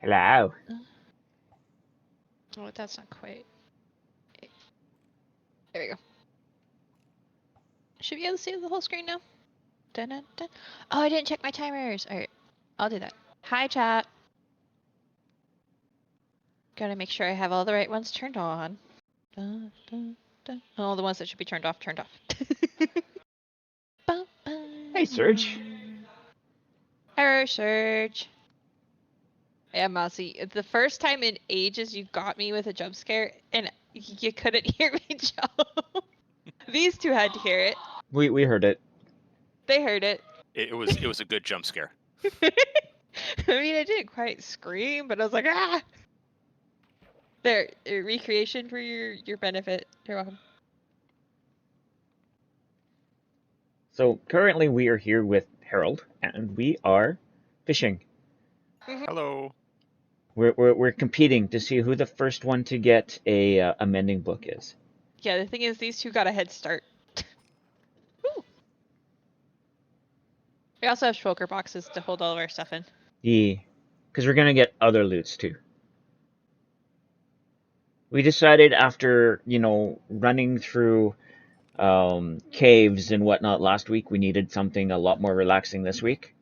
Hello. Oh, that's not quite. There we go. Should be able to see the whole screen now. Dun, dun, dun. Oh, I didn't check my timers. All right, I'll do that. Hi, chat. Gotta make sure I have all the right ones turned on. Dun, dun, dun. All the ones that should be turned off, turned off. Bum, bum. Hey, Serge. Hello, Serge. Yeah, Mousy, it's the first time in ages you got me with a jump scare, and you couldn't hear me jump. These two had to hear it. We heard it. They heard it. It was a good jump scare. I mean, I didn't quite scream, but I was like, ah! There, recreation for your benefit. You're welcome. So currently we are here with Harold, and we are fishing. Hello. We're competing to see who the first one to get a mending book is. Yeah, the thing is, these two got a head start. Woo. We also have shulker boxes to hold all of our stuff in. Yeah, because we're gonna get other loots too. We decided after running through caves and whatnot last week, we needed something a lot more relaxing this week.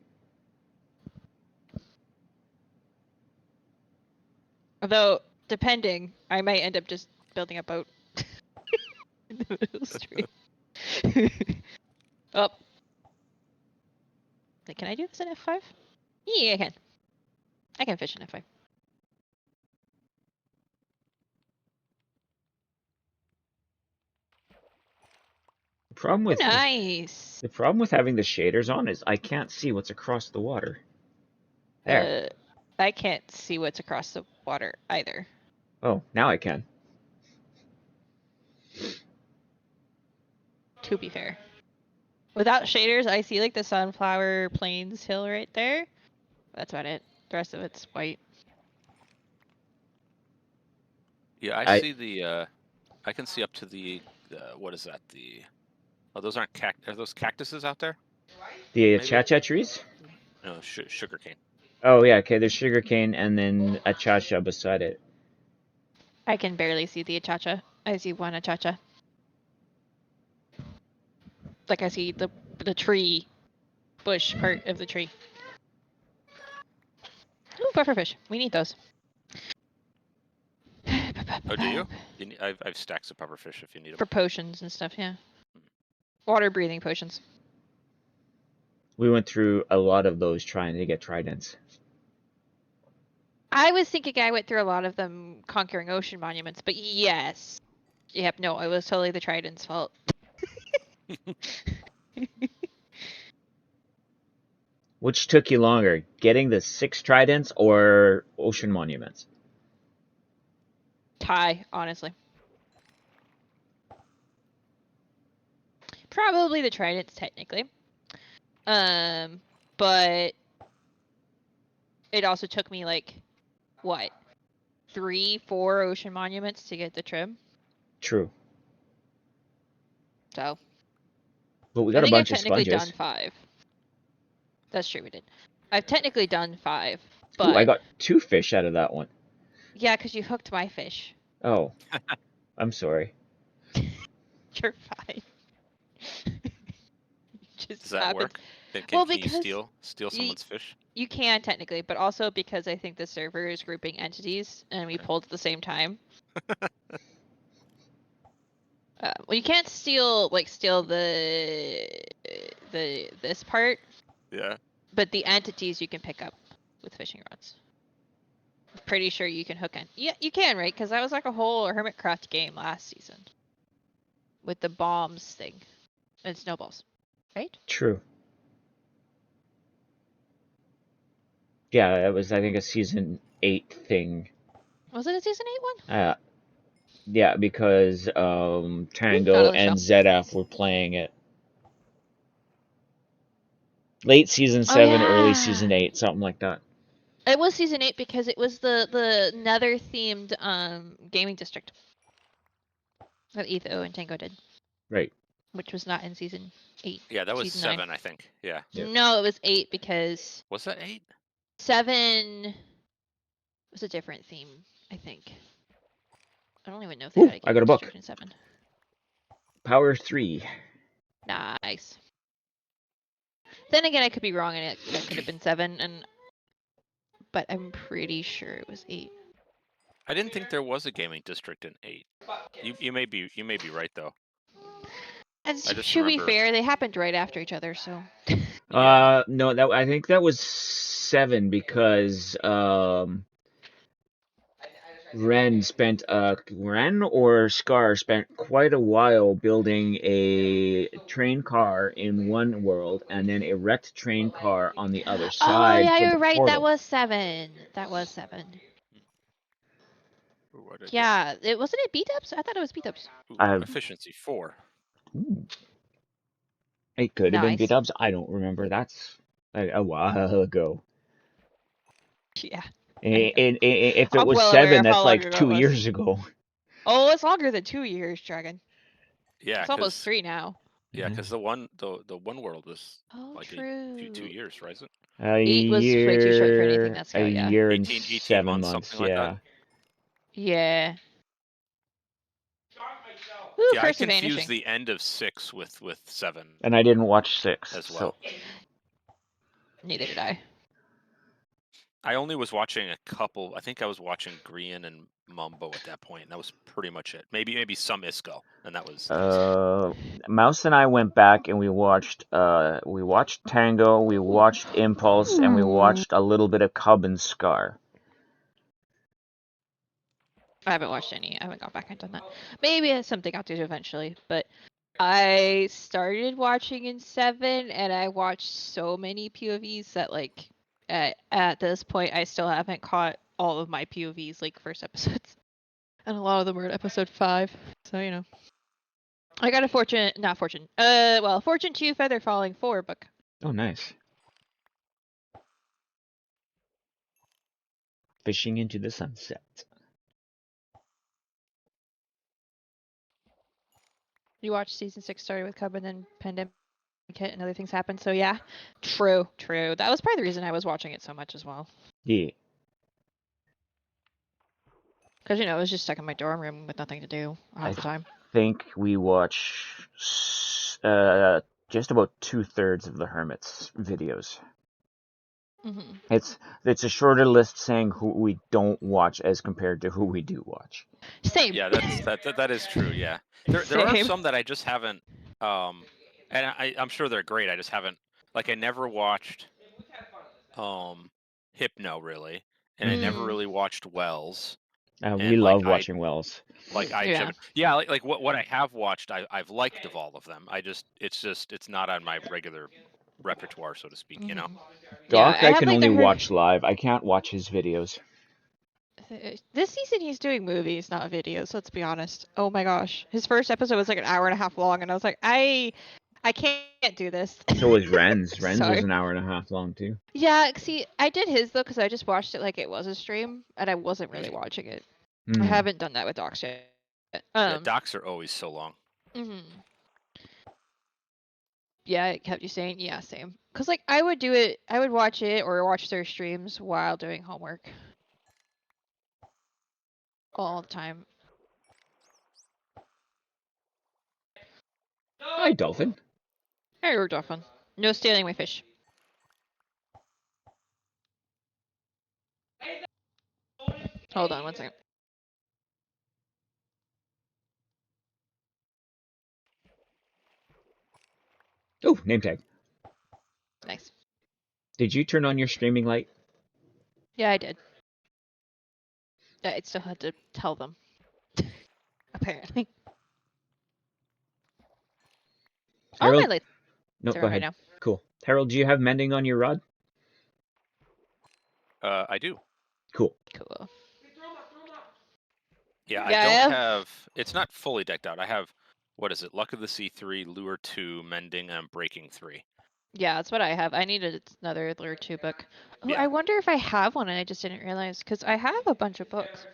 Although, depending, I might end up just building a boat in the middle of the street. Oh. Can I do this in F5? Yeah, I can. I can fish in F5. The problem with Nice. the problem with having the shaders on is I can't see what's across the water. There. I can't see what's across the water either. Oh, now I can. To be fair. Without shaders, I see like the Sunflower Plains hill right there. That's about it. The rest of it's white. Yeah, I see the. I can see up to the. What is that? Oh, those aren't Are those cactuses out there? The Maybe. cha-cha trees? No, sugarcane. Oh yeah, okay. There's sugarcane and then a cha-cha beside it. I can barely see the achacha. I see one achacha. Like I see the tree, bush part of the tree. Ooh, pufferfish. We need those. Oh, do you? I've stacks of pufferfish if you need them. For potions and stuff, yeah. Water breathing potions. We went through a lot of those trying to get tridents. I was thinking I went through a lot of them conquering ocean monuments, but yes. Yep, no, it was totally the trident's fault. Which took you longer, getting the 6 tridents or ocean monuments? Tie, honestly. Probably the tridents, technically. But it also took me like, what, 3, 4 ocean monuments to get the trim. True. So. But we got a bunch of I've technically sponges. done 5. That's true, we did. I've technically done 5, but... Ooh, I got 2 fish out of that one. Yeah, because you hooked my fish. Oh. I'm sorry. You're fine. Just Does that work? Can you steal someone's fish? You can technically, but also because I think the server is grouping entities and we pulled at the same time. Well, you can't steal this part. Yeah. But the entities you can pick up with fishing rods. I'm pretty sure you can hook in. Yeah, you can, right? Because that was like a whole Hermitcraft game last season. With the bombs thing. And snowballs. Right? True. Yeah, that was, I think, a season 8 thing. Was it a season 8 one? Yeah, because Tango and Zedaf were playing it. Late season 7, early season 8, something like that. It was season 8 because it was the Nether themed gaming district that Etho and Tango did. Right. Which was not in season 8. Yeah, that was season 7, 9. I think. Yeah. Yep. No, it was 8 because... Was that 8? 7 was a different theme, I think. I don't even know if they had a I got a book. in 7. Power 3. Nice. Then again, I could be wrong, and it could have been 7, but I'm pretty sure it was 8. I didn't think there was a gaming district in 8. You may be right though. And I just to be remember- fair, they happened right after each other, so. Yeah. No, I think that was 7 because Ren or Scar spent quite a while building a train car in one world and then a wrecked train car on the other Oh side yeah, for the you're right. That portal. was 7. That was 7. Ooh, what did I get? Yeah, it wasn't it B-dubs? I thought it was B-dubs. Ooh, I- efficiency 4. Ooh. It could have been Nice. B-dubs. I don't remember. That's a while ago. Yeah. If it I'm was well aware 7, of how that's long like ago 2 it was. years ago. Oh, it's longer than 2 years, Dragon. Yeah, It's almost 'cause- 3 now. Yeah, because the one world was Oh, like true. 2 years, right? A 8 was way too short for anything year, that a scout, yeah. year and 18 7 months, months. something like that. Yeah. Ooh, Yeah, I Curse of confused Vanishing. the end of 6 with 7 And I didn't watch 6 as well. Neither did I. I only was watching a couple. I think I was watching Grian and Mumbo at that point, and that was pretty much it. Maybe some Isco, and that was it. Mouse and I went back and we watched Tango, we watched Impulse, and we watched a little bit of Cub and Scar. I haven't watched any. I haven't gone back and done that. Maybe it's something I'll do eventually, but I started watching in 7 and I watched so many POVs that like at this point I still haven't caught all of my POVs like first episodes. And a lot of them are at episode 5. So, you know. I got a Fortune 2 Feather Falling 4 book. Oh, nice. Fishing into the sunset. You watched season 6 started with Cub and then pandemic hit and other things happened. So yeah, true. That was probably the reason I was watching it so much as well. Yeah. Because, you know, I was just stuck in my dorm room with nothing to do half the time. Think we watch just about 2/3 of the Hermit's videos. Mm-hmm. It's a shorter list saying who we don't watch as compared to who we do watch. Same. Yeah, that is true. Yeah, there are Same. some that I just haven't. And I'm sure they're great. I just haven't. Like I never watched Hypno really, and I never really watched Wells. We love watching Wells. Like I Yeah. yeah, like what I have watched, I've liked of all of them. It's not on my regular repertoire, so to speak. You know. Doc, Yeah, I can only watch live. I can't watch his videos. This season he's doing movies, not videos. Let's be honest. Oh my gosh, his first episode was like an hour and a half long, and I was like, I can't do this. So was Ren's. Ren's Sorry. was an hour and a half long too. Yeah, see, I did his though because I just watched it like it was a stream, and I wasn't really watching it. I haven't done that with Doc's yet. Yeah, docs are always so long. Yeah, it kept you saying, yeah, same. Because, like, I would watch it or watch their streams while doing homework. All the time. Hi, Dolphin. Hey, you're Dolphin. No stealing my fish. Hold on one second. Oh, name tag. Nice. Did you turn on your streaming light? Yeah, I did. I still had to tell them. Apparently. All Harold? my lights No, are go on right ahead. now. Cool. Harold, do you have mending on your rod? I do. Cool. Cool. Yeah, Yeah, I I don't have- have. It's not fully decked out. I have. What is it? Luck of the Sea 3, Lure 2, Mending, and Breaking 3. Yeah, that's what I have. I needed another Lure 2 book. Oh, Yeah. I wonder if I have one and I just didn't realize, because I have a bunch of books.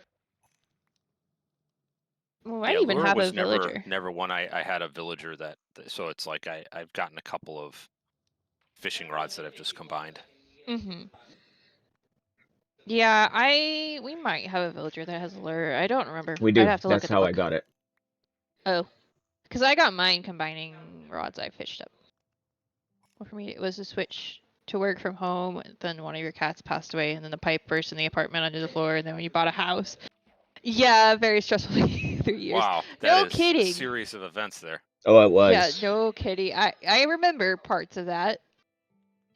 Well, I Yeah, even Lure have a was villager. never one. I had a villager so it's like I've gotten a couple of fishing rods that I've just combined. Mm-hmm. Yeah, we might have a villager that has a lure. I don't remember. We do. I'd have to look That's at the how book. I got it. Oh, because I got mine combining rods I fished up. Well, for me, it was a switch to work from home. Then one of your cats passed away, and then the pipe burst in the apartment under the floor. And then when you bought a house, yeah, very stressful 3 years. Wow, No that is kidding. a series of events there. Oh, it Yeah, was. no kidding. I remember parts of that.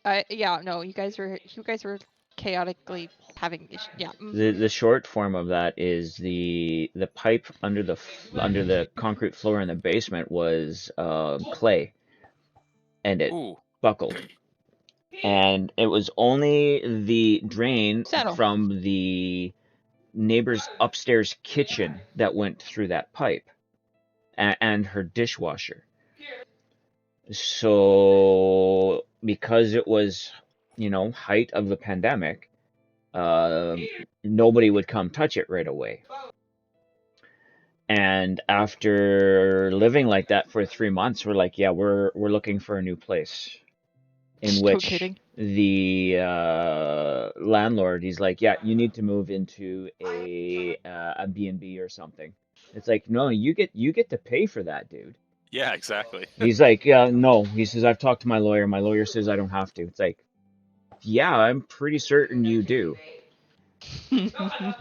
No, you guys were chaotically having yeah. The short form of that is the pipe under under the concrete floor in the basement was clay, and it Ooh. buckled. And it was only the drain Settle. from the neighbor's upstairs kitchen that went through that pipe, and her dishwasher. So because it was, height of the pandemic, nobody would come touch it right away. And after living like that for 3 months, we're like, yeah, we're looking for a new place. In No which kidding. the landlord, he's like, yeah, you need to move into a B&B or something. It's like, no, you get to pay for that, dude. Yeah, exactly. He's like, yeah, no. He says, I've talked to my lawyer. My lawyer says I don't have to. It's like, yeah, I'm pretty certain you do.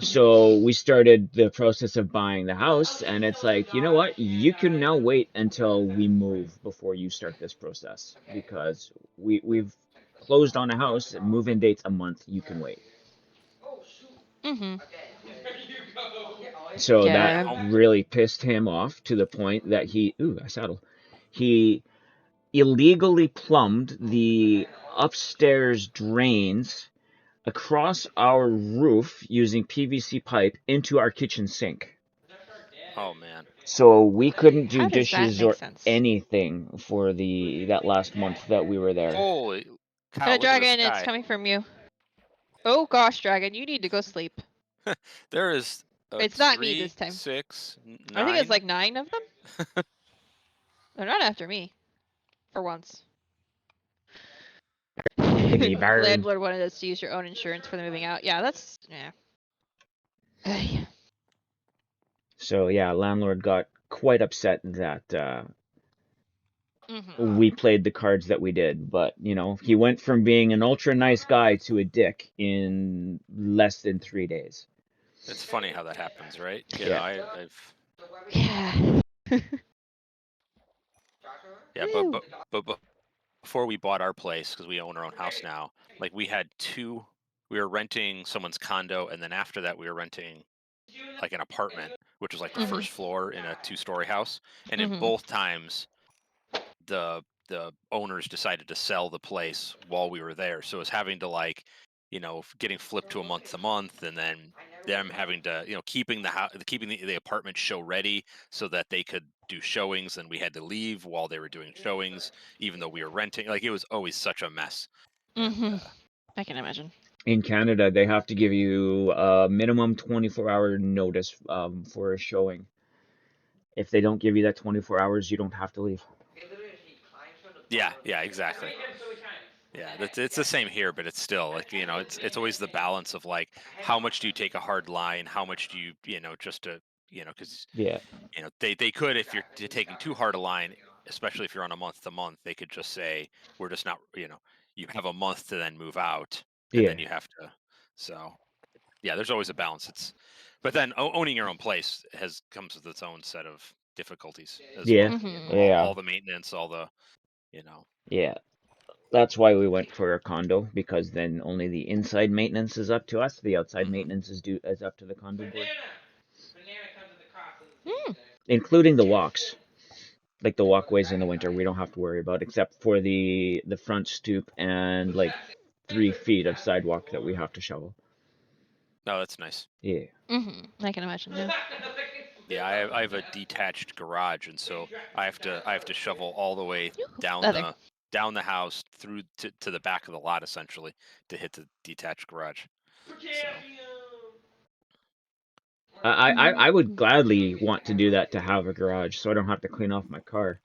So we started the process of buying the house, and it's like, you know what? You can now wait until we move before you start this process because we've closed on a house and move-in date's a month. You can wait. Mm-hmm. So that Yeah. Home. really pissed him off to the point that a saddle. He illegally plumbed the upstairs drains across our roof using PVC pipe into our kitchen sink. Oh man. So we couldn't do How does that dishes make or sense? anything for that last month that we were there. Holy cow! Look at the Dragon, it's sky. coming from you. Oh gosh, Dragon, you need to go sleep. There is It's not me 3, this time. 6, I think it's 9. like 9 of them. They're not after me. For once. Giggity bird. Landlord wanted us to use your own insurance for the moving out. Yeah, that's yeah. So yeah, landlord got quite upset that Mm-hmm. we played the cards that we did. But he went from being an ultra nice guy to a dick in less than 3 days. It's funny how that happens, right? Yeah. I've Yeah. yeah, but before we bought our place, because we own our own house now, like we were renting someone's condo, and then after that we were renting like an apartment, which was like the Mhm. first floor in a 2-story house. And in Mhm. both times, the owners decided to sell the place while we were there, so it was having to getting flipped to month, and then them having to keeping the apartment show ready so that they could do showings, and we had to leave while they were doing showings even though we were renting. Like, it was always such a mess. And Mhm. I can imagine. In Canada, they have to give you a minimum 24-hour notice for a showing. If they don't give you that 24 hours, you don't have to leave. yeah, exactly. Yeah, it's the same here, but it's still like, it's always the balance of like, how much do you take a hard line, how much do you, just to, because Yeah, they could, if you're taking too hard a line, especially if you're on a month to month, they could just say, we're just not, you have a month to then move out, and yeah, then you have to. So yeah, there's always a balance. But then owning your own place comes with its own set of difficulties as yeah, well. Mhm. yeah, All the maintenance, all the, you know. yeah. That's why we went for a condo because then only the inside maintenance is up to us. The outside Hmm. maintenance is up to the condo board, Mm. including the walks. Like the walkways in the winter, we don't have to worry about except for the front stoop and like 3 feet of sidewalk that we have to shovel. No, that's nice. Yeah. Mhm. I can imagine. Yeah. Yeah, I have a detached garage, and so I have to shovel all the way down Leather. the house through to the back of the lot, essentially, to hit the detached garage. So I would gladly want to do that to have a garage so I don't have to clean off my car.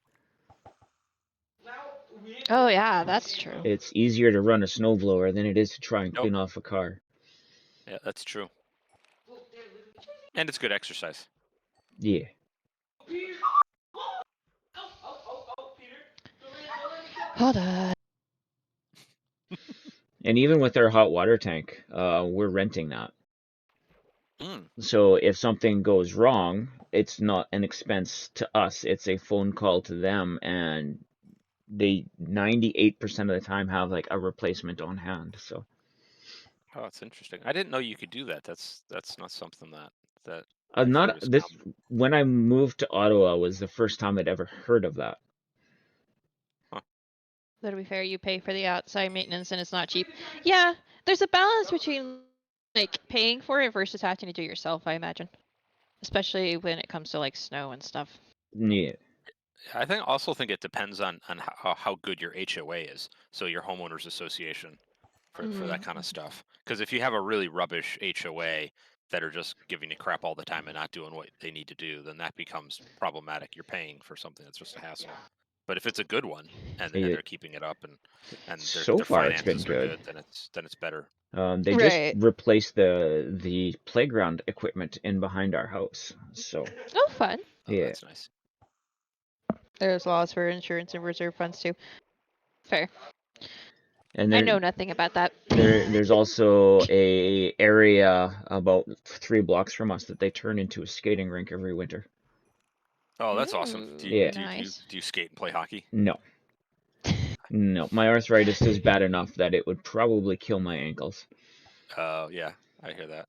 Oh yeah, that's true. It's easier to run a snowblower than it is to try and nope. clean off a car. Yeah, that's true, and it's good exercise. Yeah. Hold on. And even with our hot water tank, we're renting that. Mm. So if something goes wrong, it's not an expense to us. It's a phone call to them, and they 98% of the time have like a replacement on hand. So Oh, it's interesting. I didn't know you could do that. That's not something that I'm I've heard not is this common. when I moved to Ottawa was the first time I'd ever heard of that. Though to be fair, you pay for the outside maintenance and it's not cheap. Yeah, there's a balance between like paying for it versus having to do it yourself, I imagine. Especially when it comes to like snow and stuff. Yeah. I also think it depends on how good your HOA is. So your homeowners association for that kind of stuff. Because if you have a really rubbish HOA that are just giving you crap all the time and not doing what they need to do, then that becomes problematic. You're paying for something that's just a hassle. But if it's a good one and Yeah. they're keeping it up and their So far it's been finances are good. good, then it's better. They just Right. replaced the playground equipment in behind our house. So Oh, fun. Oh, yeah. that's nice. There's laws for insurance and reserve funds too. Fair. And I know nothing about that. there's also a area about 3 blocks from us that they turn into a skating rink every winter. Oh, that's awesome. Ooh, Yeah. nice. Do you skate and play hockey? No. No, my arthritis is bad enough that it would probably kill my ankles. Yeah, I hear that.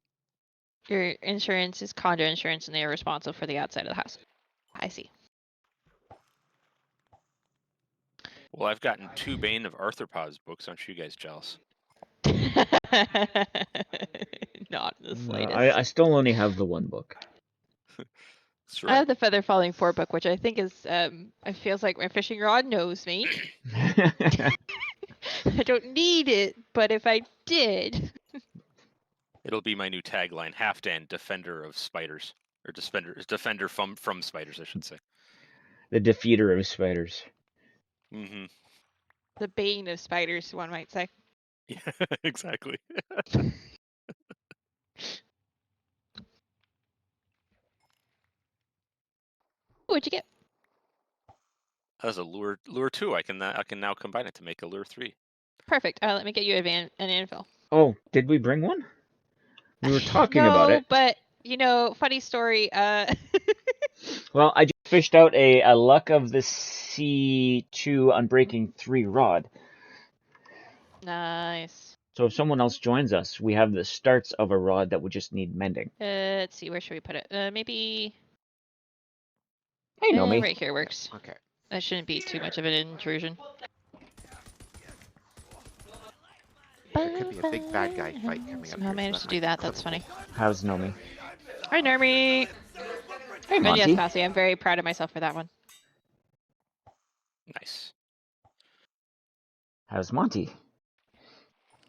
Your insurance is condo insurance and they are responsible for the outside of the house. I see. Well, I've gotten 2 Bane of Arthropods books. Aren't you guys jealous? Not in the I slightest. still only have the one book. That's I right. have the Feather Falling 4 book, which I think is, it feels like my fishing rod knows me. I don't need it, but if I did. It'll be my new tagline: Halfdan, defender of spiders, or defender from spiders, I should say. The defeater of spiders. Mm-hmm. The bane of spiders, one might say. Yeah, exactly. What'd you get? That was a lure 2. I can now combine it to make a lure 3. Perfect. Let me get you an anvil. Oh, did we bring one? We were talking no, about it. But funny story. Well, I just fished out a Luck of the Sea 2 Unbreaking 3 rod. Nice. So if someone else joins us, we have the starts of a rod that would just need mending. Let's see, where should we put it? Maybe. Hey, Nomi. Right here works. Okay. That shouldn't be too much of an intrusion. There could be a big bad guy fight coming up. Somehow managed to do that. That's funny. How's Nomi? Hi, Normie. Hey, And Monty. yes, Passy, I'm very proud of myself for that one. Nice. How's Monty?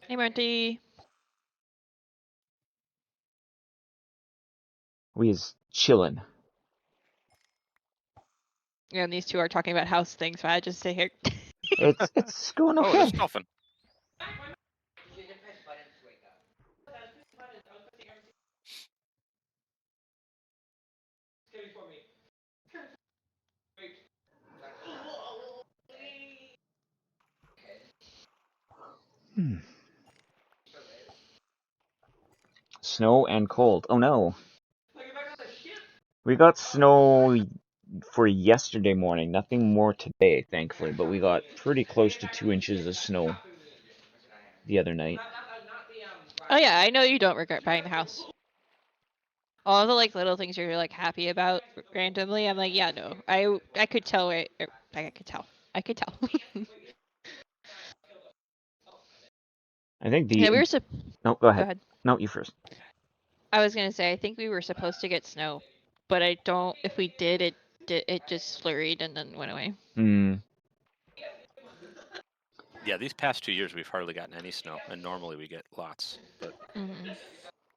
Hey, Monty. We is chillin'. Yeah, and these two are talking about house things, so I just stay here. It's going Oh, okay. there's dolphin. Snow and cold. Oh no. We got snow for yesterday morning. Nothing more today, thankfully, but we got pretty close to 2 inches of snow the other night. Oh yeah, I know you don't regret buying the house. All the little things you're happy about randomly. I'm like, yeah, no, I could tell it. I could tell. I think the. Yeah, we were. No, go ahead. No, you first. I was gonna say I think we were supposed to get snow, but I don't. If we did, it just flurried and then went away. Yeah, these past 2 years we've hardly gotten any snow, and normally we get lots. But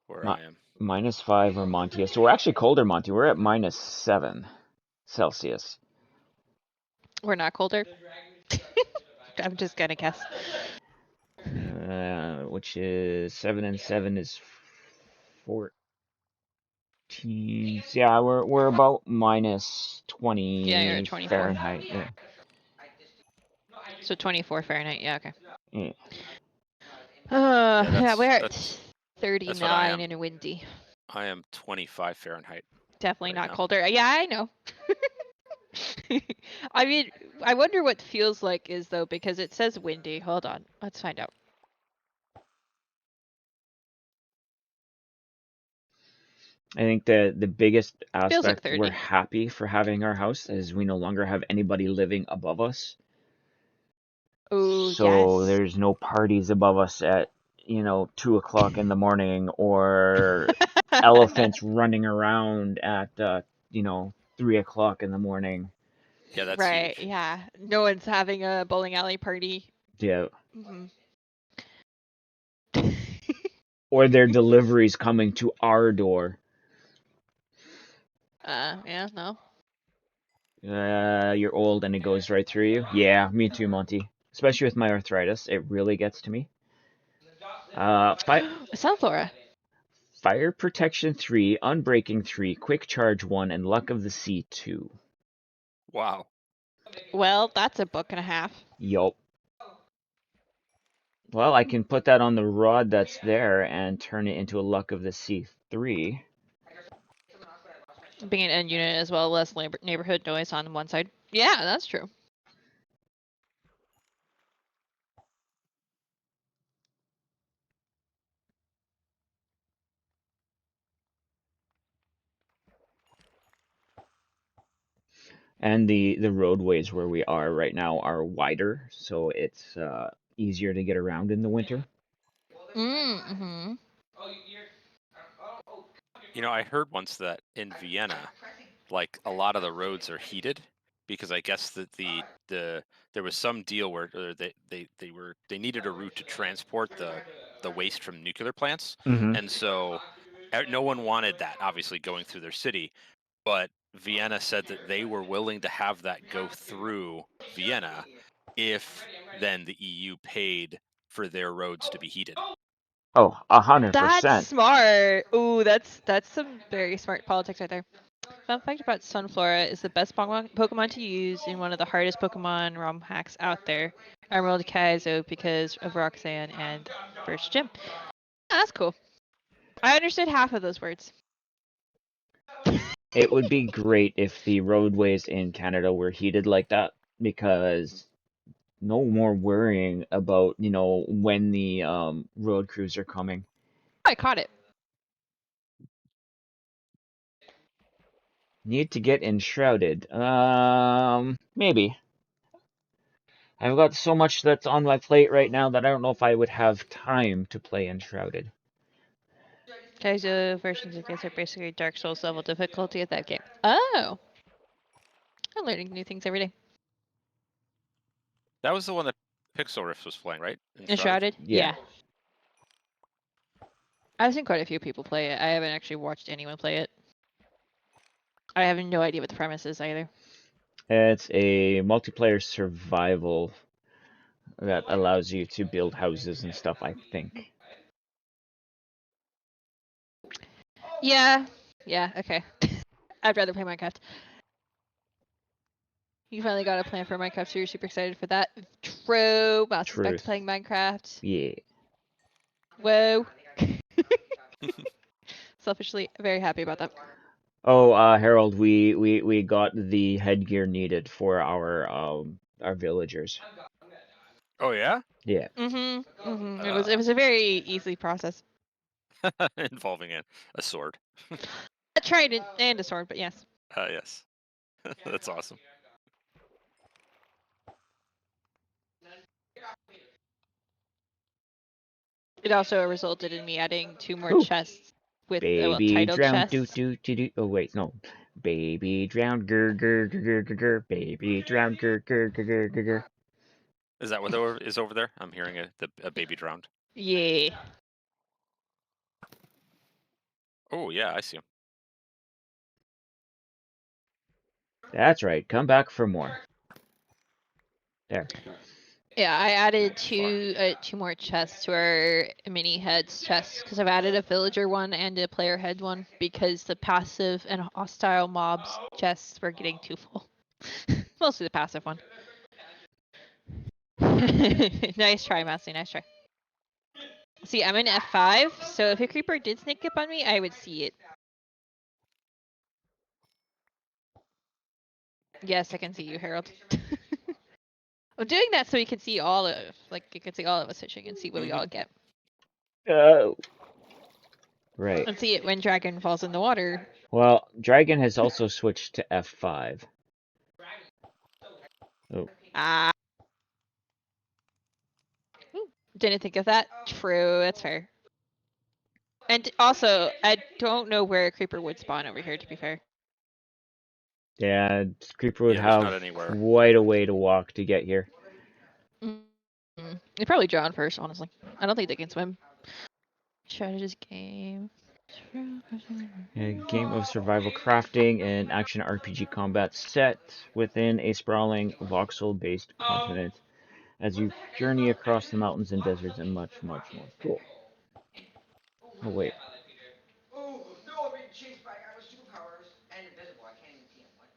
where I am, -5 or Monty. So we're actually colder, Monty. We're at -7 Celsius. We're not colder. I'm just gonna guess. Which is 7 and 7 is 14. Yeah, we're about -20 Yeah, you're at 24. Fahrenheit. Yeah. So 24 Fahrenheit. Yeah, okay. Yeah. Yeah, we're at that's what I 39 am. and windy. I am 25 Fahrenheit. Definitely right not now. colder. Yeah, I know. I mean, I wonder what feels like is though, because it says windy. Hold on, let's find out. I think the biggest Feels like aspect we're 30. happy for having our house is we no longer have anybody living above us. Oh, So yes. there's no parties above us at 2 o'clock in the morning, or elephants running around at 3 o'clock in the morning. Yeah, that's Right, huge. yeah. No one's having a bowling alley party. Yeah. Mhm. Or their deliveries coming to our door. Yeah, no. You're old and it goes right through you. Yeah, me too, Monty. Especially with my arthritis, it really gets to me. Sunflora. Fire Protection 3, Unbreaking 3, Quick Charge 1, and Luck of the Sea 2. Wow. Well, that's a book and a half. Yup. Well, I can put that on the rod that's there and turn it into a Luck of the Sea 3. Being an end unit as well, less neighborhood noise on one side. Yeah, that's true. And the roadways where we are right now are wider, so it's easier to get around in the winter. Mm-hmm. I heard once that in Vienna, like a lot of the roads are heated because I guess that there was some deal where they needed a route to transport the waste from nuclear plants, Mm-hmm. and so no one wanted that obviously going through their city, but Vienna said that they were willing to have that go through Vienna if then the EU paid for their roads to be heated. Oh, That's 100%. smart. Ooh, that's some very smart politics right there. Fun fact about Sunflora is the best Pokemon to use in one of the hardest Pokemon ROM hacks out there, Emerald Kaizo, because of Roxanne and First Gym. Yeah, that's cool. I understood half of those words. It would be great if the roadways in Canada were heated like that, because no more worrying about, when the road crews are coming. I caught it. Need to get enshrouded. Maybe. I've got so much that's on my plate right now that I don't know if I would have time to play enshrouded. Kaizo versions of games are basically Dark Souls level difficulty of that game. Oh! I'm learning new things every day. That was the one that Pixel Rift was playing, right? Enshrouded? Yeah. I've seen quite a few people play it. I haven't actually watched anyone play it. I have no idea what the premise is either. It's a multiplayer survival that allows you to build houses and stuff, I think. Yeah. Yeah, okay. I'd rather play Minecraft. You finally got a plan for Minecraft, so you're super excited for that. True. Mouse is back to Truth. playing Minecraft. Yeah. Whoa. Selfishly, very happy about that. Oh, Harold, we got the headgear needed for our villagers. Oh yeah, Yeah. Mm-hmm. Mm-hmm. It was a very easy process. involving a sword. A trident and a sword, but yes. Yes, that's awesome. It also resulted in me adding 2 more Ooh. chests with Baby titled drowned, chests. do. Oh wait, no. Baby drowned, grr grr grr grr grr grr. Baby drowned, grr grr grr grr grr grr. Is that what is over there? I'm hearing a baby drowned. Yeah. Oh yeah, I see him. That's right. Come back for more. There. Yeah, I added Far. 2 more chests to our mini heads chests because I've added a villager one and a player head one because the passive and hostile mobs chests were getting too full. Mostly the passive one. Nice try, Mousy. Nice try. See, I'm in F5, so if a creeper did sneak up on me, I would see it. Yes, I can see you, Harold. I'm doing that so you can see all of, you can see all of us fishing and see what we all get. Oh. Right. And see it when Dragon falls in the water. Well, Dragon has also switched to F5. Oh. Ah. Didn't think of that. True, that's fair. And also, I don't know where a creeper would spawn over here, to be fair. Yeah, Creeper would Yeah, there's not have anywhere. quite a way to walk to get here. They probably drown first, honestly. I don't think they can swim. Strategist game. A game of survival crafting and action RPG combat set within a sprawling voxel-based continent as you journey across the mountains and deserts and much, much more. Cool. Oh, wait. Oh, no, I'm being chased by a guy with superpowers and invisible. I can't even see him. What?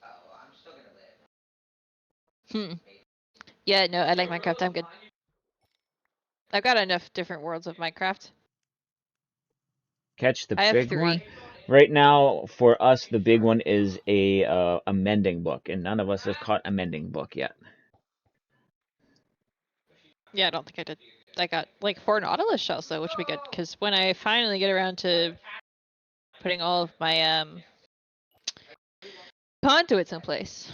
Oh, I'm still gonna live. Yeah, no, I like Minecraft. I'm good. I've got enough different worlds of Minecraft. Catch the I have big 3. one? Right now, for us, the big one is a mending book, and none of us have caught a mending book yet. Yeah, I don't think I did. I got like 4 Nautilus shells though, which would be good because when I finally get around to putting all of my conduits in place,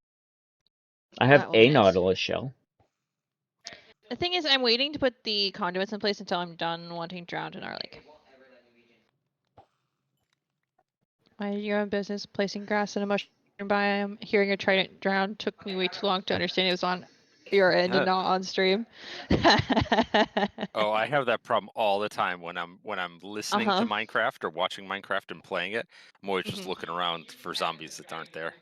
I have that will be a nice. Nautilus shell. The thing is, I'm waiting to put the conduits in place until I'm done wanting drowned in our lake. Mind your own business. Placing grass in a mushroom biome. Hearing a trident drown took me way too long to understand it was on your end and not on stream. Oh, I have that problem all the time when I'm listening to Minecraft or watching Minecraft and playing it. I'm always just looking around for zombies that aren't there.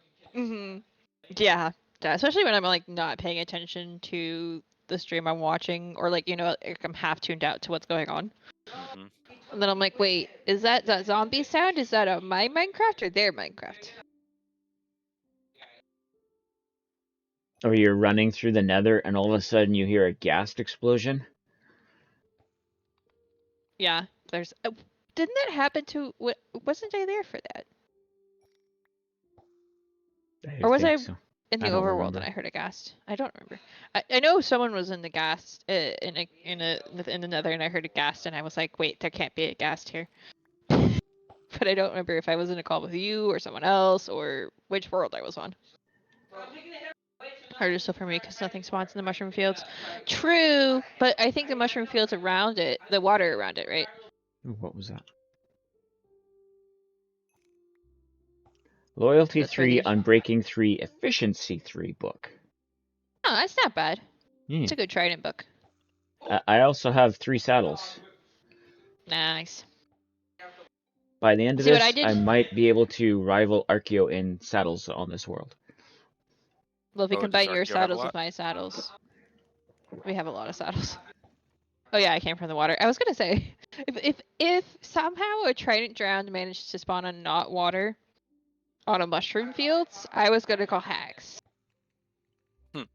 Yeah, especially when I'm like not paying attention to the stream I'm watching, or like I'm half tuned out to what's going on. And then I'm like, wait, is that zombie sound? Is that my Minecraft or their Minecraft? Or you're running through the nether and all of a sudden you hear a gas explosion. Yeah, there's. Didn't that happen to? Wasn't I there for that? Or was I So. in the I don't overworld remember. and I heard a ghast? I don't remember. I know someone was in the ghast in the nether and I heard a ghast and I was like, wait, there can't be a ghast here. But I don't remember if I was in a call with you or someone else or which world I was on. Harder still for me because nothing spawns in the mushroom fields. True, but I think the mushroom fields around it, the water around it, right? Ooh, what was that? Loyalty 3, Unbreaking 3, Efficiency 3 book. Oh, that's not bad. It's a good trident book. I also have 3 saddles. Nice. By the end of this, I might be able to rival Archaeo in saddles on this world. Well, if you combine your saddles with my saddles, we have a lot of saddles. Oh yeah, I came from the water. I was gonna say, if somehow a trident drowned managed to spawn on not water on a mushroom fields, I was gonna call hacks. And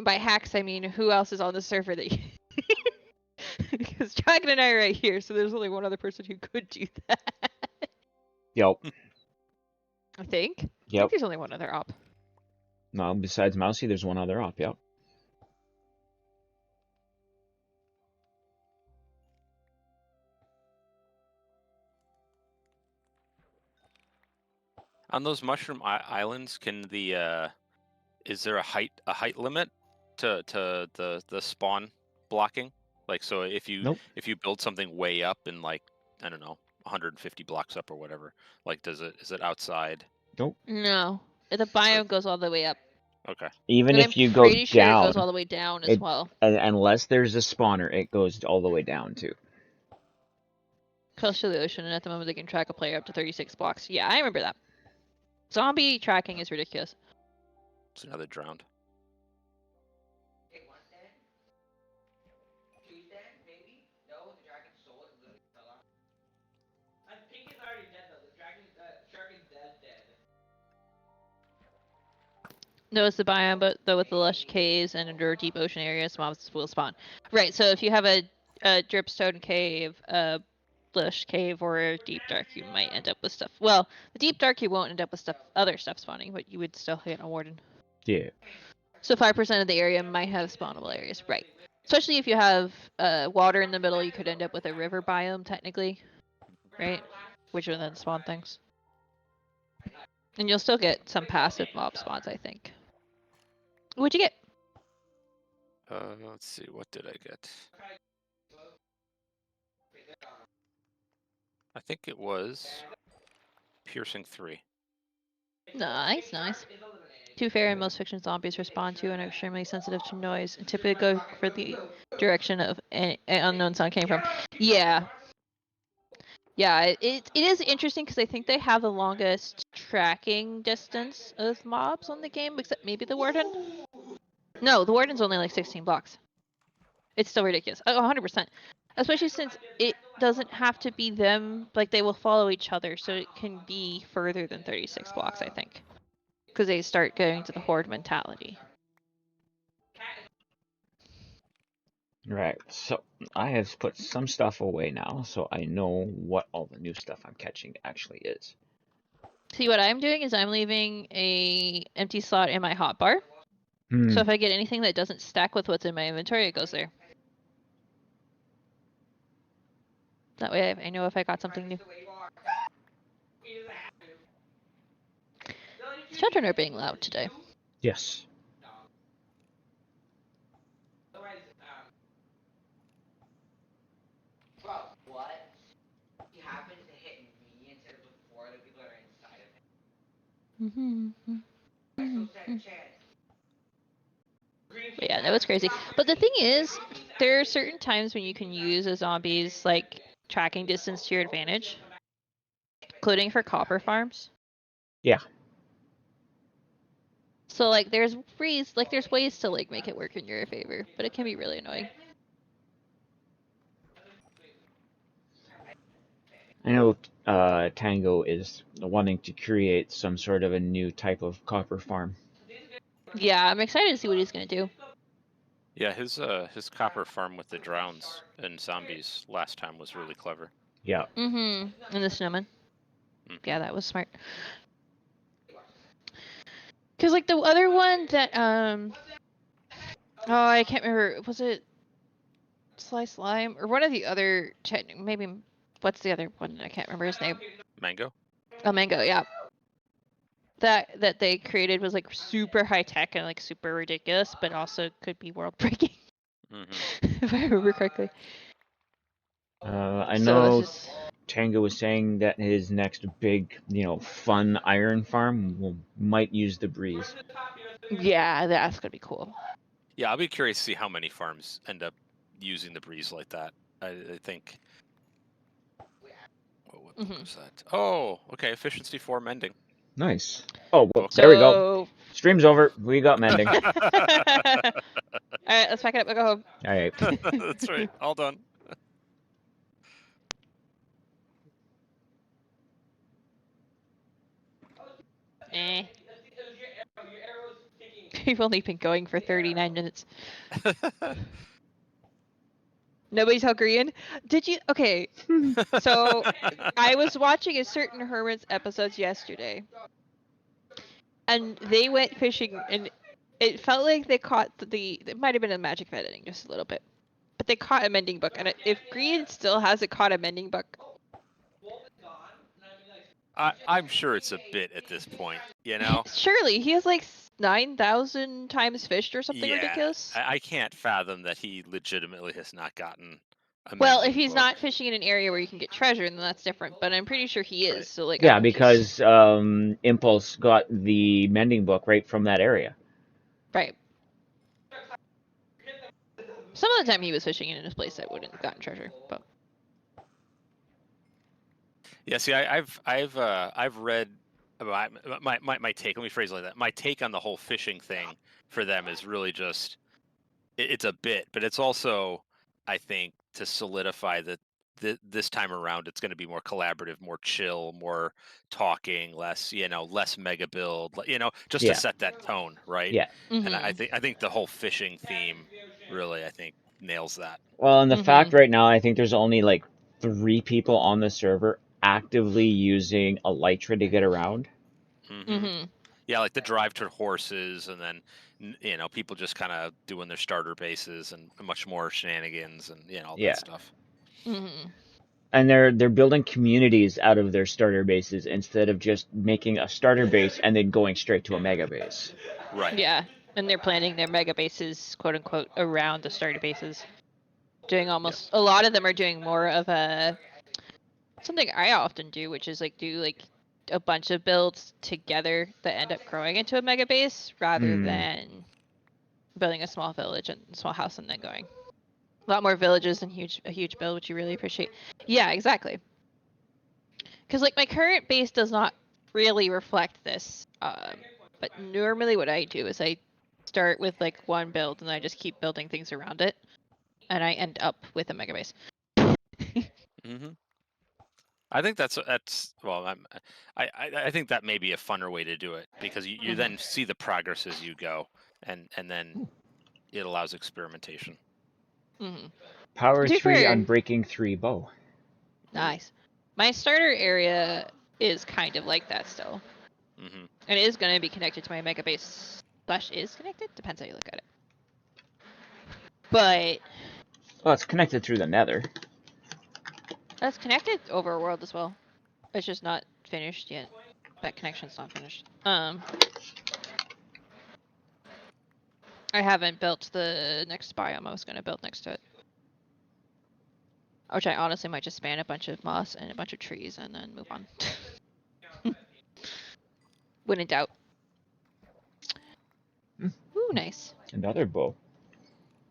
by hacks, I mean who else is on the server that because Dragon and I are right here, so there's only one other person who could do that. Yep. I think. Yep. I think there's only one other op. No, besides Mousy, there's one other op, yep. On those mushroom islands, can is there a height limit to the spawn blocking? Like, so if you build something way up and like, I don't know, 150 blocks up or whatever, like is it outside? Nope. No, the biome goes all the way up. Okay. Even and if you I'm go pretty sure down, it goes all the way down as well. Unless there's a spawner, it goes all the way down too. Close to the ocean, and at the moment they can track a player up to 36 blocks. Yeah, I remember that. Zombie tracking is ridiculous. It's another drowned. No, it's the biome, but though with the lush caves and under deep ocean areas, mobs will spawn. Right, so if you have a dripstone cave, lush cave or a deep dark, you might end up with stuff. Well, the deep dark you won't end up with other stuff spawning, but you would still get a warden. Yeah. So 5% of the area might have spawnable areas, right? Especially if you have water in the middle, you could end up with a river biome technically, right? Which would then spawn things. And you'll still get some passive mob spawns, I think. What'd you get? Let's see, what did I get? I think it was piercing 3. Nice, nice. To be fair, in most fiction, zombies respond to and are extremely sensitive to noise, and typically go for the direction of an unknown sound came from. Yeah. Yeah, it is interesting because I think they have the longest tracking distance of mobs on the game, except maybe the warden. No, the warden's only like 16 blocks. It's still ridiculous. 100%. Especially since it doesn't have to be them, like they will follow each other, so it can be further than 36 blocks, I think. Because they start going to the horde mentality. Right. So I have put some stuff away now, so I know what all the new stuff I'm catching actually is. See, what I'm doing is I'm leaving a empty slot in my hotbar. So if I get anything that doesn't stack with what's in my inventory, it goes there. That way I know if I got something new. Children are being loud today. Yes. Bro, what? He happens to hit me instead of the 4 other people that are inside of him. I still stand a chance. But yeah, that was crazy. But the thing is, there are certain times when you can use a zombie's like tracking distance to your advantage, including for copper farms. Yeah. So like there's ways to like make it work in your favor, but it can be really annoying. I know Tango is wanting to create some sort of a new type of copper farm. Yeah, I'm excited to see what he's gonna do. Yeah, his copper farm with the drowns and zombies last time was really clever. Yeah. And the snowman. Mhm. Yeah, that was smart. Cause like the other one that oh, I can't remember. Was it Slice Lime or one of the other? Maybe what's the other one? I can't remember his name. Mango? Oh, Mango. Yeah. That they created was like super high tech and like super ridiculous, but also could be world breaking. If I remember correctly. I So know it's just... Tango was saying that his next big, fun iron farm might use the breeze. Yeah, that's gonna be cool. Yeah, I'll be curious to see how many farms end up using the breeze like that. I think. What book was that? Oh, okay. Efficiency 4 mending. Nice. Oh, well, Okay. there we go. Stream's over. We got mending. All Alright, let's pack it up and go home. right. That's right. All done. We've only been going for 39 minutes. Nobody's Hungarian? Did you? Okay. So I was watching a certain Hermit's episodes yesterday, and they went fishing, and it felt like they caught it might have been a magic of editing just a little bit, but they caught a mending book, and if Green still hasn't caught a mending book, I'm sure it's a bit at this point, surely he has like 9,000 times fished or something Yeah, ridiculous. I can't fathom that he legitimately has not gotten a Well, if mending he's book. not fishing in an area where you can get treasure, then that's different. But I'm pretty sure he is. Right. So like, Yeah, because Impulse got the mending book right from that area. Right. Some of the time he was fishing in a place that wouldn't have gotten treasure, but. Yeah, see, I've read about my take. Let me phrase it like that. My take on the whole fishing thing for them is really just it's a bit, but it's also, I think, to solidify that this time around it's going to be more collaborative, more chill, more talking, less less mega build, just Yeah. to set that tone, right? Yeah. And I think the whole fishing theme really, I think, nails that. Well, and the fact right now, I think there's only like 3 people on the server actively using Elytra to get around. Mm-hmm. Yeah, like the drive to horses, and then people just kind of doing their starter bases and much more shenanigans and all Yeah. that stuff. Mm-hmm. And they're building communities out of their starter bases instead of just making a starter base and then going straight to a mega base. Right. Yeah, and they're planning their mega bases, quote unquote, around the starter bases. Doing almost a lot of them are doing more of a something I often do, which is do a bunch of builds together that end up growing into a mega base rather than building a small village and small house and then going. A lot more villages than a huge build, which you really appreciate. Yeah, exactly. Because my current base does not really reflect this. But normally what I do is I start with one build and I just keep building things around it, and I end up with a mega base. I think that's well. I think that may be a funner way to do it, because you then see the progress as you go, and then it allows experimentation. Power To be 3, fair- Unbreaking 3 bow. Nice. My starter area is kind of like that still. And it is going to be connected to my mega base. / is connected? Depends how you look at it. But Well, it's connected through the nether. that's connected overworld as well. It's just not finished yet. That connection's not finished. I haven't built the next biome I was going to build next to it. Which I honestly might just span a bunch of moss and a bunch of trees and then move on. When in doubt. Ooh, nice. Another bow.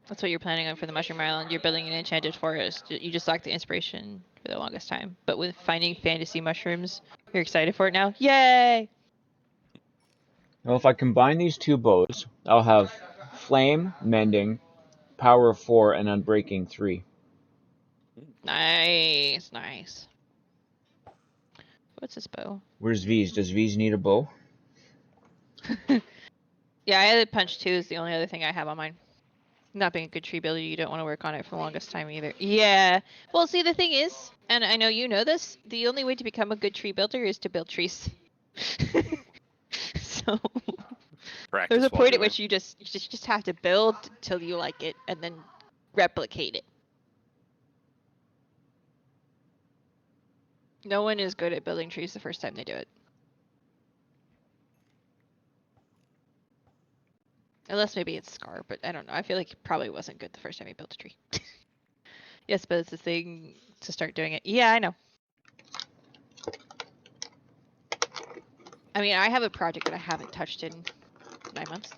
That's what you're planning on for the Mushroom Island. You're building an enchanted forest. You just lacked the inspiration for the longest time. But with finding fantasy mushrooms, you're excited for it now? Yay! Well, if I combine these 2 bows, I'll have Flame, Mending, Power 4, and Unbreaking 3. Nice, nice. What's this bow? Where's V's? Does V's need a bow? Yeah, I had punch 2 is the only other thing I have on mine. Not being a good tree builder, you don't want to work on it for the longest time either. Yeah. Well, see, the thing is, and I know you know this, the only way to become a good tree builder is to build trees. So there's a point at which you just have to build till you like it and then replicate it. No one is good at building trees the first time they do it. Unless maybe it's Scar, but I don't know. I feel like he probably wasn't good the first time he built a tree. Yes, but it's a thing to start doing it. Yeah, I know. I mean, I have a project that I haven't touched in 9 months,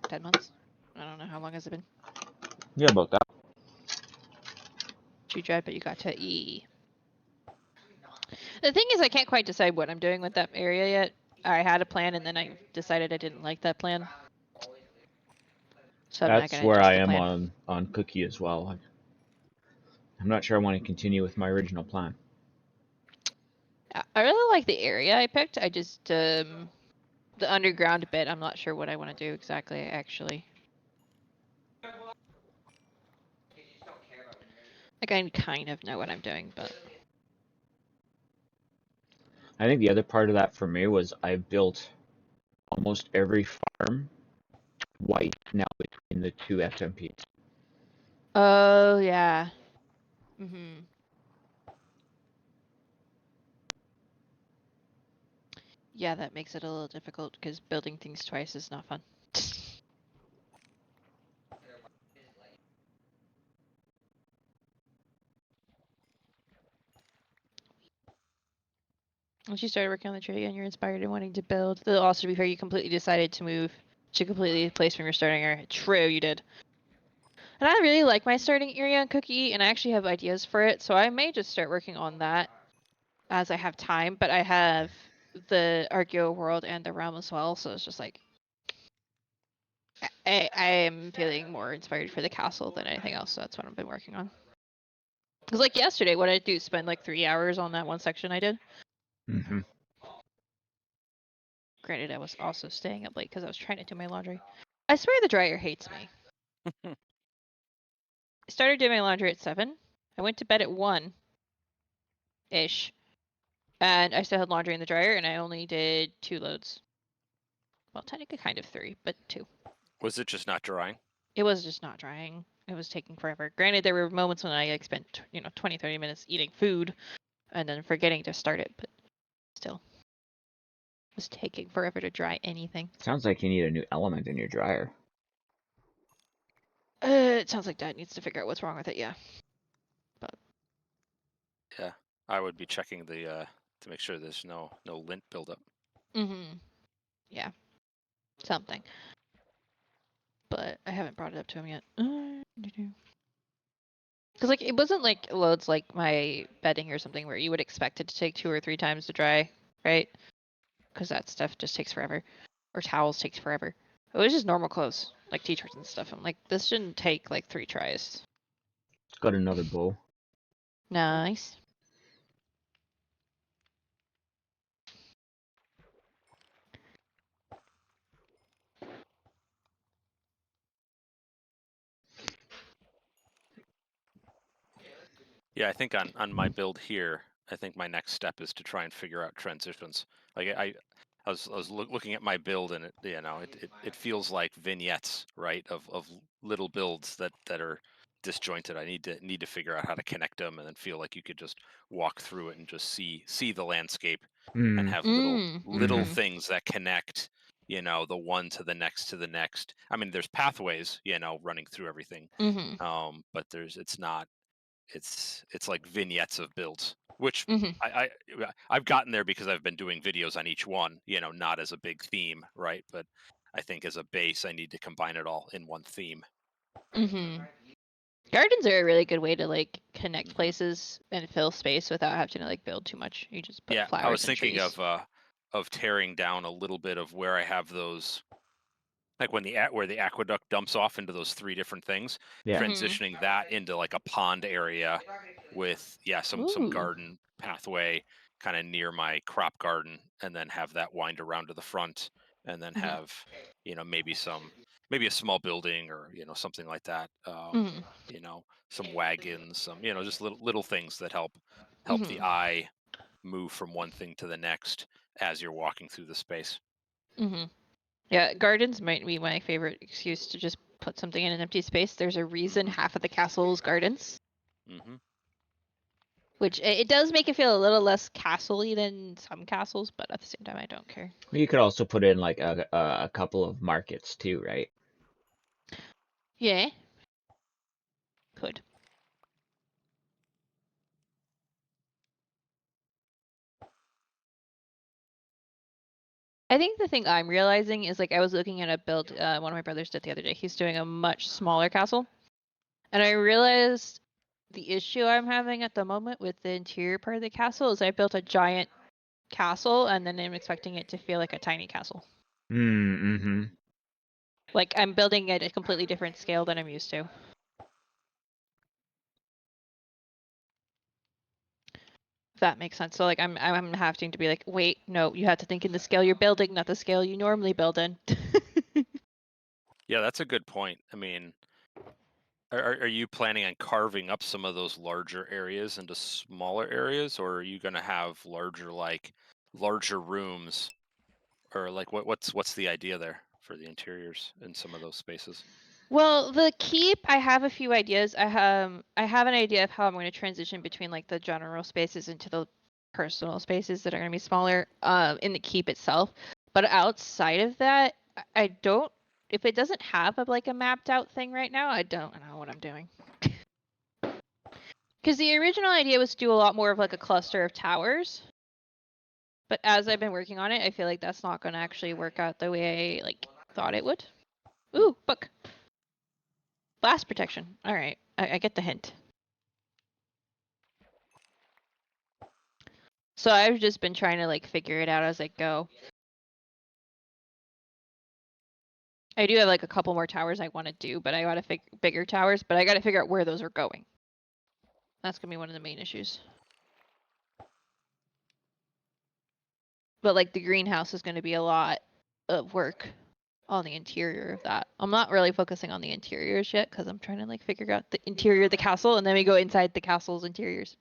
10 months. I don't know, how long has it been? Yeah, about that. Tree dread, but you got to E. The thing is, I can't quite decide what I'm doing with that area yet. I had a plan, and then I decided I didn't like that plan. So I'm not That's gonna where adjust I the am plan. on Cookie as well. I'm not sure I want to continue with my original plan. I really like the area I picked. I just, the underground bit, I'm not sure what I want to do exactly, actually. Like, I kind of know what I'm doing, but... I think the other part of that for me was I built almost every farm white now between the 2 SMPs. Oh, yeah. Yeah, that makes it a little difficult, because building things twice is not fun. Once you started working on the tree and you're inspired and wanting to build, though also to be fair, you completely decided to move to completely place from your starting area. True, you did. And I really like my starting area on Cookie, and I actually have ideas for it, so I may just start working on that as I have time, but I have the Archaeo world and the realm as well, so it's just like... I am feeling more inspired for the castle than anything else, so that's what I've been working on. Because like yesterday, what did I do? Spend like 3 hours on that one section I did? Granted, I was also staying up late because I was trying to do my laundry. I swear the dryer hates me. I started doing my laundry at 7. I went to bed at 1. ish. And I still had laundry in the dryer, and I only did 2 loads. Well, technically kind of 3, but 2. Was it just not drying? It was just not drying. It was taking forever. Granted, there were moments when I like spent 20, 30 minutes eating food and then forgetting to start it, but still. It was taking forever to dry anything. Sounds like you need a new element in your dryer. It sounds like Dad needs to figure out what's wrong with it, yeah. Yeah, I would be checking the to make sure there's no lint buildup. Mm-hmm. Yeah. Something. But I haven't brought it up to him yet. Because like it wasn't like loads like my bedding or something where you would expect it to take 2 or 3 times to dry, right? Because that stuff just takes forever. Or towels takes forever. It was just normal clothes, like t-shirts and stuff. I'm like, this shouldn't take like 3 tries. Got another bowl. Nice. Yeah, I think on my build here, I think my next step is to try and figure out transitions. Like I was looking at my build, and it feels like vignettes, right, of little builds that are disjointed. I need to figure out how to connect them, and then feel like you could just walk through it and just see the landscape and Mm. have little Mm-hmm. things that connect, the one to the next to the next. I mean, there's pathways, running through everything. Mm-hmm. But it's not, it's like vignettes of builds, which Mm-hmm. I've gotten there because I've been doing videos on each one, not as a big theme, right? But I think as a base, I need to combine it all in one theme. Mm-hmm. Gardens are a really good way to like connect Mhm. places and fill space without having to like build too much. You just put Yeah, I flowers was and thinking trees. of tearing down a little bit of where I have those, like when where the aqueduct dumps off into those 3 different things, Yeah. transitioning that into like a pond area with some Ooh. garden pathway kind of near my crop garden, and then have that wind around to the front, and then Mhm. have maybe a small building, or something like that. Mhm. Some wagons, some just little things that help the Mhm. eye move from one thing to the next as you're walking through the space. Mhm. Yeah, gardens might be my favorite excuse to just put something in an empty space. There's a reason half of the castle is gardens, Mm-hmm. which it does make it feel a little less castle-y than some castles, but at the same time, I don't care. You could also put in like a couple of markets too, right? Yeah. Could. I think the thing I'm realizing is like I was looking at a build one of my brothers did the other day. He's doing a much smaller castle. And I realized the issue I'm having at the moment with the interior part of the castle is I built a giant castle and then I'm expecting it to feel like a tiny castle. Mm-hmm. Like I'm building at a completely different scale than I'm used to. If that makes sense. So like I'm having to be like, wait, no, you have to think in the scale you're building, not the scale you normally build in. Yeah, that's a good point. I mean, are you planning on carving up some of those larger areas into smaller areas, or are you going to have larger rooms, or like what's the idea there for the interiors in some of those spaces? Well, the keep, I have a few ideas. I have an idea of how I'm going to transition between like the general spaces into the personal spaces that are going to be smaller in the keep itself. But outside of that, I don't. If it doesn't have like a mapped out thing right now, I don't know what I'm doing. Because the original idea was to do a lot more of like a cluster of towers. But as I've been working on it, I feel like that's not going to actually work out the way I like thought it would. Ooh, book. Blast protection. All right, I get the hint. So I've just been trying to like figure it out as I go. I do have like a couple more towers I want to do, but I got to bigger towers, but I got to figure out where those are going. That's gonna be one of the main issues. But like the greenhouse is going to be a lot of work on the interior of that. I'm not really focusing on the interiors yet because I'm trying to like figure out the interior of the castle, and then we go inside the castle's interiors.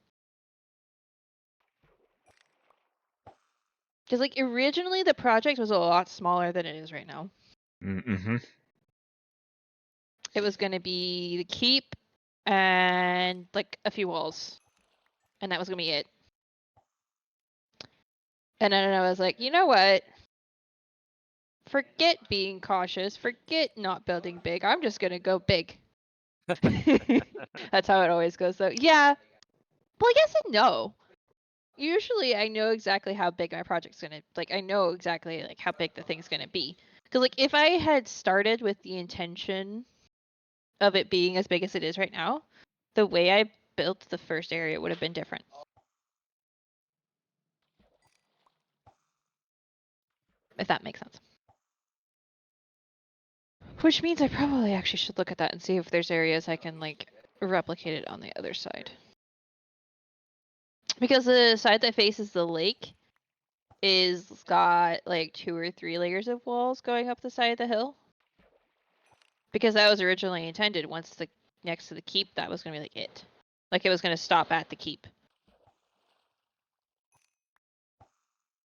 Because like originally the project was a lot smaller than it is right now. Mm-hmm. It was going to be the keep and like a few walls, and that was going to be it. And then I was like, you know what? Forget being cautious. Forget not building big. I'm just going to go big. That's how it always goes, though. Yeah. Well, yes and no. Usually, I know exactly how big my project's gonna. Like, I know exactly like how big the thing's gonna be. Because like, if I had started with the intention of it being as big as it is right now, the way I built the first area would have been different. If that makes sense. Which means I probably actually should look at that and see if there's areas I can like replicate it on the other side. Because the side that faces the lake is got like 2 or 3 layers of walls going up the side of the hill. Because that was originally intended. Once the next to the keep, that was gonna be like it. Like it was gonna stop at the keep.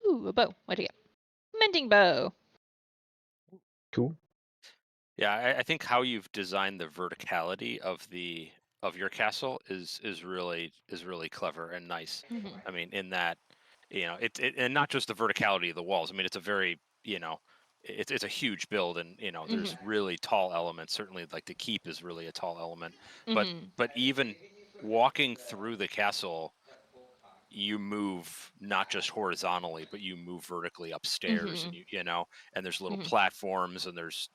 Ooh, a bow. What do you get? Mending bow. Cool. Yeah, I think how you've designed the verticality of your castle is really clever and nice. Mm-hmm. I mean, in that, it and not just the verticality of the walls. I mean, it's a very, it's a huge build, and there's really tall elements. Certainly, like the keep is really a tall element. But even walking through the castle, you move not just horizontally, but you move vertically upstairs, and and there's little platforms, and there's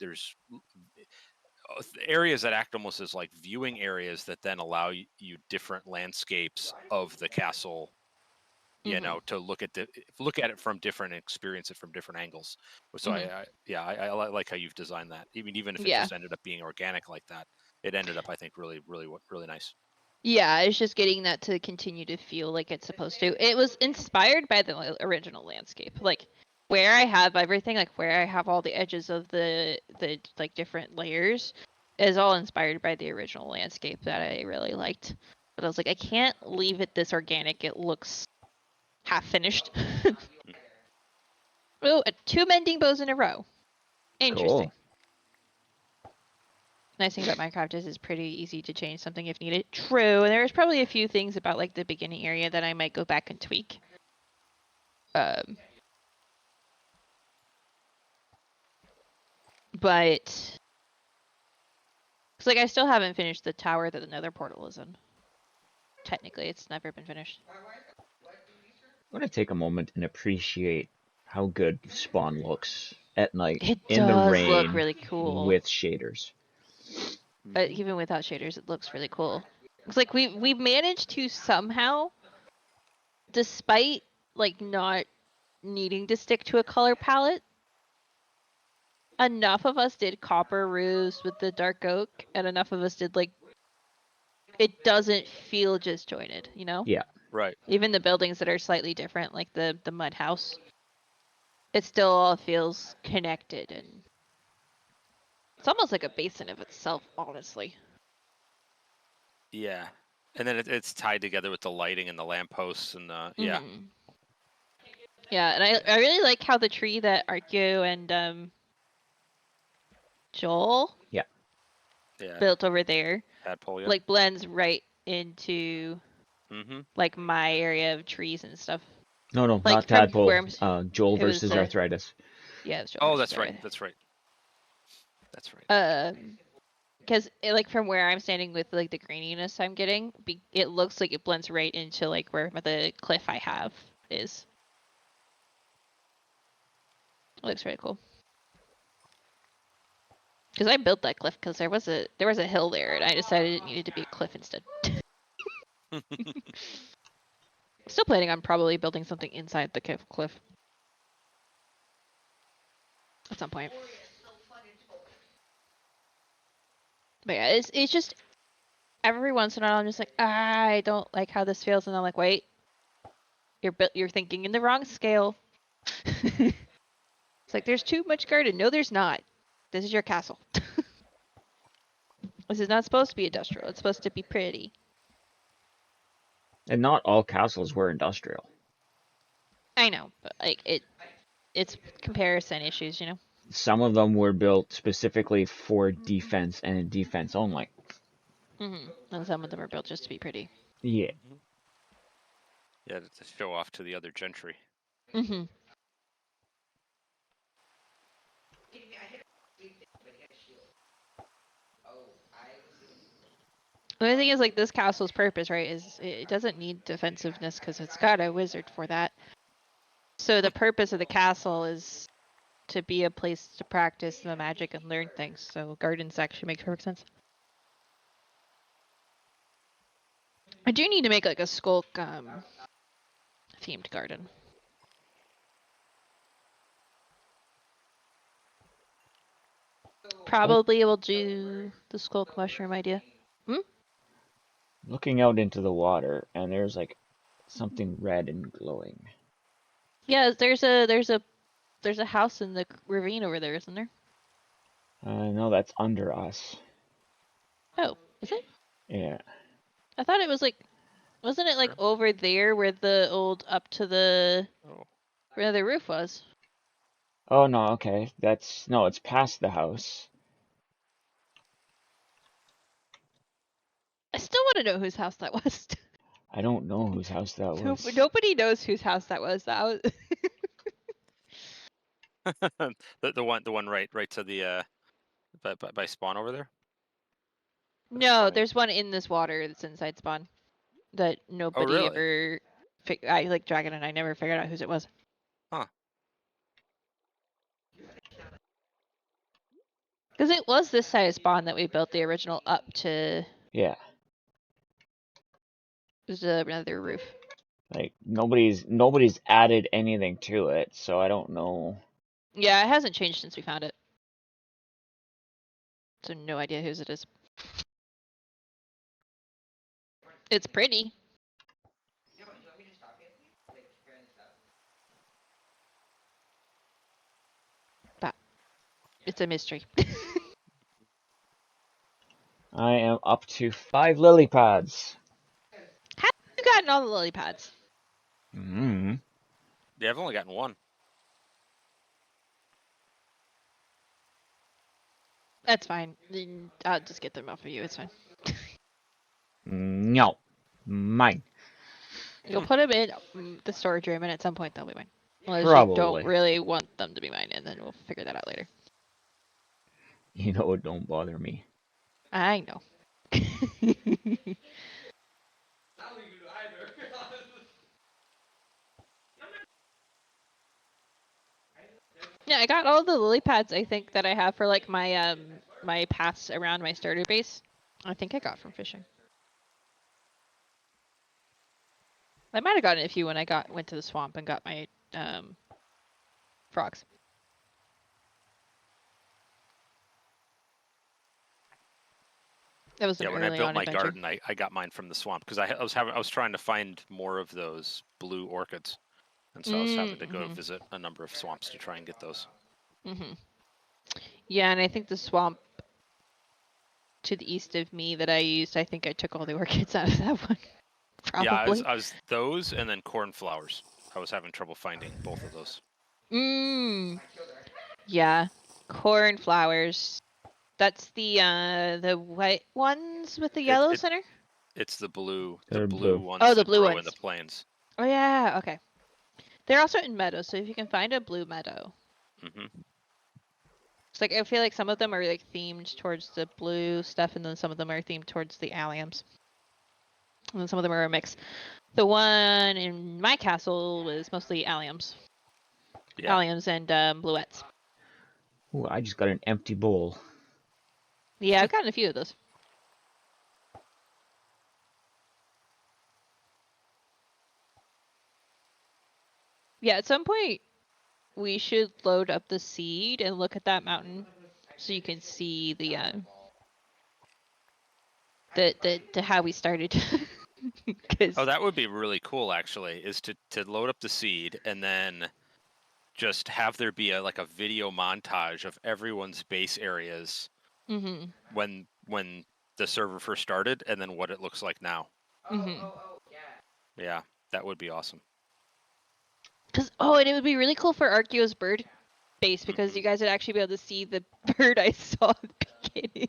areas that act almost as like viewing areas that then allow you different landscapes of the castle, to look at it from different, experience it from different angles. So I like how you've designed that. Even if it Yeah. just ended up being organic like that, it ended up, I think, really nice. Yeah, it's just getting that to continue to feel like it's supposed to. It was inspired by the original landscape. Like where I have everything, like where I have all the edges of the like different layers is all inspired by the original landscape that I really liked. But I was like, I can't leave it this organic. It looks half finished. Oh, 2 mending bows in a row. Interesting. Cool. Nice thing about Minecraft is it's pretty easy to change something if needed. True, and there's probably a few things about like the beginning area that I might go back and tweak. But it's like I still haven't finished the tower that the Nether portal is in. Technically, it's never been finished. I'm gonna take a moment and appreciate how good spawn looks at night It in the does rain look really cool. with shaders. Even without shaders, it looks really cool. It's like we've managed to somehow, despite like not needing to stick to a color palette, enough of us did copper roofs with the dark oak, and enough of us did like it doesn't feel disjointed, you know? Yeah. Right. Even the buildings that are slightly different, like the mud house, it still all feels connected, and it's almost like a basin of itself, honestly. Yeah, and then it's tied together with the lighting and the lampposts and the Yeah, and I really like how the tree that Archaeo and Joel yeah built over there tadpole, like blends right into like my area of trees and stuff. No, Like not from tadpole. where Joel it was, versus arthritis. Yeah, it was Joel Oh, versus that's right. arthritis. That's right. Because like from where I'm standing with like the graininess I'm getting, it looks like it blends right into like where the cliff I have is. It looks really cool. Because I built that cliff because there was a hill there, and I decided it needed to be a cliff instead. Still planning on probably building something inside the cliff at some point. But yeah, it's just every once in a while I'm just like, I don't like how this feels, and I'm like, wait, you're thinking in the wrong scale. It's like there's too much garden. No, there's not. This is your castle. This is not supposed to be industrial. It's supposed to be pretty. And not all castles were industrial. I know, but like it's comparison issues, you know. Some of them were built specifically for defense and defense only. And some of them are built just to be pretty. Yeah. Yeah, to show off to the other gentry. Mm-hmm. The thing is, like, this castle's purpose, right, is it doesn't need defensiveness because it's got a wizard for that. So the purpose of the castle is to be a place to practice the magic and learn things. So gardens actually makes perfect sense. I do need to make like a skulk themed garden. Probably will do the skulk mushroom idea. Looking out into the water, and there's like something red and glowing. Yeah, there's a house in the ravine over there, isn't there? No, that's under us. Oh, is it? Yeah. I thought it was like, wasn't it like over there where the old up to the where the roof was? Oh no, okay. No, it's past the house. I still want to know whose house that was. I don't know whose house that was. Nobody knows whose house that was. That was the one right to the by spawn over there. no. funny. There's one in this water that's inside spawn that nobody really? ever. I like Dragon and I never figured out whose it was. Huh. Because it was this side of spawn that we built the original up to. Yeah. There's another roof. Like nobody's added anything to it, so I don't know. Yeah, it hasn't changed since we found it. So no idea whose it is. It's pretty. But it's a mystery. I am up to 5 lily pads. How have you gotten all the lily pads? Mm-hmm. Yeah, I've only gotten one. That's fine. I'll just get them off of you. It's fine. No. Mine. You'll put them in the storage room, and at some point they'll be mine. Unless you Probably. don't really want them to be mine, and then we'll figure that out later. You know, it don't bother me. I know. Yeah, I got all the lily pads I think that I have for like my my paths around my starter base. I think I got from fishing. I might have gotten a few when I went to the swamp and got my frogs. That was an Yeah, when I early built on my adventure. garden, I got mine from the swamp because I was trying to find more of those blue orchids, and so I was having to go visit a number of swamps to try and get those. Yeah, and I think the swamp to the east of me that I used, I think I took all the orchids out of that one. Probably. Yeah, I was those and then cornflowers. I was having trouble finding both of those. Yeah, cornflowers. That's the white ones with the yellow center. It's the blue They're blue blue. ones Oh, the that blue grow in ones. the plains. Oh yeah, okay. They're also in meadows, so if you can find a blue meadow. It's like I feel like some of them are like themed towards the blue stuff, and then some of them are themed towards the alliums. And then some of them are a mix. The one in my castle was mostly alliums. Yeah. Alliums and bluettes. Ooh, I just got an empty bowl. Yeah, I've gotten a few of those. Yeah, at some point we should load up the seed and look at that mountain so you can see the how we started. Oh, that would be really cool actually, is to load up the seed and then just have there be a video montage of everyone's base areas when the server first started and then what it looks like now. Yeah, that would be awesome. And it would be really cool for Archaeo's bird base because you guys would actually be able to see the bird I saw at the beginning.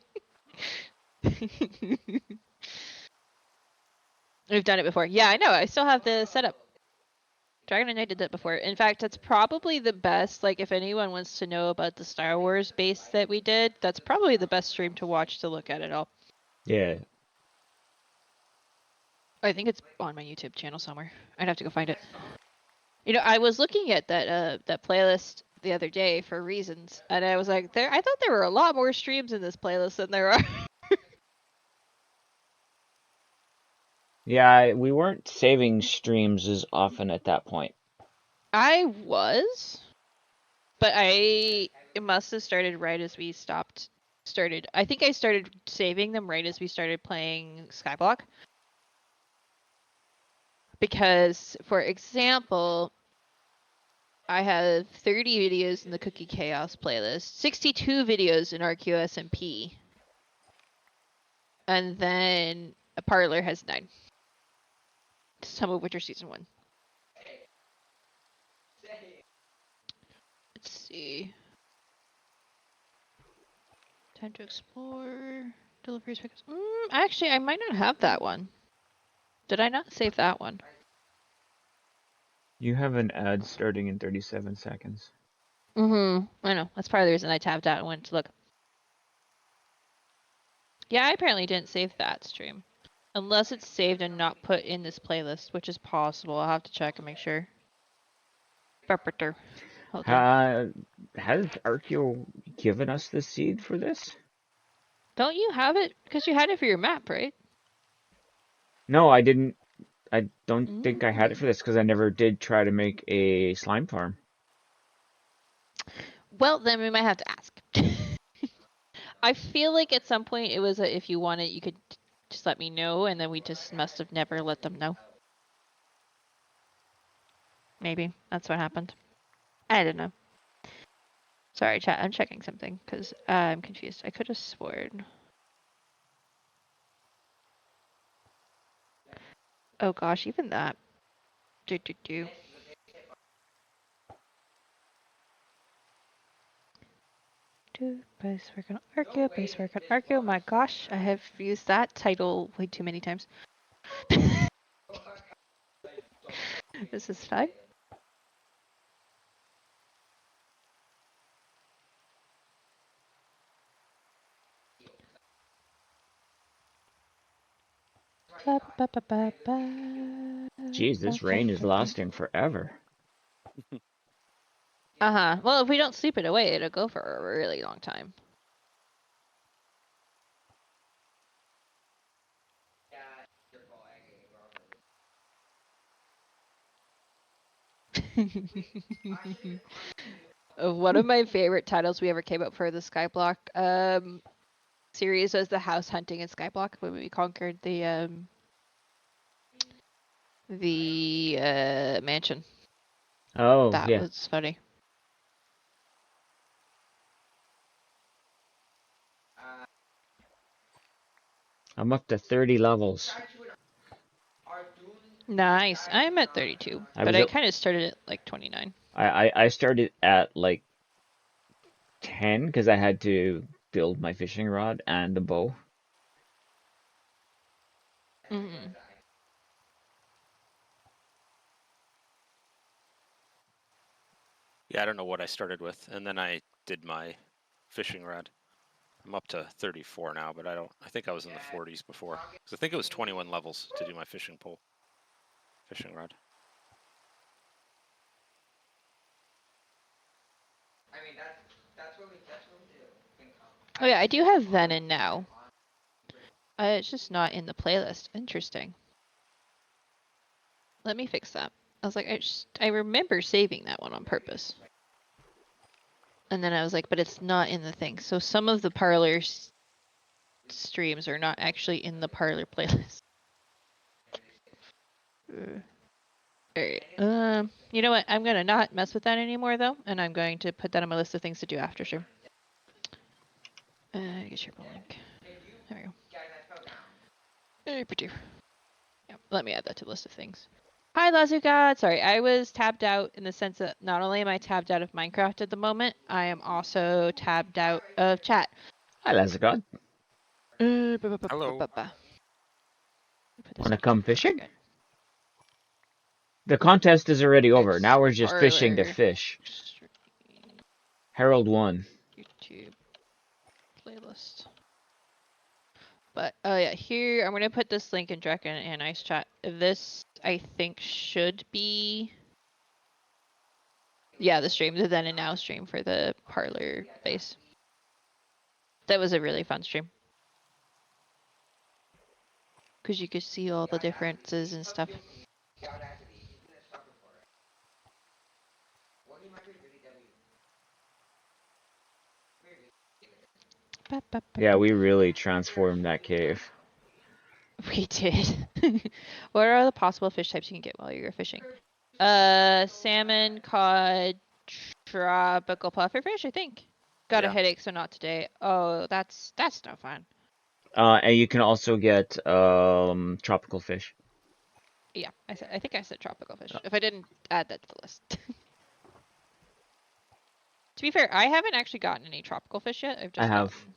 We've done it before. Yeah, I know. I still have the setup. Dragon and I did that before. In fact, that's probably the best. Like, if anyone wants to know about the Star Wars base that we did, that's probably the best stream to watch to look at it all. Yeah. I think it's on my YouTube channel somewhere. I'd have to go find it. You know, I was looking at that playlist the other day for reasons, and I was like, I thought there were a lot more streams in this playlist than there are. Yeah, we weren't saving streams as often at that point. I was, but it must have started right as we started. I think I started saving them right as we started playing Skyblock. Because, for example, I have 30 videos in the Cookie Chaos playlist, 62 videos in Archaeo SMP, and then a Parlor has 9. Some of which are Season 1. Let's see. Time to explore. Deliveries pickups. Actually, I might not have that one. Did I not save that one? You have an ad starting in 37 seconds. I know. That's part of the reason I tapped out and went to look. Yeah, I apparently didn't save that stream. Unless it's saved and not put in this playlist, which is possible. I'll have to check and make sure. Barbeter. Has Archaeo given us the seed for this? Don't you have it? Because you had it for your map, right? No, I didn't. I don't think I had it for this because I never did try to make a slime farm. Well, then we might have to ask. I feel like at some point it was if you want it, you could just let me know, and then we just must have never let them know. Maybe that's what happened. I don't know. Sorry, chat. I'm checking something because I'm confused. I could have sworn. Oh gosh, even that. Base work on Archaeo, base work on Archaeo. My gosh, I have used that title way too many times. This is fun. Jeez, this rain is lasting forever. Well, if we don't sleep it away, it'll go for a really long time. One of my favorite titles we ever came up for the Skyblock series was the house hunting in Skyblock when we conquered the mansion. Oh, that yeah. was funny. I'm up to 30 levels. Nice. I'm at 32, but I kind of started at like 29. I started at like 10 because I had to build my fishing rod and the bow. Yeah, I don't know what I started with, and then I did my fishing rod. I'm up to 34 now, but I think I was in the 40s before. Because I think it was 21 levels to do my fishing rod. I mean, that's what we do. Oh yeah, I do have Venom now. It's just not in the playlist. Interesting. Let me fix that. I was like, I remember saving that one on purpose. And then I was like, but it's not in the thing. So some of the Parlor streams are not actually in the Parlor playlist. Alright. You know what? I'm gonna not mess with that anymore though, and I'm going to put that on my list of things to do after stream. Get your link. There we go. Yeah, let me add that to the list of things. Hi, Lazuka. Sorry, I was tabbed out in the sense that not only am I tabbed out of Minecraft at the moment, I am also tabbed out of chat. Hi, Lazagod. Hello. Want to come fishing? The contest is already over. Now we're just fishing to fish. Harold won. YouTube playlist. But oh yeah, here I'm gonna put this link in Draken and Ice Chat. This I think should be the stream, the then and now stream for the parlor base. That was a really fun stream. Cause you could see all the differences and stuff. Yeah, we really transformed that cave. We did. What are all the possible fish types you can get while you're fishing? Salmon, cod, tropical pufferfish, I think. Got a Yeah. headache, so not today. Oh, that's no fun. And you can also get tropical fish. Yeah, I think I said tropical fish. If I didn't add that to the list. To be fair, I haven't actually gotten any tropical fish yet. I've just I have. gotten...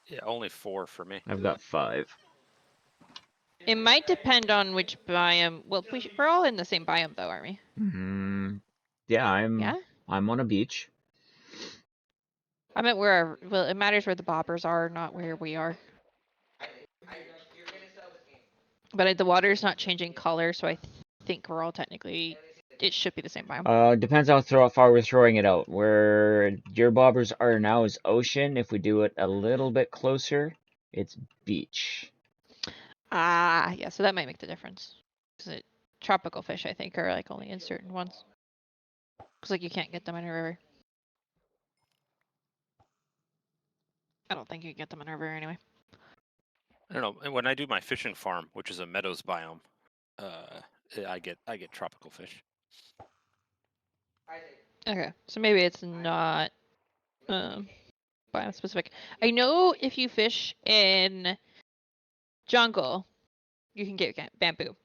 Yeah, only 4 for me. I've got 5. It might depend on which biome. Well, we're all in the same biome, though, aren't we? Yeah, Yeah? I'm on a beach. I meant where... Well, it matters where the bobbers are, not where we are. But the water's not changing color, so I think we're all technically... It should be the same biome. Depends how far we're throwing it out. Where your bobbers are now is ocean. If we do it a little bit closer, it's beach. Ah, yeah, so that might make the difference. Because tropical fish, I think, are like only in certain ones. Because like you can't get them in a river. I don't think you can get them in a river anyway. I don't know. And when I do my fishing farm, which is a meadows biome, I get tropical fish. Okay, so maybe it's not biome specific. I know if you fish in jungle, you can get bamboo.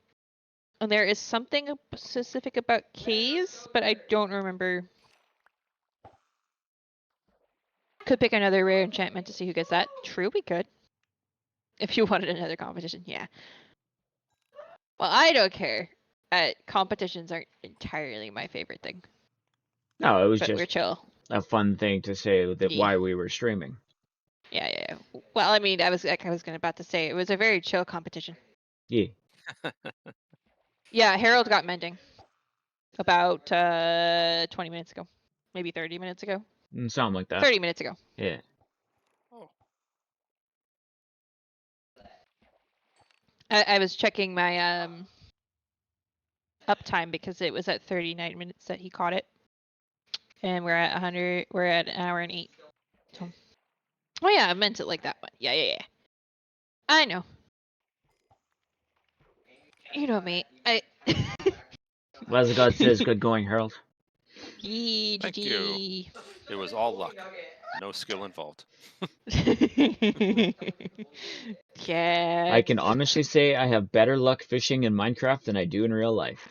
And there is something specific about caves, but I don't remember. Could pick another rare enchantment to see who gets that. True, we could. If you wanted another competition, yeah. Well, I don't care. Competitions aren't entirely my favorite thing. No, it was But we're just chill. a fun thing to say that Yeah. why we were streaming. Yeah. Well, I mean, I was about to say it was a very chill competition. Yeah. Yeah, Harold got mending about 20 minutes ago, maybe 30 minutes ago. Something like that. 30 minutes ago. Yeah. Oh. I was checking my uptime because it was at 39 minutes that he caught it, and we're at 100. We're at an hour and 8. So, oh yeah, I meant it like that one. Yeah. I know. You know me. Lazagod says, "Good going, Harold." Thank you. It was all luck. No skill involved. Yeah. I can honestly say I have better luck fishing in Minecraft than I do in real life.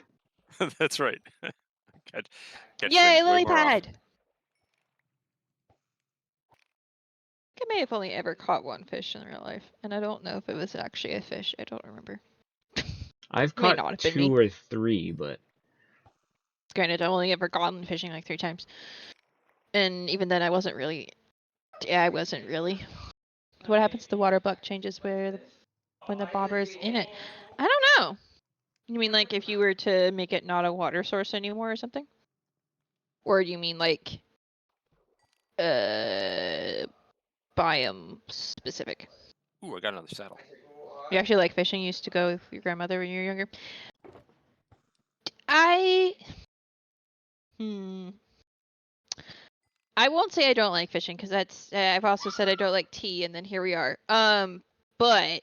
That's right. Catch Yay, things way lily more often. pad! I may have only ever caught one fish in real life, and I don't know if it was actually a fish. I don't remember. I've May not caught have been 2 me. or 3, but Granted, I've only ever gone fishing like 3 times. And even then, I wasn't really. Yeah, I wasn't really. What happens to the water buck changes when the bobber is in it? I don't know. You mean like if you were to make it not a water source anymore or something? Or do you mean like biome specific? Ooh, I got another saddle. You actually like fishing? You used to go with your grandmother when you were younger? I won't say I don't like fishing because that's I've also said I don't like tea, and then here we are. But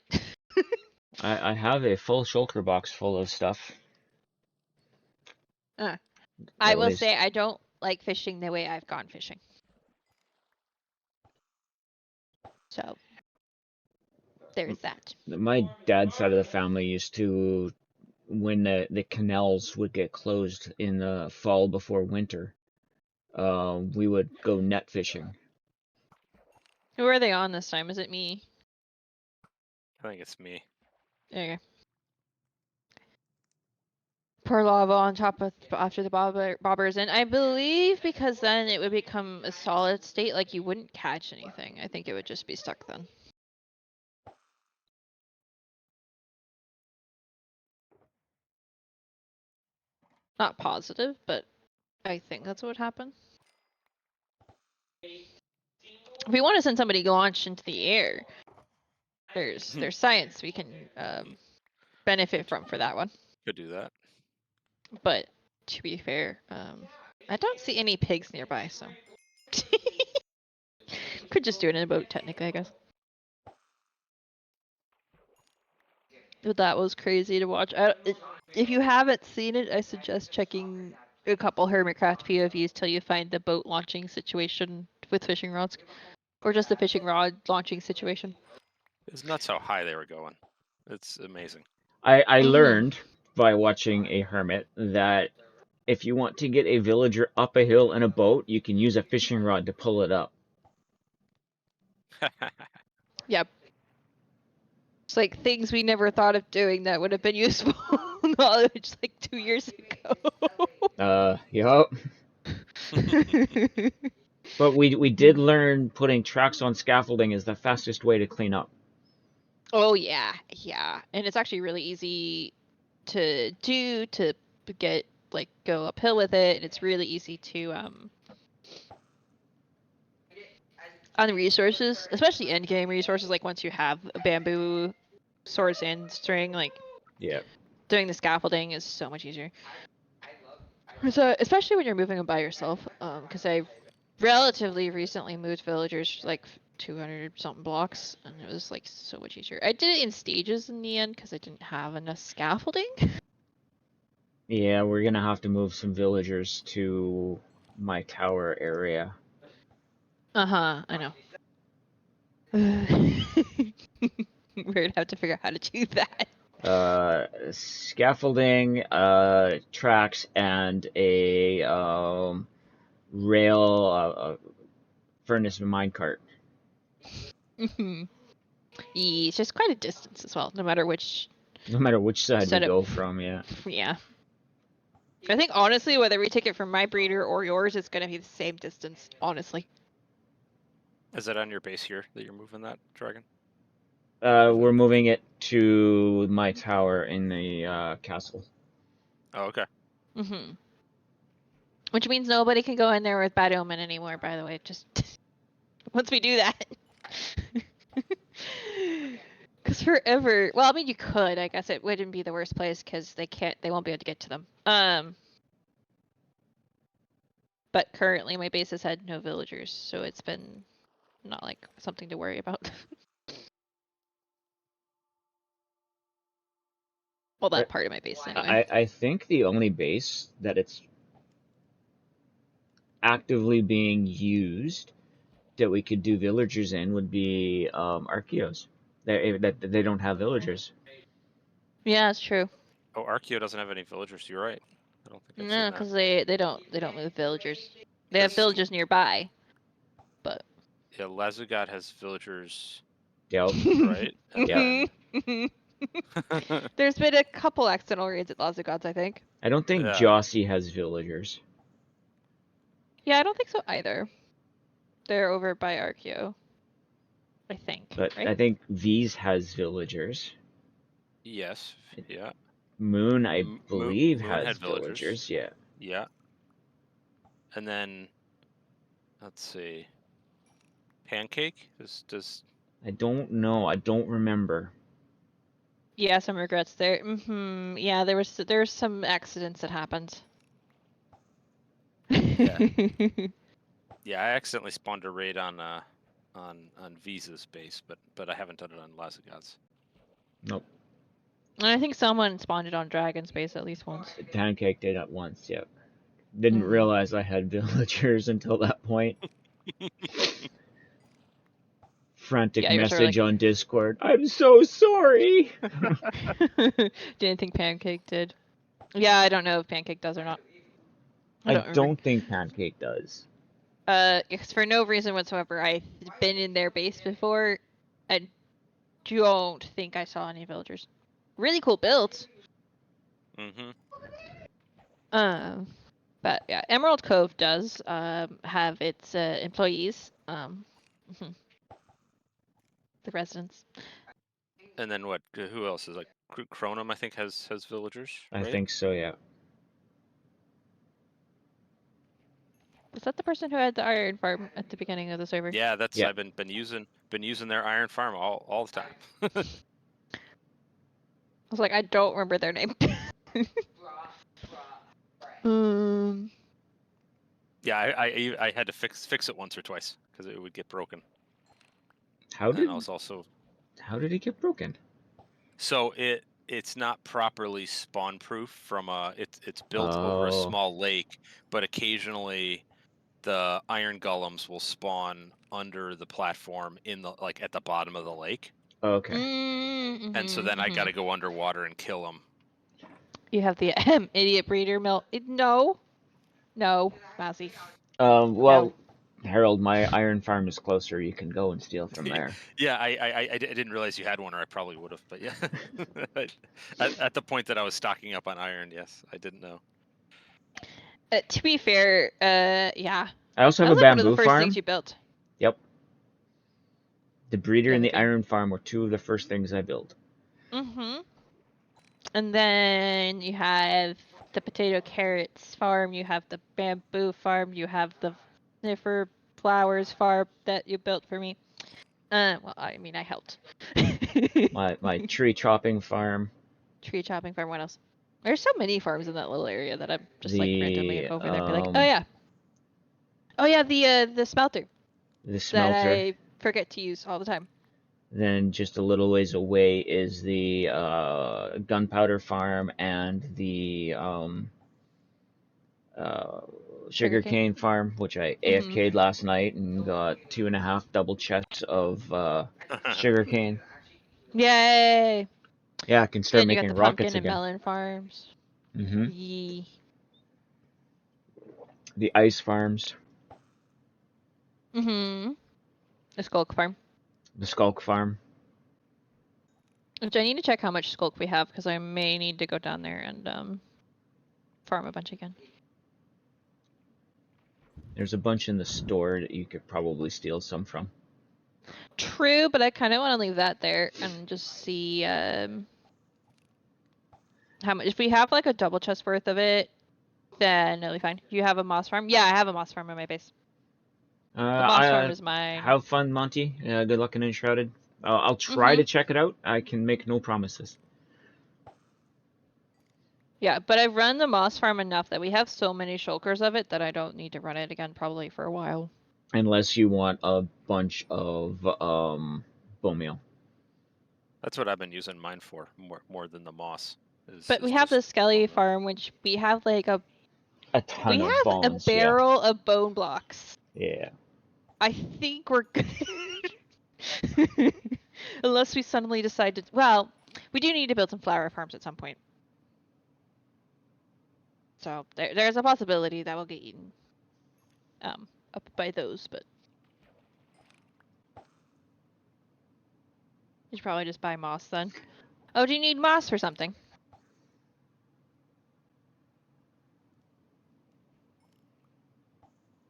I have a full shulker box full of stuff. I will say I don't like fishing the way I've gone fishing. So There's that. My dad's side of the family used to, when the canals would get closed in the fall before winter, we would go net fishing. Who are they on this time? Is it me? I think it's me. Okay. Pour lava on top of after the bobbers, and I believe because then it would become a solid state, like you wouldn't catch anything. I think it would just be stuck then. Not positive, but I think that's what would happen. If we want to send somebody launch into the air, there's science we can benefit from for that one. Could do that. But to be fair, I don't see any pigs nearby, so could just do it in a boat technically, I guess. But that was crazy to watch. If you haven't seen it, I suggest checking a couple Hermitcraft POVs till you find the boat launching situation with fishing rods, or just the fishing rod launching situation. It's nuts how high they were going. It's amazing. I learned by watching a hermit that if you want to get a villager up a hill in a boat, you can use a fishing rod to pull it up. Yep. It's like things we never thought of doing that would have been useful knowledge like 2 years ago. Yup. But we did learn putting tracks on scaffolding is the fastest way to clean up. Oh yeah, yeah, and it's actually really easy to do to get like go uphill with it, and it's really easy to on the resources, especially end game resources. Like once you have a bamboo source and string, like Yeah. doing the scaffolding is so much easier. So especially when you're moving them by yourself, because I relatively recently moved villagers like 200 something blocks, and it was like so much easier. I did it in stages in the end because I didn't have enough scaffolding. Yeah, we're gonna have to move some villagers to my tower area. Uh-huh, I know. We're gonna have to figure out how to do that. Scaffolding, tracks, and a rail furnace minecart. It's just quite a distance as well, no matter which No matter which side we setup. go from, yeah. Yeah. I think honestly, whether we take it from my breeder or yours, it's gonna be the same distance, honestly. Is that on your base here that you're moving that dragon? We're moving it to my tower in the castle. Oh, okay. Which means nobody can go in there with bad omen anymore, by the way. Just once we do that. Because forever, well, I mean, you could. I guess it wouldn't be the worst place because they won't be able to get to them. But currently my base has had no villagers, so it's been not like something to worry about. Well, that part of my base anyway. I think the only base that it's actively being used that we could do villagers in would be Archaeos. They don't have villagers. Yeah, it's true. Oh, Archaeo doesn't have any villagers. You're right. I don't think I've No, seen that. because they don't move villagers. They have villagers nearby, but Yeah, Lazugat has villagers, Yep. right? And Yeah. There's been a couple accidental raids at Lazagods, I think. I don't think Yeah. Jossie has villagers. Yeah, I don't think so either. They're over by Archaeo, I think. But right? I think V's has villagers. Yes. Yeah. Moon, I believe, Moon has had villagers. villagers. Yeah. Yeah. And then, let's see. Pancake? Does I don't know. I don't remember. Yeah, some regrets there. Yeah, there's some accidents that happened. Yeah. Yeah, I accidentally spawned a raid on Visa's base, but I haven't done it on Lazagod's. Nope. And I think someone spawned it on Dragon's base at least once. Pancake did it once. Yep. Didn't realize I had villagers until that point. frantic Yeah, you're sort of message on Discord. I'm so sorry. Didn't think Pancake did. Yeah, I don't know if Pancake does or not. I don't remember. don't think Pancake does. It's for no reason whatsoever. I've been in their base before. I don't think I saw any villagers. Really cool builds. Mm-hmm. But yeah, Emerald Cove does have its employees. The residents. And then what? Who else is like Cronum? I think has villagers. I right? think so, yeah. Is that the person who had the iron farm at the beginning of the server? Yeah, that's Yeah. I've been using their iron farm all the time. I was like, I don't remember their name. Yeah, I had to fix it once or twice because it would get broken. How And did I was also it get broken? so it's not properly spawn proof from it's built over a Oh. small lake, but occasionally the iron golems will spawn under the platform in the like at the bottom of the lake. Okay. And so then I got to go underwater and kill them. You have the idiot breeder mill. No, Mazzy. Well, Harold, my iron farm is closer. You can go and steal from there. Yeah, I didn't realize you had one, or I probably would have. But yeah, at the point that I was stocking up on iron, yes, I didn't know. To be fair, yeah. I also have That a was like one of bamboo the first farm. things you built. Yep. The breeder Yeah, and me the too. iron farm were two of the first things I built. And then you have the potato carrots farm, you have the bamboo farm, you have the sniffer flowers farm that you built for me. Well, I mean, I helped. My tree chopping farm. Tree chopping farm. What else? There's so many farms in that little area that I'm just like randomly The go over there and be like, oh yeah, the smelter the that smelter. I forget to use all the time. Then just a little ways away is the gunpowder farm and the sugarcane farm, which I AFK'd last night and got 2.5 double chests of sugarcane. Yay! Yeah, I can start Then you got making the rockets pumpkin and again. melon farms. The ice farms. The skulk farm. The skulk farm. Which I need to check how much skulk we have because I may need to go down there and farm a bunch again. There's a bunch in the store that you could probably steal some from. True, but I kind of want to leave that there and just see how much. If we have like a double chest worth of it, then it'll be fine. You have a moss farm? Yeah, I have a moss farm on my base. The moss farm is mine. Have fun, Monty. Good luck in Enshrouded. I'll try to check it out. I can make no promises. Yeah, but I've run the moss farm enough that we have so many shulkers of it that I don't need to run it again probably for a while. Unless you want a bunch of bone meal. That's what I've been using mine for more than the moss. But we have the Skelly farm, which we have like a ton of bones. We have a barrel of bone blocks. Yeah. I think we're good. Unless we suddenly decide to. Well, we do need to build some flower farms at some point. So there's a possibility that we'll get eaten up by those, but you should probably just buy moss then. Oh, do you need moss for something?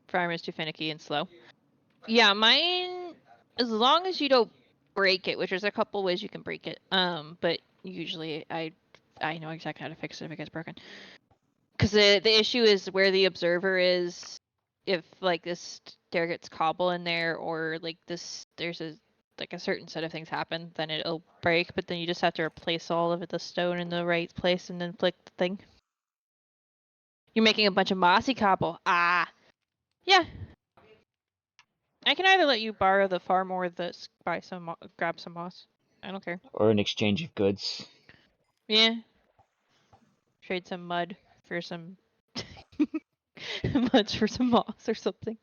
Farm is too finicky and slow. Yeah, mine, as long as you don't break it, which there's a couple ways you can break it. But usually I know exactly how to fix it if it gets broken. Because the issue is where the observer is. If like this there gets cobble in there, or like this there's a certain set of things happen, then it'll break. But then you just have to replace all of the stone in the right place and then flick the thing. You're making a bunch of mossy cobble. Ah, yeah. I can either let you borrow the farm or grab some moss. I don't care. Or an exchange of goods. Yeah. Trade some mud for some muds for some moss or something.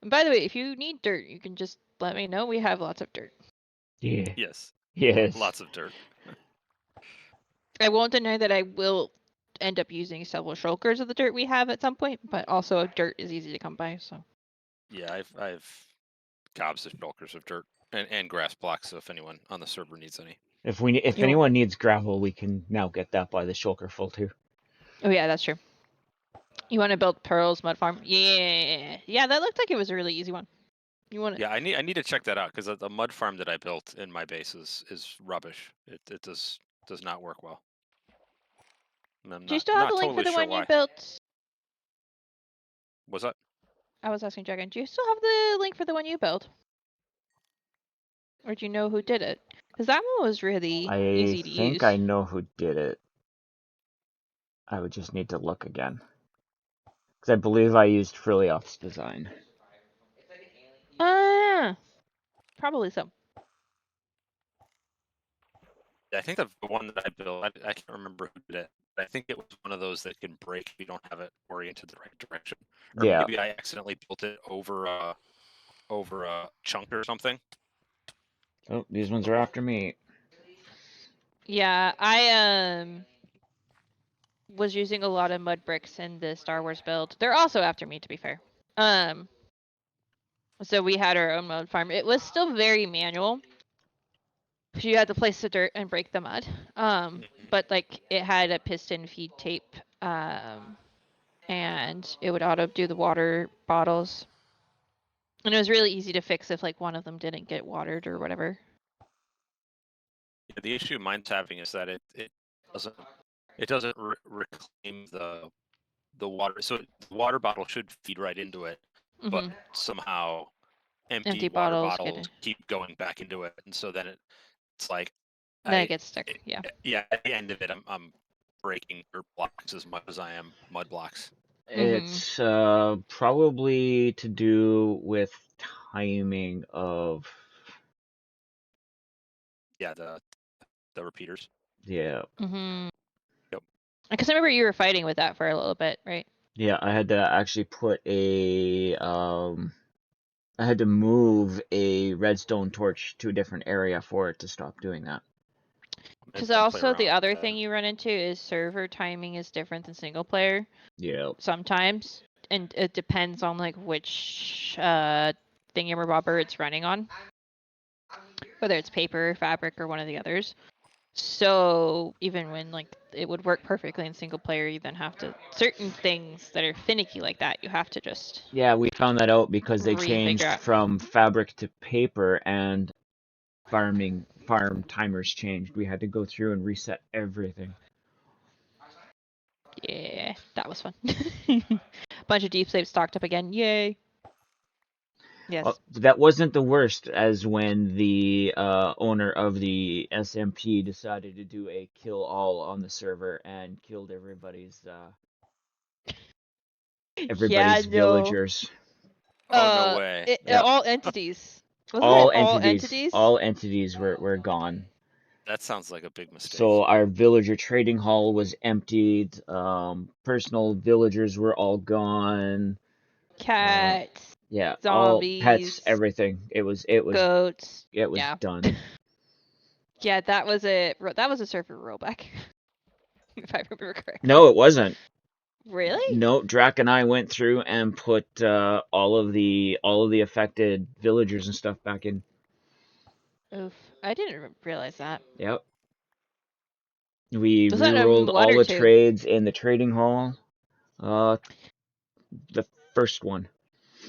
And by the way, if you need dirt, you can just let me know. We have lots of dirt. Yeah. Yes. Yes. Lots of dirt. I won't deny that I will end up using several shulkers of the dirt we have at some point, but also dirt is easy to come by, so. Yeah, I've gobs of shulkers of dirt and grass blocks. So if anyone on the server needs any. If You- anyone needs gravel, we can now get that by the shulker full too. Oh yeah, that's true. You want to build Pearl's mud farm? Yeah, that looked like it was a really easy one. You want to? Yeah, I need to check that out because the mud farm that I built in my base is rubbish. It does not work well. And I'm Do you still have not the link for totally the sure one you why. built? Was that? I was asking Dragon. Do you still have the link for the one you built? Or do you know who did it? Because that one was really I easy to think use. I know who did it. I would just need to look again. Because I believe I used Frillioff's design. Probably so. I think the one that I built, I can't remember who did it. But I think it was one of those that can break if you don't have it oriented the right direction. Or Yeah. maybe I accidentally built it over a chunk or something. Oh, these ones are after me. Yeah, I was using a lot of mud bricks in the Star Wars build. They're also after me, to be fair. So we had our own mud farm. It was still very manual. You had to place the dirt and break the mud. But like it had a piston feed tape, and it would auto do the water bottles. And it was really easy to fix if like one of them didn't get watered or whatever. Yeah, the issue mine's having is that it doesn't reclaim the water. So the water bottle should feed right into it, but Mhm. somehow empty Empty water bottles bottles keep going back into it, and so then it's like Then it gets stuck. Yeah. yeah. At the end of it, I'm breaking dirt blocks as much as I am mud blocks. It's probably to do with timing of The repeaters. yeah. Yep. Because I remember you were fighting with that for a little bit, right? Yeah, I had to actually put I had to move a redstone torch to a different area for it to stop doing that. Because Play also the around other with that. thing you run into is server timing is different than single player Yeah. sometimes, and it depends on like which thingamabobber it's running on, whether it's paper, fabric, or one of the others. So even when like it would work perfectly in single player, you then have to certain things that are finicky like that. You have to just Yeah, we found that out because they refigure changed out. from fabric to paper and farm timers changed. We had to go through and reset everything. Yeah, that was fun. Bunch of deep saves stocked up again. Yay. Yes. That wasn't the worst, as when the owner of the SMP decided to do a kill all on the server and killed everybody's Yeah, no. villagers. Oh no way! Yep. All entities. Wasn't it all entities? All entities were gone. That sounds like a big mistake. So our villager trading hall was emptied. Personal villagers were all gone. Cats. Yeah, all pets, Zombies. everything. It was Goats. yeah. Done. Yeah, that was a server rollback, if I remember correctly. No, it wasn't. Really? No, Drac and I went through and put all of the affected villagers and stuff back in. Oof, I didn't realize that. Yep. We Was that rerolled one all or the two? trades in the trading hall. The first one.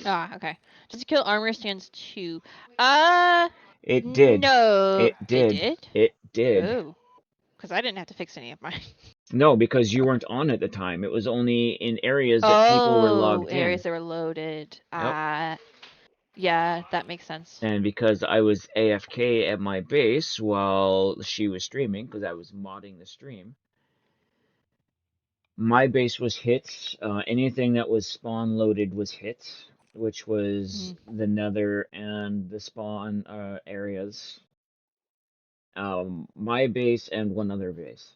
Ah, okay. Does it kill armor stands too? It did. No. It It did. did? It did. Oh. Because I didn't have to fix any of mine. No, because you weren't on at the time. It was only in areas that people were logged areas in. that were loaded. Yep. Yeah, that makes sense. And because I was AFK at my base while she was streaming, because I was modding the stream, my base was hit. Anything that was spawn loaded was hit, which was the nether and the spawn areas. My base and one other base.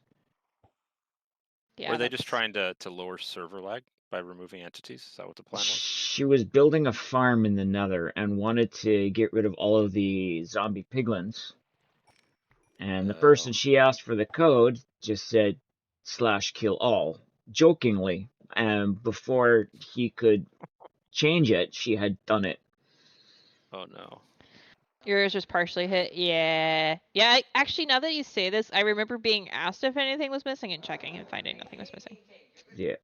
Yeah, Were they just trying to lower server lag? by removing entities? Is that what the plan was? She was building a farm in the Nether and wanted to get rid of all of the zombie piglins. And the person she asked for the code just said /kill all, jokingly. And before he could change it, she had done it. Oh no. Yours was partially hit. Yeah. Yeah, actually, now that you say this, I remember being asked if anything was missing and checking and finding nothing was missing. Yeah.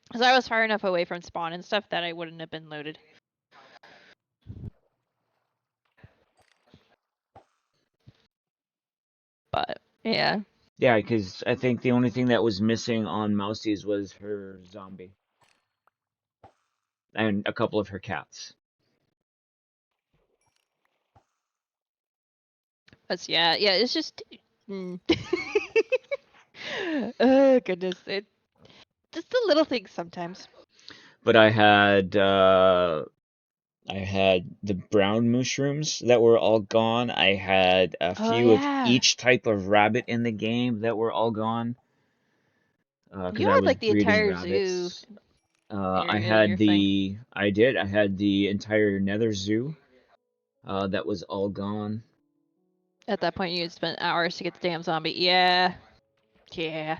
Because I was far enough away from spawn and stuff that I wouldn't have been loaded. But, yeah. Yeah, because I think the only thing that was missing on Mousie's was her zombie. And a couple of her cats. But yeah, it's just... oh, goodness. Just the little things sometimes. But I had the brown mushrooms that were all gone. I had a few of each type of rabbit in the game that were all gone. Because You I had was like the breeding entire rabbits. zoo. I in had your the thing. I did. I had the entire Nether zoo. That was all gone. At that point, you had spent hours to get the damn zombie. Yeah. Yeah.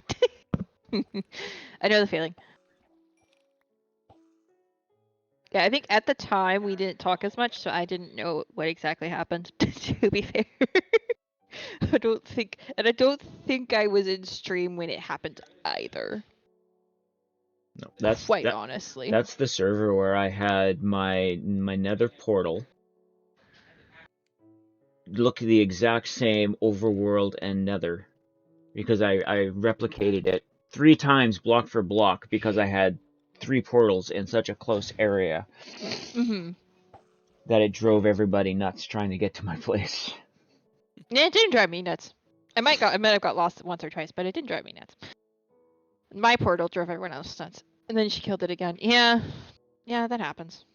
I know the feeling. Yeah, I think at the time we didn't talk as much, so I didn't know what exactly happened, to be fair. I don't think I was in stream when it happened either. No, that's Honestly. That's the server where I had my Nether portal look the exact same overworld and Nether, because I replicated it 3 times block for block because I had 3 portals in such a close area. That it drove everybody nuts trying to get to my place. Yeah, it didn't drive me nuts. I might have got lost once or twice, but it didn't drive me nuts. My portal drove everyone else nuts. And then she killed it again. Yeah. Yeah, that happens.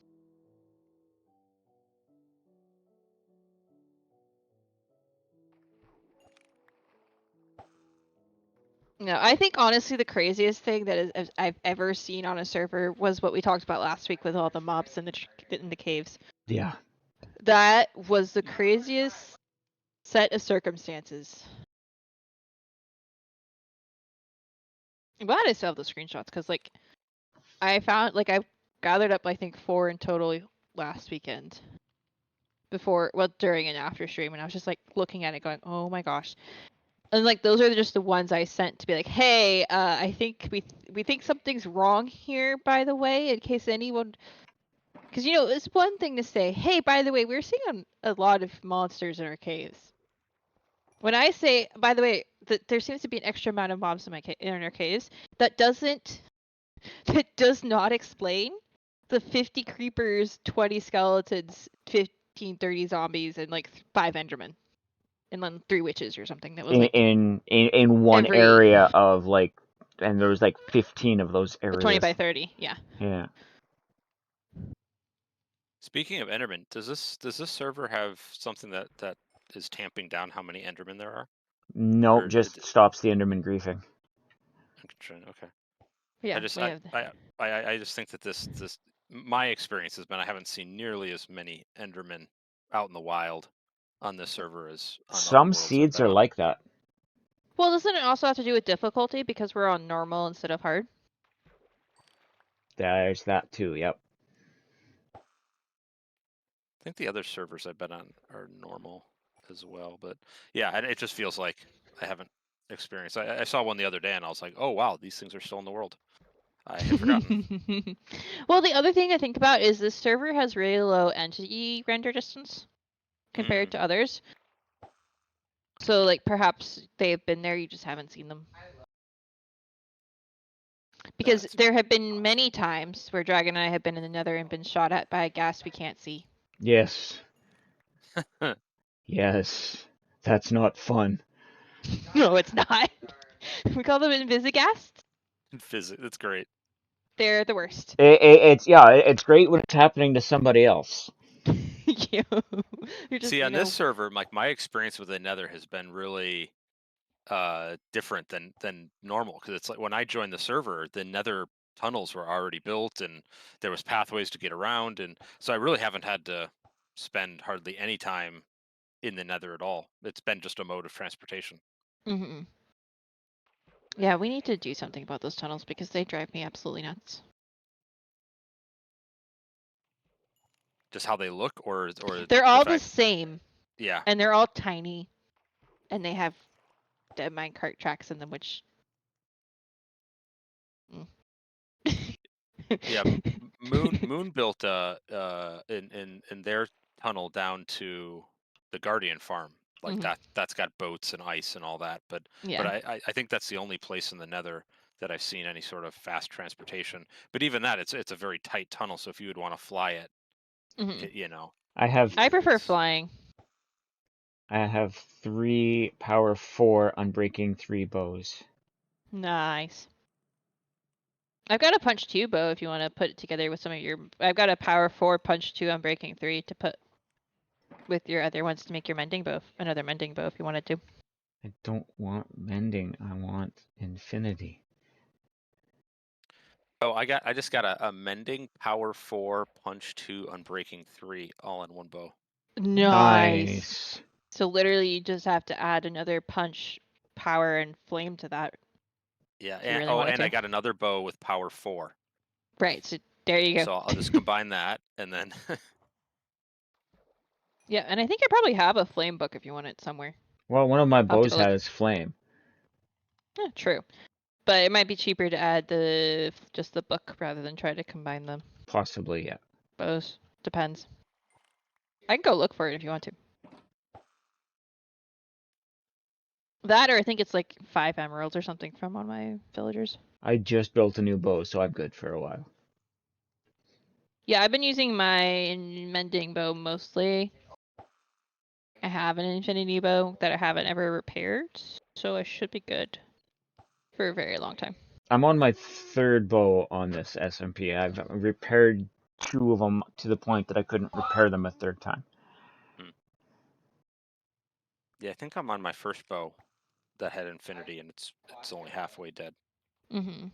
No, I think honestly the craziest thing that I've ever seen on a server was what we talked about last week with all the mobs in the caves. Yeah. That was the craziest set of circumstances. I'm glad I still have the screenshots because like I found I gathered up I think 4 in total last weekend. During and after stream, and I was just like looking at it going, oh my gosh. And like those are just the ones I sent to be like, hey, I think we think something's wrong here, by the way, in case anyone, because it's one thing to say, hey, by the way, we're seeing a lot of monsters in our caves. When I say, by the way, that there seems to be an extra amount of mobs in our caves, that does not explain the 50 creepers, 20 skeletons, 15, 30 zombies, and like 5 endermen. And then 3 witches or something. That was like in one area of and there was like 15 of those areas. 20 by 30, yeah. Yeah. Speaking of Enderman, does this server have something that is tamping down how many Endermen there are? Nope, just stops the Enderman griefing. Okay. Yeah. I just think that this my experience has been I haven't seen nearly as many Endermen out in the wild on this server as on some seeds are like that. Well, doesn't it also have to do with difficulty because we're on normal instead of hard? There's that too, yep. I think the other servers I've been on are normal as well, but yeah, it just feels like I haven't experienced. I saw one the other day and I was like, oh wow, these things are still in the world. I had forgotten. Well, the other thing I think about is this server has really low entity render distance compared to others. So, like, perhaps they've been there, you just haven't seen them. Because there have been many times where Dragon and I have been in the Nether and been shot at by a ghast we can't see. Yes. Yes. That's not fun. No, it's not. We call them Invisighasts. That's great. They're the worst. It's great when it's happening to somebody else. See, on this server, my experience with the Nether has been really different than normal, because it's like when I joined the server, the Nether tunnels were already built, and there was pathways to get around, and so I really haven't had to spend hardly any time in the Nether at all. It's been just a mode of transportation. Mm-hmm. Yeah, we need to do something about those tunnels because they drive me absolutely nuts. Just how they look, or They're all the fact, same, yeah. and they're all tiny, and they have dead minecart tracks in them, which. Yeah, Moon built in their tunnel down to the Guardian farm. Like Mhm. that's got boats and ice and all that. But Yeah. I think that's the only place in the Nether that I've seen any sort of fast transportation. But even that, it's a very tight tunnel. So if you would want to fly it, Mhm. you know, I have I prefer it's flying. 3 power 4 unbreaking 3 bows. Nice. I've got a punch 2 bow if you want to put it together with some of your. I've got a power 4 punch 2 unbreaking 3 to put with your other ones to make your mending bow. Another mending bow if you wanted to. I don't want mending. I want infinity. Oh, I just got a mending power 4 punch 2 unbreaking 3 all in one bow. Nice. So literally, you just have to add another punch, power, and flame to that. Yeah, If you and really wanted I to. got another bow with power 4. Right. So there you go. So I'll just combine that, and then Yeah, and I think I probably have a flame book if you want it somewhere. Well, one of my I'll have to bows go look. has flame. Yeah, true. But it might be cheaper to add just the book rather than try to combine them. Possibly, yeah. Bows. Depends. I can go look for it if you want to. That, or I think it's like 5 emeralds or something from one of my villagers. I just built a new bow, so I'm good for a while. Yeah, I've been using my mending bow mostly. I have an infinity bow that I haven't ever repaired, so I should be good for a very long time. I'm on my 3rd bow on this SMP. I've repaired 2 of them to the point that I couldn't repair them a 3rd time. yeah, I think I'm on my first bow that had infinity, and it's only halfway dead. Mm-hmm.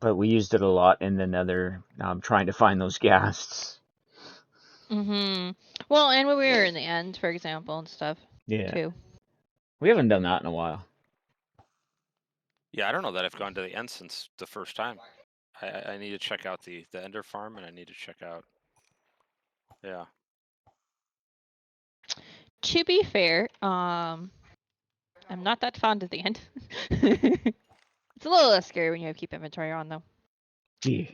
But we used it a lot in the Nether, trying to find those ghasts. Mm-hmm. Well, and when we were in the end, for example, and stuff, Yeah. too. We haven't done that in a while. Yeah, I don't know that I've gone to the end since the first time. I need to check out the Ender farm, and I need to check out. Yeah. To be fair, I'm not that fond of the end. It's a little less scary when you have keep inventory on, though. Yeah.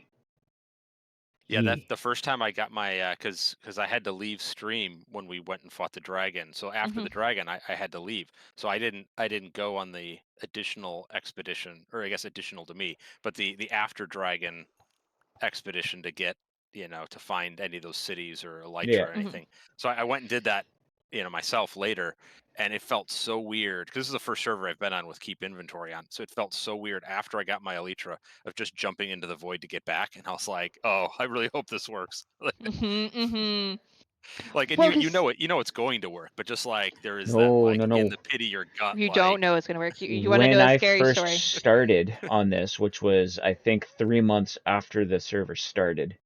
Yeah, that's the first time I got my because I had to leave stream when we went and fought the dragon. So after the dragon, I had to leave. So I didn't go on the additional expedition, or I guess additional to me, but the after dragon expedition to get to find any of those cities or Elytra Yeah. or anything. So I went and did that myself later, and it felt so weird because this is the first server I've been on with keep inventory on. So it felt so weird after I got my Elytra of just jumping into the void to get back, and I was like, oh, I really hope this works. Like, and Well, you 'cause know it's going to work, but just like there is that No, like no, in no. the pit of your gut, you don't like, know it's gonna work. You want to When know a I scary first story? started on this, which was, I think, 3 months after the server started,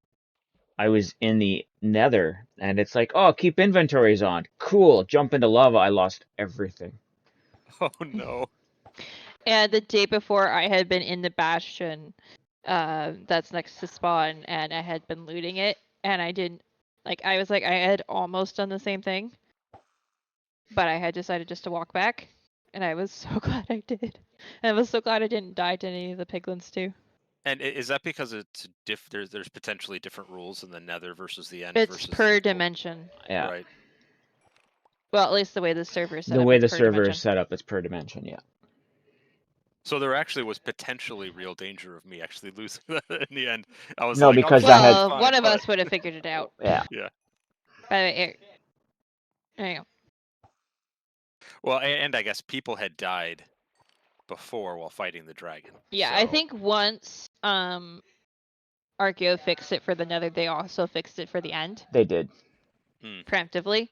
I was in the Nether, and it's like, oh, keep inventories on. Cool. Jump into lava. I lost everything. oh no. And the day before, I had been in the bastion, that's next to spawn, and I had been looting it, and I didn't, I was like, I had almost done the same thing, but I had decided just to walk back, and I was so glad I did. And I was so glad I didn't die to any of the piglins too. And is that because it's there's potentially different rules in the Nether versus the End It's versus per the dimension. Yeah. right? Well, at least the way the server is set The up, way it's the per server dimension. is set up, it's per dimension, yeah. So there actually was potentially real danger of me actually losing that in the end. I was No, like, because I'll I had. be Well, fine, one of but us would have figured it out. Yeah. yeah. By the way, there you go. Well, and I guess people had died before while fighting the dragon. Yeah, so. I think once Archaeo fixed it for the Nether, they also fixed it for the End They did. preemptively.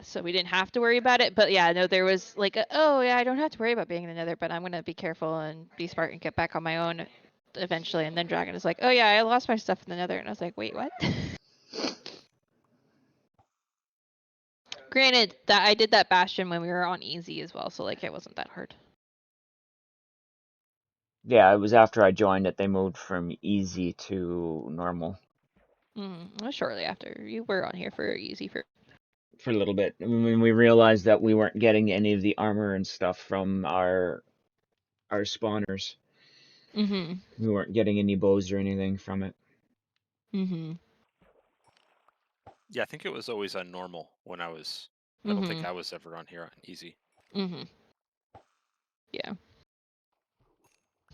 So we didn't have to worry about it. But yeah, no, there was like, oh yeah, I don't have to worry about being in the Nether, but I'm gonna be careful and be smart and get back on my own eventually. And then Dragon is like, oh yeah, I lost my stuff in the Nether, and I was like, wait, what? Granted, that I did that bastion when we were on easy as well, so like it wasn't that hard. Yeah, it was after I joined that they moved from easy to normal Well, shortly after you were on here for easy for. for a little bit. When we realized that we weren't getting any of the armor and stuff from our spawners, Mm-hmm. we weren't getting any bows or anything from it. Mm-hmm. Yeah, I think it was always on normal when I was. I don't think I was ever on here on easy. Mm-hmm. Yeah.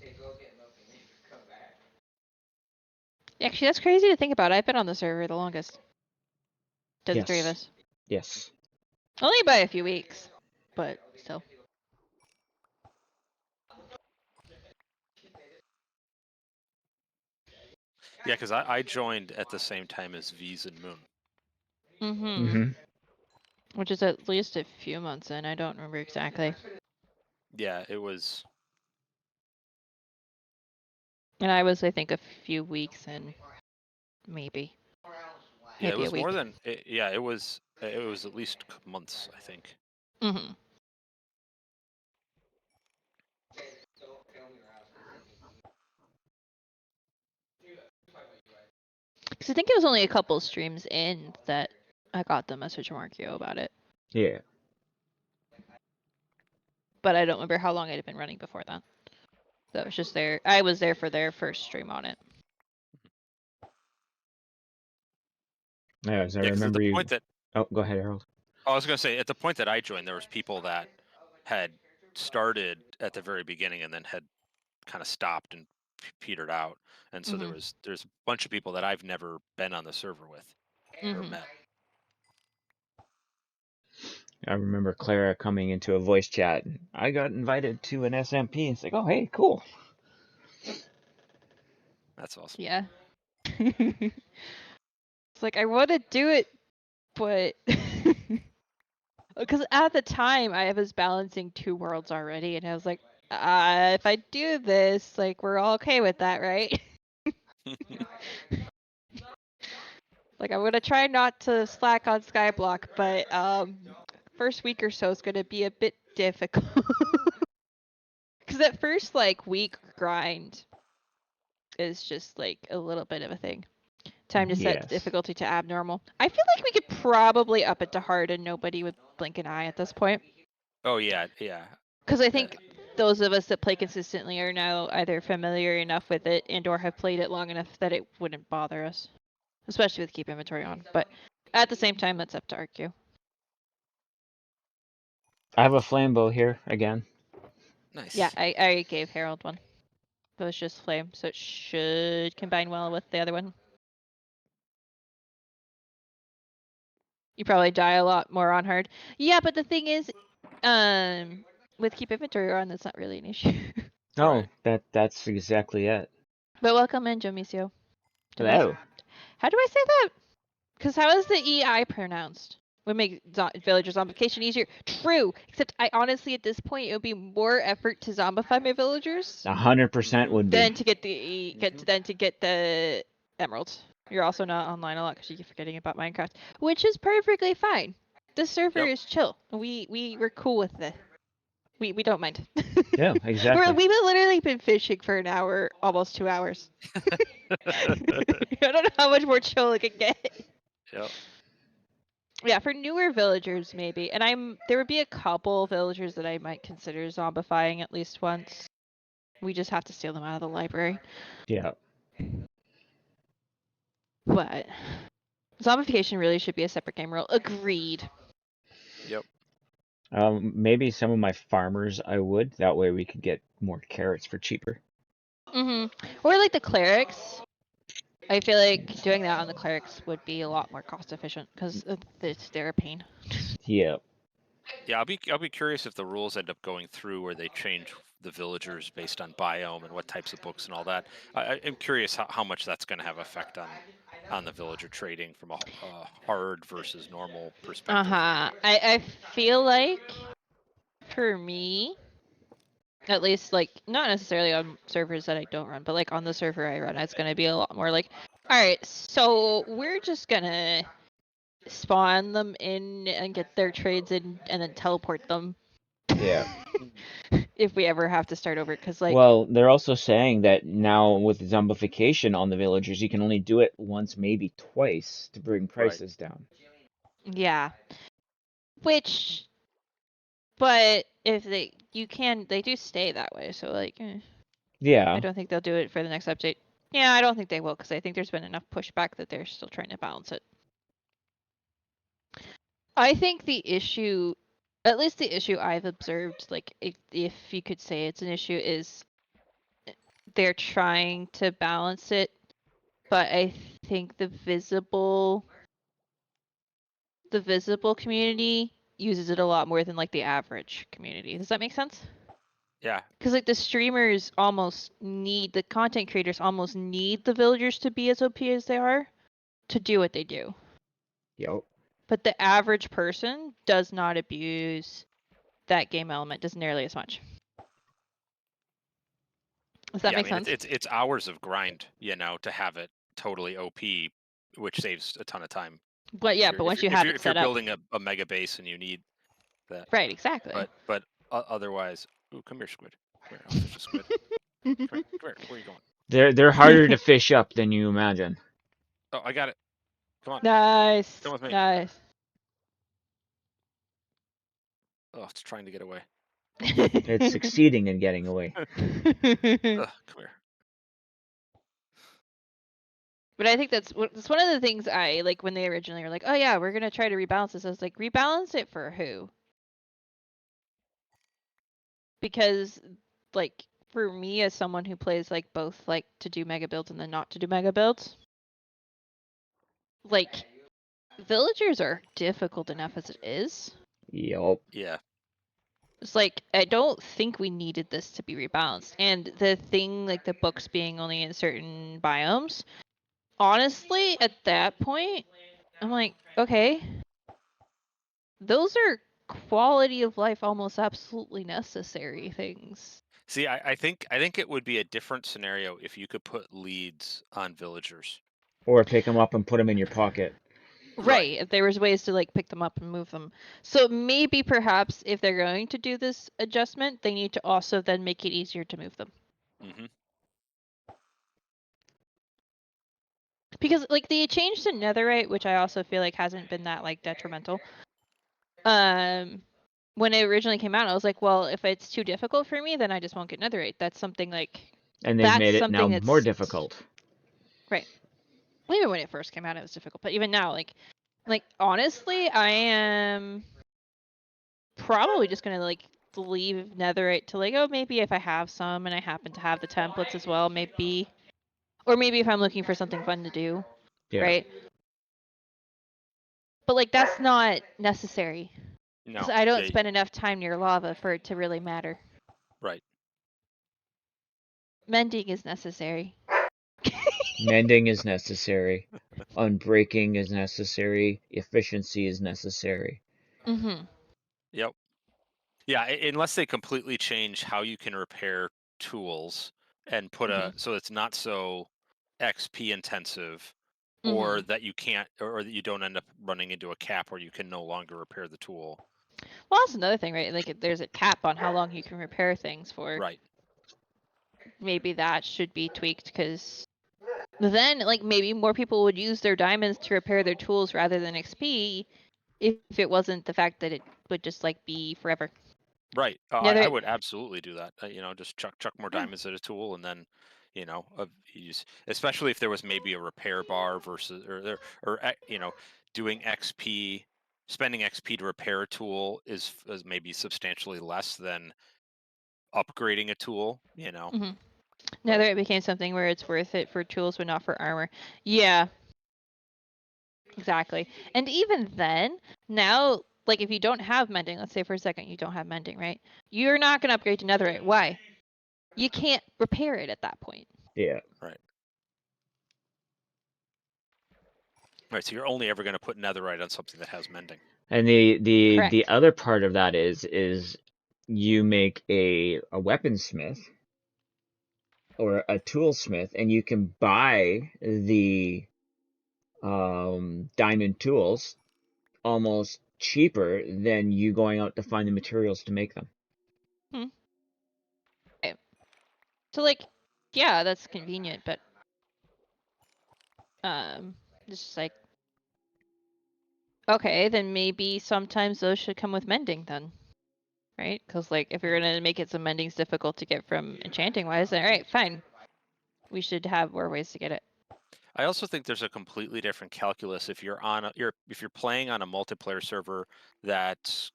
Hey, go get milk and leave and come back. Actually, that's crazy to think about. I've been on the server the longest. To the three of Yes. us. Yes. Only by a few weeks, but still. Yeah, because I joined at the same time as V's and Moon. Mm-hmm. Mm-hmm. Which is at least a few months in. I don't remember exactly. Yeah, it was. And I was, I think, a few weeks in. Maybe. Yeah, it Maybe a was week. more than. Yeah, it was. It was at least months, I think. Mm-hmm. Because I think it was only a couple streams in that I got the message from Archaeo about it. Yeah. But I don't remember how long it had been running before that. So it was just there. I was there for their first stream on it. Yes, I Yeah, because at remember the you. point that. Oh, go ahead, Harold. I was gonna say at the point that I joined, there was people that had started at the very beginning and then had kind of stopped and petered out, and so there's a bunch of people that I've never been on the server with or met. I remember Clara coming into a voice chat. I got invited to an SMP. It's like, oh, hey, cool. That's awesome. Yeah. It's like, I want to do it, but... Because at the time, I was balancing 2 worlds already, and I was like, if I do this, like, we're all okay with that, right? Like, I'm gonna try not to slack on Skyblock, but first week or so is gonna be a bit difficult. Because that first, like, week grind is just, like, a little bit of a thing. Time to set Yes. difficulty to abnormal. I feel like we could probably up it to hard and nobody would blink an eye at this point. Oh yeah, yeah. Because I think those of us that play consistently are now either familiar enough with it and or have played it long enough that it wouldn't bother us. Especially with keep inventory on. But at the same time, that's up to RQ. I have a flame bow here again. Nice. Yeah, I gave Harold one. It was just flame, so it should combine well with the other one. You probably die a lot more on hard. Yeah, but the thing is, with keep inventory on, that's not really an issue. No, Right. that's exactly it. But welcome in, Jomisio. Hello. How do I say that? Because how is the EI pronounced? Would make villager zombification easier. True, except I honestly at this point it would be more effort to zombify my villagers 100% would be. than to get the to get the emeralds. You're also not online a lot because you keep forgetting about Minecraft, which is perfectly fine. This server is chill. We're cool with it. We don't mind. Yeah, exactly. We've literally been fishing for an hour, almost 2 hours. I don't know how much more chill it could get. Yep. Yeah, for newer villagers maybe, and there would be a couple villagers that I might consider zombifying at least once. We just have to steal them out of the library. Yeah. But zombification really should be a separate game rule. Agreed. Yep. Maybe some of my farmers I would. That way we could get more carrots for cheaper. Or like the clerics. I feel like doing that on the clerics would be a lot more cost efficient because they're a pain. Yeah. Yeah, I'll be curious if the rules end up going through where they change the villagers based on biome and what types of books and all that. I'm curious how much that's going to have effect on on the villager trading from a hard versus normal perspective. I feel like for me, at least like not necessarily on servers that I don't run, but like on the server I run, it's gonna be a lot more like, all right, so we're just gonna spawn them in and get their trades in and then teleport them. Yeah. If we ever have to start over, because like, Well, they're also saying that now with zombification on the villagers, you can only do it once, maybe twice, to bring prices down. yeah, which, but if they do stay that way, so like, I Yeah. don't think they'll do it for the next update. Yeah, I don't think they will, because I think there's been enough pushback that they're still trying to balance it. I think the issue, at least the issue I've observed, like if you could say it's an issue, is they're trying to balance it, but I think the visible community uses it a lot more than like the average community. Does that make sense? Yeah. Because like the streamers the content creators almost need the villagers to be as OP as they are to do what they do. Yep. But the average person does not abuse that game element just nearly as much. Does that make sense? It's hours of grind, to have it totally OP, which saves a ton of time. But yeah, but once you have it if you're set up, building a mega base and you need that. right? Exactly. But otherwise, ooh, come here, squid. Come here, I'll fish a squid. Come here. Where are you going? They're harder to fish up than you imagine. Oh, I got it. Come on. Nice. Come with me. Nice. Oh, it's trying to get away. It's succeeding in getting away. Come here. But I think that's one of the things I like when they originally were like, oh yeah, we're gonna try to rebalance this. I was like, rebalance it for who? Because like for me as someone who plays like both like to do mega builds and then not to do mega builds, like villagers are difficult enough as it is. Yep. Yeah. It's like I don't think we needed this to be rebalanced. And the thing like the books being only in certain biomes, honestly, at that point, I'm like, okay, those are quality of life almost absolutely necessary things. See, I think it would be a different scenario if you could put leads on villagers. Or pick them up and put them in your pocket. Right, if there was ways to like pick them up and move them. So maybe perhaps if they're going to do this adjustment, they need to also then make it easier to move them. Mm-hmm. Because like the change to netherite, which I also feel like hasn't been that like detrimental. When it originally came out, I was like, well, if it's too difficult for me, then I just won't get netherite. That's something like And they've made it now more difficult. Right. Even when it first came out, it was difficult. But even now, like honestly, I am probably just gonna like leave netherite to like, oh, maybe if I have some and I happen to have the templates as well, maybe, or maybe if I'm looking for something fun to do, Yeah. right? But like that's not necessary. No. Because I don't spend enough time near lava for it to really matter. Right. Mending is necessary. Mending is necessary. Unbreaking is necessary. Efficiency is necessary. Mm-hmm. Yep. Yeah, unless they completely change how you can repair tools and put so it's not so XP intensive, or that you can't, or that you don't end up running into a cap where you can no longer repair the tool. Well, that's another thing, right? Like there's a cap on how long you can repair things for. Right. Maybe that should be tweaked because then like maybe more people would use their diamonds to repair their tools rather than XP if it wasn't the fact that it would just like be forever. Right. I would absolutely do that. Just chuck more diamonds at a tool, and then, especially if there was maybe a repair bar versus or doing XP, spending XP to repair a tool is maybe substantially less than upgrading a tool. Now that it became something where it's worth it for tools but not for armor. Yeah. Exactly. And even then, now, like if you don't have mending, let's say for a second you don't have mending, right? You're not going to upgrade to netherite. Why? You can't repair it at that point. Yeah. Right. Right, so you're only ever going to put netherite on something that has mending. And the Correct. other part of that is you make a weaponsmith or a toolsmith, and you can buy the diamond tools almost cheaper than you going out to find the materials to make them. So like, yeah, that's convenient, but it's just like, okay, then maybe sometimes those should come with mending then, right? Because like, if you're gonna make it so mending's difficult to get from enchanting wise, then all right, fine. We should have more ways to get it. I also think there's a completely different calculus if you're on if you're playing on a multiplayer server that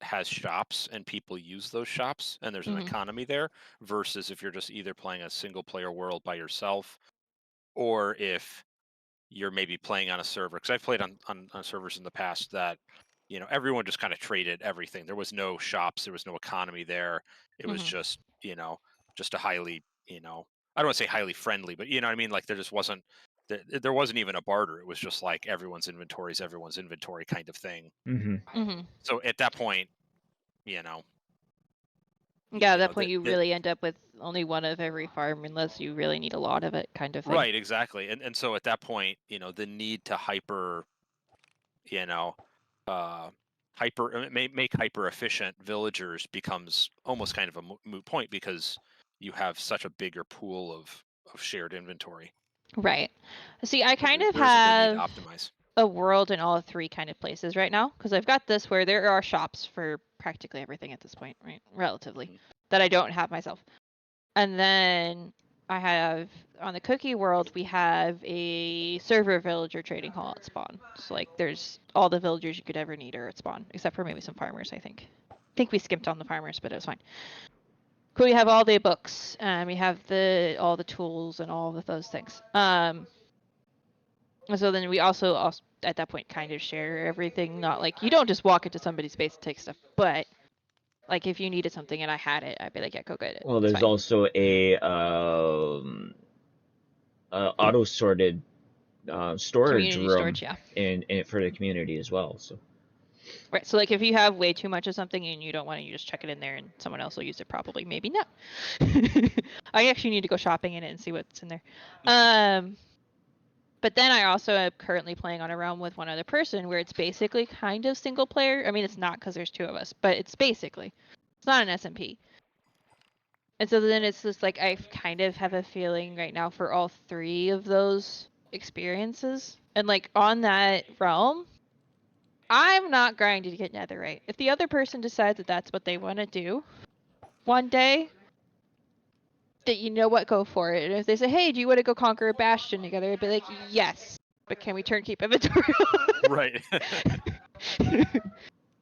has shops and people use those shops and there's an economy there versus if you're just either playing a single player world by yourself or if you're maybe playing on a server, because I've played on servers in the past that everyone just kind of traded everything. There was no shops, there was no economy there. It was just just a highly I don't want to say highly friendly, but you know what I mean, like there just wasn't there wasn't even a barter. It was just like everyone's inventory is everyone's inventory kind of thing. So at that point, Yeah, at that point you really end up with only one of every farm unless you really need a lot of it, kind of thing. Right, exactly. And so at that point, the need to make hyper efficient villagers becomes almost kind of a moot point because you have such a bigger pool of shared inventory. Right. See, I kind of There isn't the need have to optimize. a world in all three kind of places right now because I've got this where there are shops for practically everything at this point, right? Relatively, that I don't have myself. And then I have on the cookie world we have a server villager trading hall at spawn. So like there's all the villagers you could ever need are at spawn, except for maybe some farmers, I think. I think we skipped on the farmers, but it was fine. Cool, we have all the books, and we have all the tools and all of those things. So then we also at that point kind of share everything. Not like you don't just walk into somebody's space and take stuff, but like if you needed something and I had it, I'd be like, yeah, go get it. Well, there's also a auto sorted storage community room storage, yeah. in for the community as well. So right, so like if you have way too much of something and you don't want it, you just check it in there and someone else will use it probably, maybe not. I actually need to go shopping in it and see what's in there. But then I also am currently playing on a realm with one other person where it's basically kind of single player. I mean, it's not because there's two of us, but it's basically. It's not an SMP. And so then it's just like I kind of have a feeling right now for all three of those experiences. And like on that realm, I'm not grinding to get netherite. If the other person decides that that's what they want to do one day, that you know what, go for it. And if they say, hey, do you want to go conquer a bastion together? I'd be like, yes, but can we turn keep inventory? Right.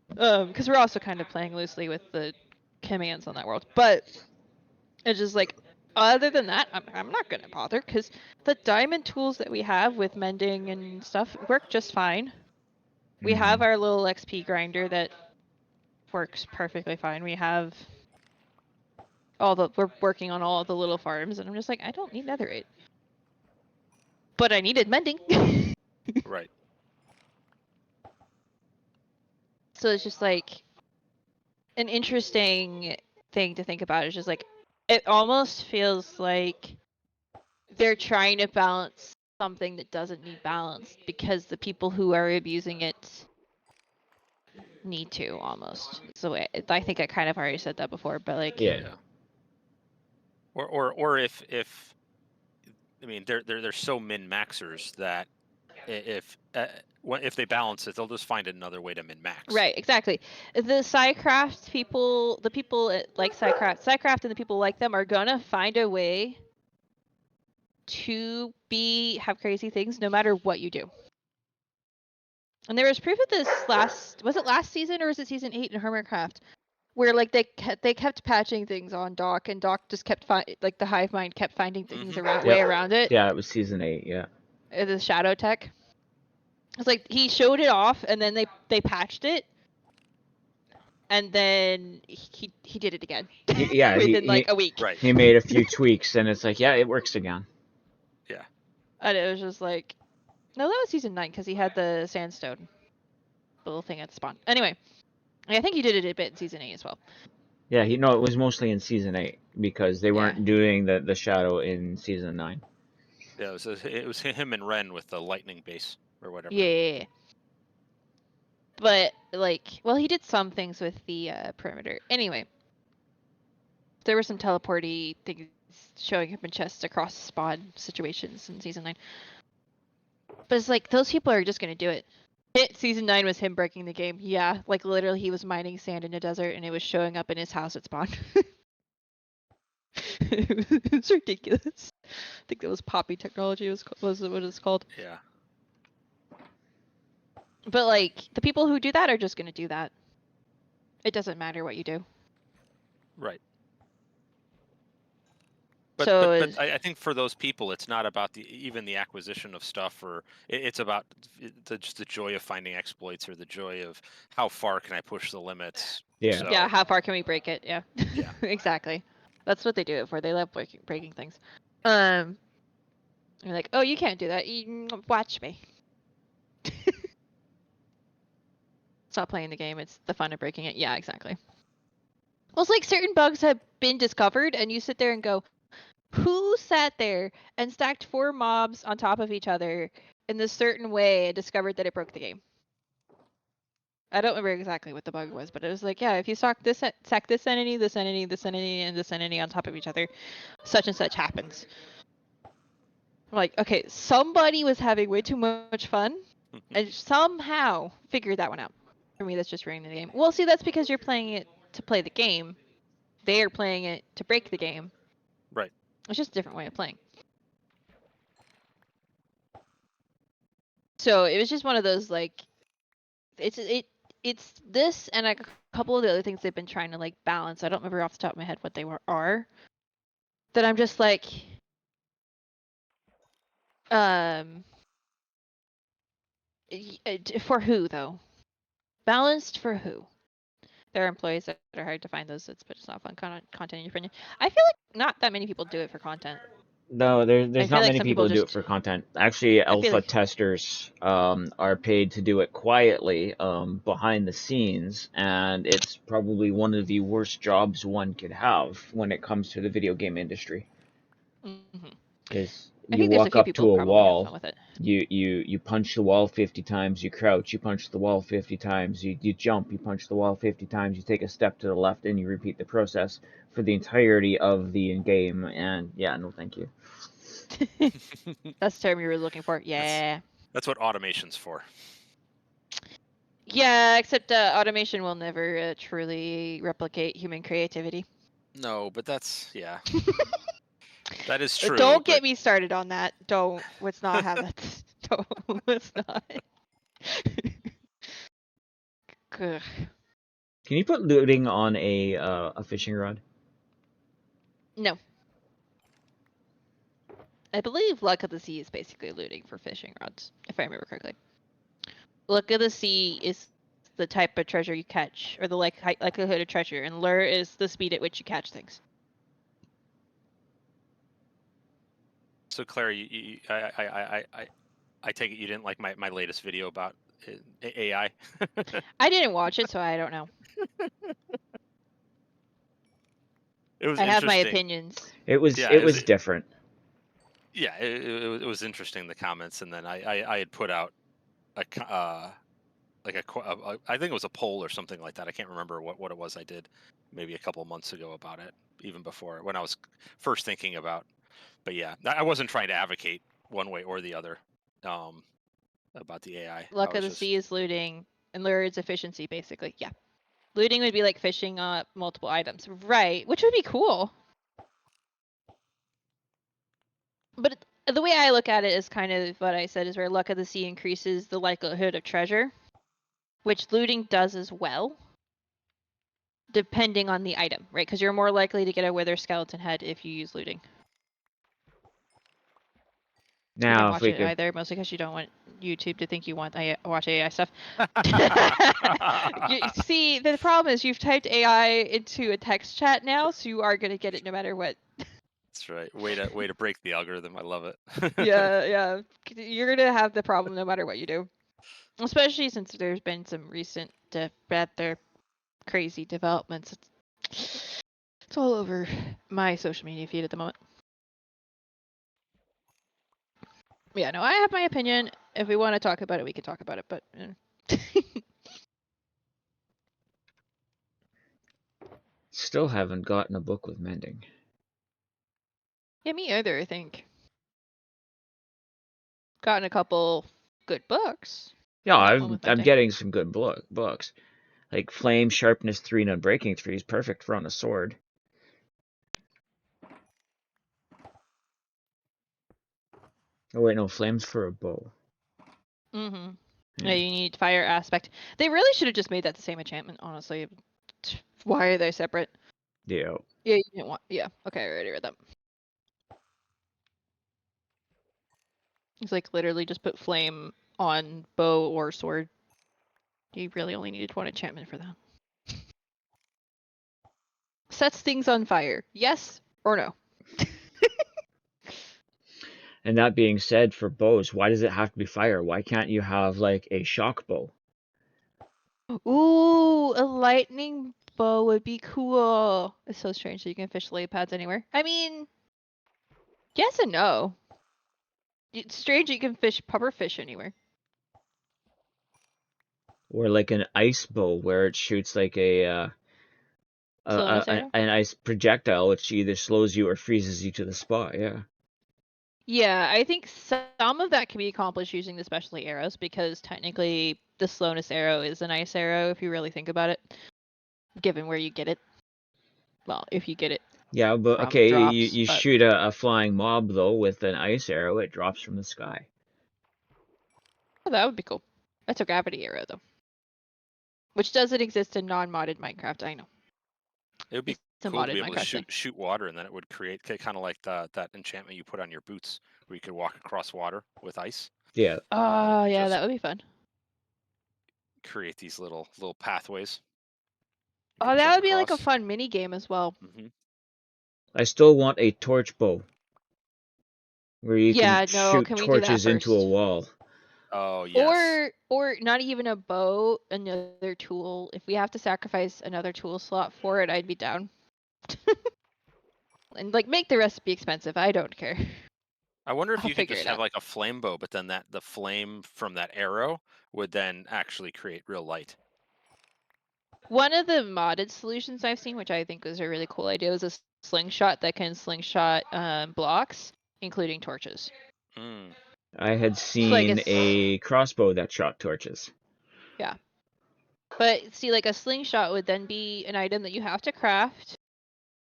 Because we're also kind of playing loosely with the commands on that world. But it's just like, other than that, I'm not going to bother because the diamond tools that we have with mending and stuff work just fine. We have our little XP grinder that works perfectly fine. We have we're working on all the little farms, and I'm just like, I don't need netherite. But I needed mending. Right. So it's just like an interesting thing to think about. It's just like, it almost feels like they're trying to balance something that doesn't need balance because the people who are abusing it need to almost. So I think I kind of already said that before, but like yeah. Or if I mean they're so min maxers that if they balance it, they'll just find another way to min max. Right, exactly. The Psycraft people, the people like Psycraft and the people like them are gonna find a way to have crazy things no matter what you do. And there was proof of this was it last season or was it season 8 in Hermitcraft? Where like they kept patching things on Doc, and Doc just kept like the hive mind kept finding things way around it. Yeah, it was season 8. Yeah. The shadow tech. It's like he showed it off, and then they patched it, and then he did it again. Yeah, within like a week. Right. He made a few tweaks, and it's like, yeah, it works again. Yeah. And it was just like, No, that was season 9 because he had the sandstone little thing at the spawn. Anyway, I think he did it a bit in season 8 as well. Yeah, it was mostly in season 8 because they weren't doing the shadow in season 9. Yeah, it was him and Ren with the lightning base or whatever. Yeah. But like, well, he did some things with the perimeter. Anyway, there were some teleporty things showing up in chests across spawn situations in season 9. But it's like those people are just gonna do it. Season 9 was him breaking the game. Yeah, like literally he was mining sand in a desert and it was showing up in his house at spawn. It was ridiculous. I think that was poppy technology was what it's called. Yeah. But like the people who do that are just gonna do that. It doesn't matter what you do. Right. But, So but I think for those people, it's not about even the acquisition of stuff, or it's about just the joy of finding exploits, or the joy of how far can I push the limits. Yeah. So, yeah, how far can we break it? Yeah. Yeah. Exactly. That's what they do it for. They love breaking things. You're like, oh, you can't do that. Watch me. Stop playing the game. It's the fun of breaking it. Yeah, exactly. Well, it's like certain bugs have been discovered, and you sit there and go, who sat there and stacked 4 mobs on top of each other in this certain way and discovered that it broke the game? I don't remember exactly what the bug was, but it was like, yeah, if you stack this entity, this entity, this entity, and this entity on top of each other, such and such happens. I'm like, okay, somebody was having way too much fun and somehow figured that one out. For me, that's just ruining the game. Well, see, that's because you're playing it to play the game. They are playing it to break the game. Right. It's just a different way of playing. So it was just one of those like, it's this and a couple of the other things they've been trying to like balance. I don't remember off the top of my head what they are. That I'm just like, for who though? Balanced for who? There are employees that are hard to find those, but it's not fun content in your opinion. I feel like not that many people do it for content. No, there's feel not like many some people people who do it just- for content. Actually, I feel alpha like- testers are paid to do it quietly behind the scenes, and it's probably one of the worst jobs one could have when it comes to the video game industry. Mhm. Because I you think there's a walk few up people to who a probably have fun wall, with it. you punch the wall 50 times, you crouch, you punch the wall 50 times, you jump, you punch the wall 50 times, you take a step to the left, and you repeat the process for the entirety of the game, and yeah, no thank you. That's the term you were looking for. Yeah. That's what automation's for. Yeah, except automation will never truly replicate human creativity. No, but that's yeah. That is true. Don't get but me started on that. Don't. Let's not have that. Don't. Let's not. Ugh. Can you put looting on a fishing rod? No. I believe Luck of the Sea is basically looting for fishing rods, if I remember correctly. Luck of the Sea is the type of treasure you catch, or the likelihood of treasure, and lure is the speed at which you catch things. So Claire, I take it you didn't like my latest video about AI. I didn't watch it, so I don't know. It was I have my interesting. opinions. It was Yeah, it was different. Yeah, it was interesting, the comments, and then I had put out I think it was a poll or something like that. I can't remember what it was I did maybe a couple of months ago about it, even before when I was first thinking about. But yeah, I wasn't trying to advocate one way or the other about the AI. Luck of the Sea is looting, and lure is efficiency, basically. Yeah. Looting would be like fishing multiple items. Right, which would be cool. But the way I look at it is kind of what I said, is where Luck of the Sea increases the likelihood of treasure, which looting does as well, depending on the item, right? Because you're more likely to get a wither skeleton head if you use looting. You didn't Now, if watch we it could, either, mostly because you don't want YouTube to think you want watch AI stuff. See, the problem is you've typed AI into a text chat now, so you are going to get it no matter what. That's right. Way to break the algorithm. I love it. Yeah. You're gonna have the problem no matter what you do. Especially since there's been some recent rather crazy developments. It's all over my social media feed at the moment. Yeah, no, I have my opinion. If we want to talk about it, we can talk about it. But Still haven't gotten a book with mending. yeah, me either. I think gotten a couple good books. Yeah, Not one with I'm mending. getting some good books. Like Flame, Sharpness 3, and Unbreaking 3 is perfect for on a sword. Oh wait, no, Flame's for a bow. Mm-hmm. Yeah. Yeah, you need fire aspect. They really should have just made that the same enchantment, honestly. Why are they separate? Yeah. Yeah, you didn't want. Yeah, okay, I already read that. It's like literally just put flame on bow or sword. You really only needed one enchantment for that. Sets things on fire. Yes or no? And that being said, for bows, why does it have to be fire? Why can't you have like a shock bow? Ooh, a lightning bow would be cool. It's so strange that you can fish lily pads anywhere. I mean, yes and no. It's strange you can fish pufferfish anywhere. Or like an ice bow where it shoots like Slowness arrow? an ice projectile, which either slows you or freezes you to the spot. Yeah. Yeah, I think some of that can be accomplished using the specialty arrows because technically the slowness arrow is an ice arrow if you really think about it, given where you get it. Well, if you get it Yeah, but from okay, drops, you but shoot a flying mob though with an ice arrow, it drops from the sky. oh, that would be cool. That's a gravity arrow though, which doesn't exist in non-modded Minecraft. I know. It would be It's a cool to modded be able to Minecraft thing. shoot water, and then it would create kind of like that enchantment you put on your boots, where you could walk across water with ice. Yeah. Oh, yeah, Just that would be fun. create these little pathways. You Oh, can that jump would be like a across. fun mini game as well. I still want a torch bow where you can Yeah, no, shoot can we do that torches into a first? wall. Oh yes. Or not even a bow, another tool. If we have to sacrifice another tool slot for it, I'd be down. And like make the recipe expensive. I don't care. I wonder if I'll you could figure just it have out. like a flame bow, but then the flame from that arrow would then actually create real light. One of the modded solutions I've seen, which I think was a really cool idea, is a slingshot that can slingshot blocks, including torches. Mm. I had So like seen a crossbow that shot torches. yeah. But see, like a slingshot would then be an item that you have to craft.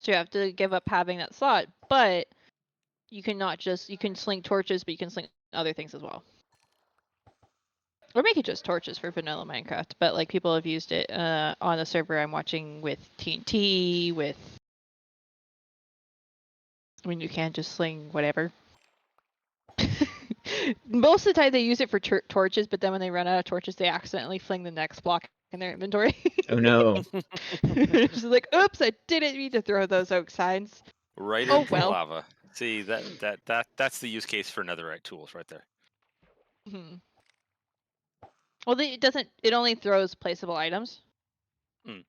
So you have to give up having that slot. But you can sling torches, but you can sling other things as well. Or make it just torches for vanilla Minecraft. But like people have used it on the server I'm watching with TNT, with I mean you can't just sling whatever. Most of the time they use it for torches, but then when they run out of torches, they accidentally fling the next block in their inventory. Oh no. It's like, oops, I didn't mean to throw those oak signs. Right Oh into well. the lava. See that's the use case for netherite tools right there. Hmm. Well, it only throws placeable items. Hmm.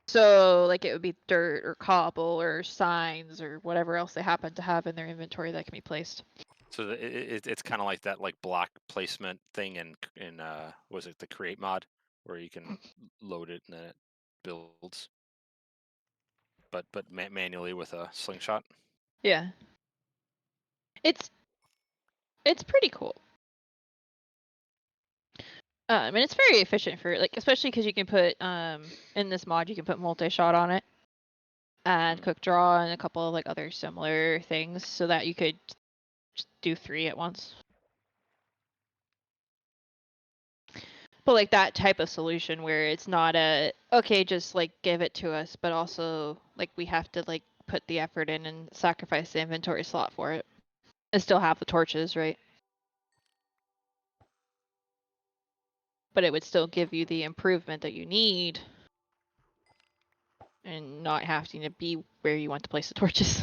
So, like, it would be dirt or cobble or signs or whatever else they happen to have in their inventory that can be placed. So it's kind of like that like block placement thing in was it the create mod where you can load it and then it builds, but manually with a slingshot. Yeah. It's pretty cool. And it's very efficient for like, especially because you can put in this mod you can put multi-shot on it and quick draw and a couple of like other similar things so that you could just do 3 at once. But like that type of solution where it's not a okay, just like give it to us, but also like we have to like put the effort in and sacrifice the inventory slot for it, and still have the torches, right? But it would still give you the improvement that you need, and not having to be where you want to place the torches.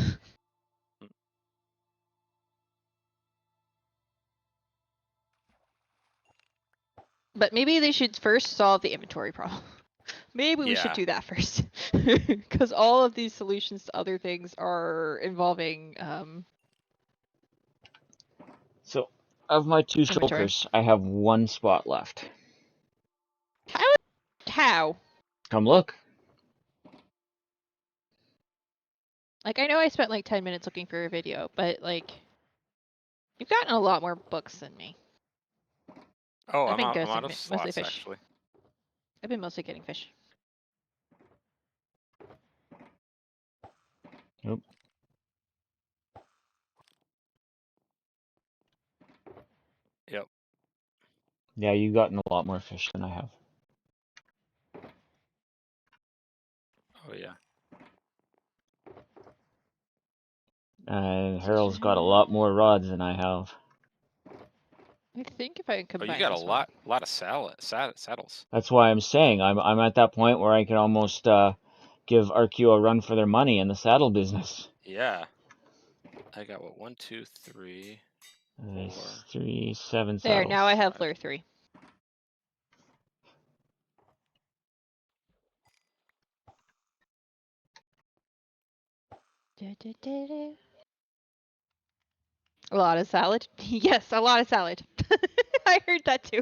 But maybe they should first solve the inventory problem. Maybe we should Yeah. do that first. Because all of these solutions to other things are involving So, of my 2 inventory. shulkers, I have 1 spot left. How? Come look. Like, I know I spent like 10 minutes looking for a video, but like, you've gotten a lot more books than me. Oh, I've I'm been out. I'm mostly out of mostly slots fish. actually. I've been mostly getting fish. Nope. Yep. Yeah, you've gotten a lot more fish than I have. Oh yeah. And Harold's got a lot more rods than I have. I think if I Oh, you combine got a this one. lot of saddles. That's why I'm saying I'm at that point where I can almost give Archaeo a run for their money in the saddle business. Yeah. I got what 1, 2, 3, 4. 3, 7 There, saddles. now I have 5. lure 3. A lot of salad? Yes, a lot of salad. I heard that too.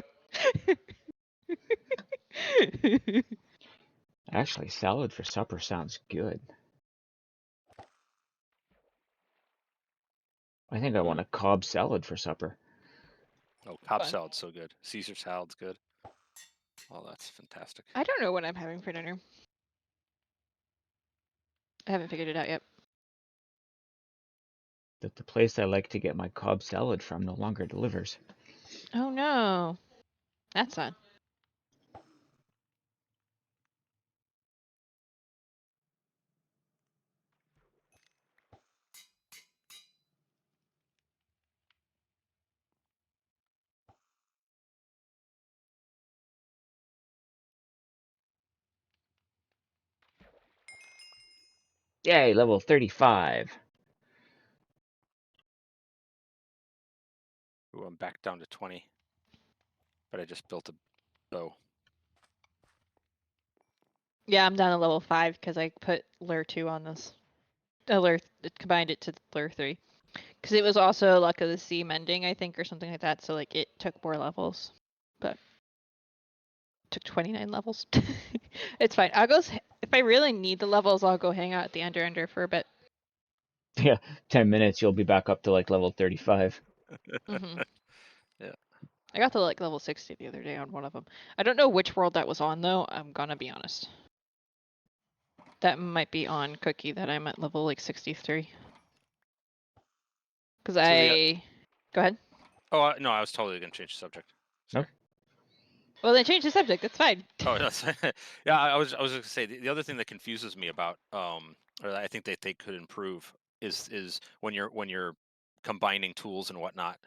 Actually, salad for supper sounds good. I think I want a Cobb salad for supper. Oh, Cobb Fun. salad's so good. Caesar salad's good. Oh, that's fantastic. I don't know what I'm having for dinner. I haven't figured it out yet. That the place I like to get my Cobb salad from no longer delivers. Oh no. That's sad. Yay, level 35. Ooh, I'm back down to 20. But I just built a bow. Yeah, I'm down to level 5 because I put lure 2 on this. Combined it to lure 3. Because it was also luck of the sea mending, I think, or something like that. So like it took more levels, but took 29 levels. It's fine. I'll go if I really need the levels. I'll go hang out at the Ender for a bit. Yeah, 10 minutes, you'll be back up to like level 35. Yeah. I got to like level 60 the other day on one of them. I don't know which world that was on though. I'm gonna be honest. That might be on Cookie that I'm at level like 63. Because go ahead. Oh no, I was totally gonna change the subject. Sorry. Well, then change the subject. That's fine. Oh no, yeah. I was gonna say the other thing that confuses me about or that I think that they could improve is when you're combining tools and whatnot,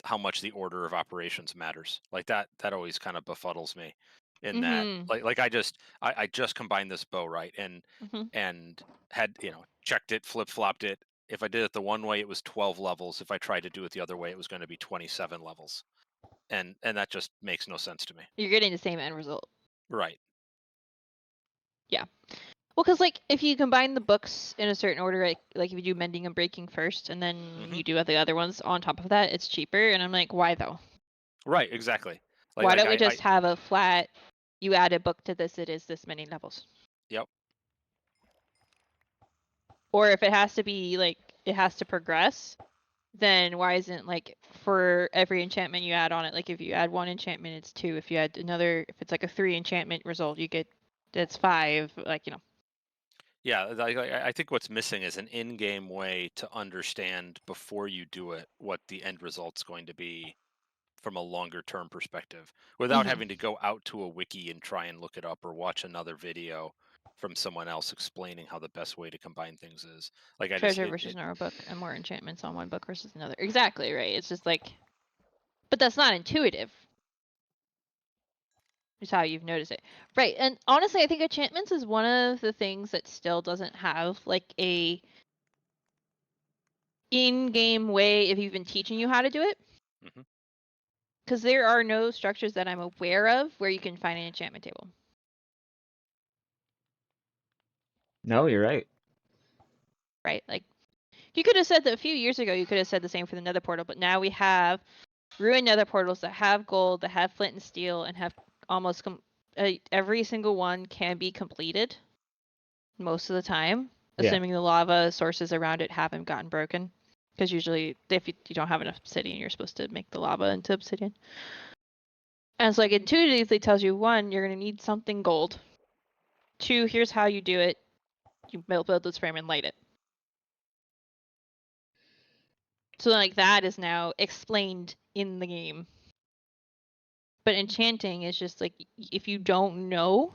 how much the order of operations matters. Like that always kind of befuddles me. In that, like I just combined this bow, right, and had checked it, flip flopped it. If I did it the one way, it was 12 levels. If I tried to do it the other way, it was going to be 27 levels, and that just makes no sense to me. You're getting the same end result. Right. Yeah. Well, because like if you combine the books in a certain order, like if you do mending and breaking first, and then you do the other ones on top of that, it's cheaper. And I'm like, why though? Right. Exactly. Why don't we just have a flat? You add a book to this, it is this many levels. Yep. Or if it has to be like it has to progress, then why isn't like for every enchantment you add on it? Like if you add 1 enchantment, it's 2. If you add another, if it's like a 3 enchantment result, you get that's 5. Like Yeah, I think what's missing is an in-game way to understand before you do it what the end result's going to be from a longer term perspective, without having to go out to a wiki and try and look it up or watch another video from someone else explaining how the best way to combine things is. Like treasure versus normal book and more enchantments on one book versus another. Exactly right. It's just like, but that's not intuitive. Is how you've noticed it, right? And honestly, I think enchantments is one of the things that still doesn't have like a in-game way if you've been teaching you how to do it. Because there are no structures that I'm aware of where you can find an enchantment table. No, you're right. Right? Like, you could have said that a few years ago, you could have said the same for the nether portal, but now we have ruined nether portals that have gold, that have flint and steel, and have almost every single one can be completed most of the time, Yeah. assuming the lava sources around it haven't gotten broken. Because usually, if you don't have enough obsidian, you're supposed to make the lava into obsidian. And it's like intuitively tells you, one, you're going to need something gold. Two, here's how you do it. You build this frame and light it. So like that is now explained in the game. But enchanting is just like, if you don't know,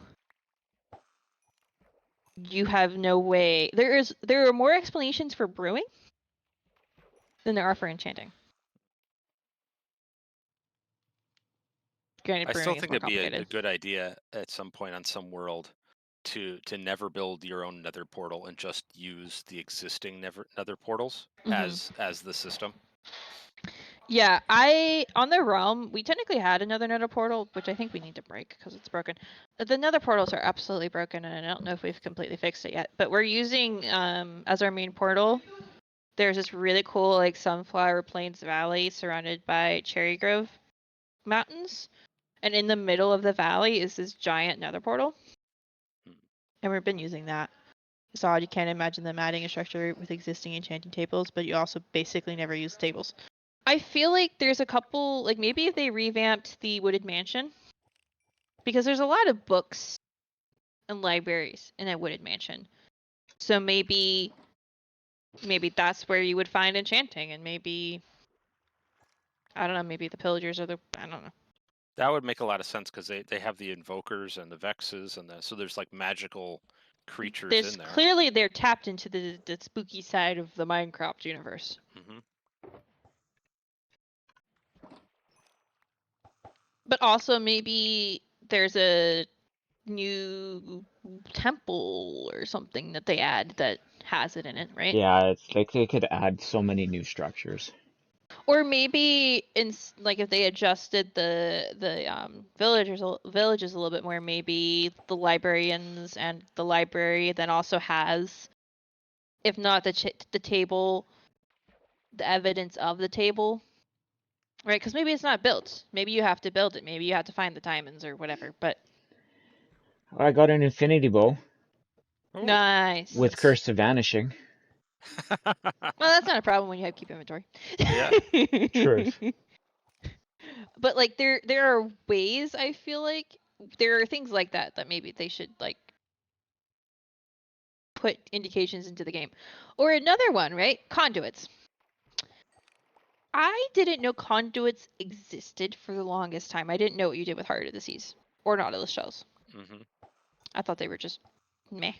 you have no way. There are more explanations for brewing than there are for enchanting. Granted, I still brewing is think more it'd be a complicated. good idea at some point on some world to never build your own nether portal and just use the existing nether portals as the system. Yeah, on the realm, we technically had another nether portal, which I think we need to break because it's broken. The nether portals are absolutely broken, and I don't know if we've completely fixed it yet. But we're using as our main portal. There's this really cool like Sunflower Plains Valley surrounded by Cherry Grove Mountains, and in the middle of the valley is this giant nether portal, and we've been using that. It's odd, you can't imagine them adding a structure with existing enchanting tables, but you also basically never use tables. I feel like there's a couple, like maybe if they revamped the Wooded Mansion, because there's a lot of books and libraries in a Wooded Mansion. So maybe that's where you would find enchanting, and maybe, I don't know, maybe the pillagers are I don't know. That would make a lot of sense because they have the invokers and the vexes and so there's like magical creatures in there. Clearly they're tapped into the spooky side of the Minecraft universe. But also maybe there's a new temple or something that they add that has it in it, right? Yeah, it's like they could add so many new structures. Or maybe like if they adjusted the villages a little bit more, maybe the librarians and the library then also has, if not the table, the evidence of the table, right? Because maybe it's not built. Maybe you have to build it. Maybe you have to find the diamonds or whatever. But I got an infinity bow nice. with Curse to Vanishing. Well, that's not a problem when you have keep inventory. Yeah. Truth. But like there are ways, I feel like there are things like that maybe they should like put indications into the game. Or another one, right? Conduits. I didn't know conduits existed for the longest time. I didn't know what you did with Heart of the Seas or Nautilus shells. I thought they were just meh.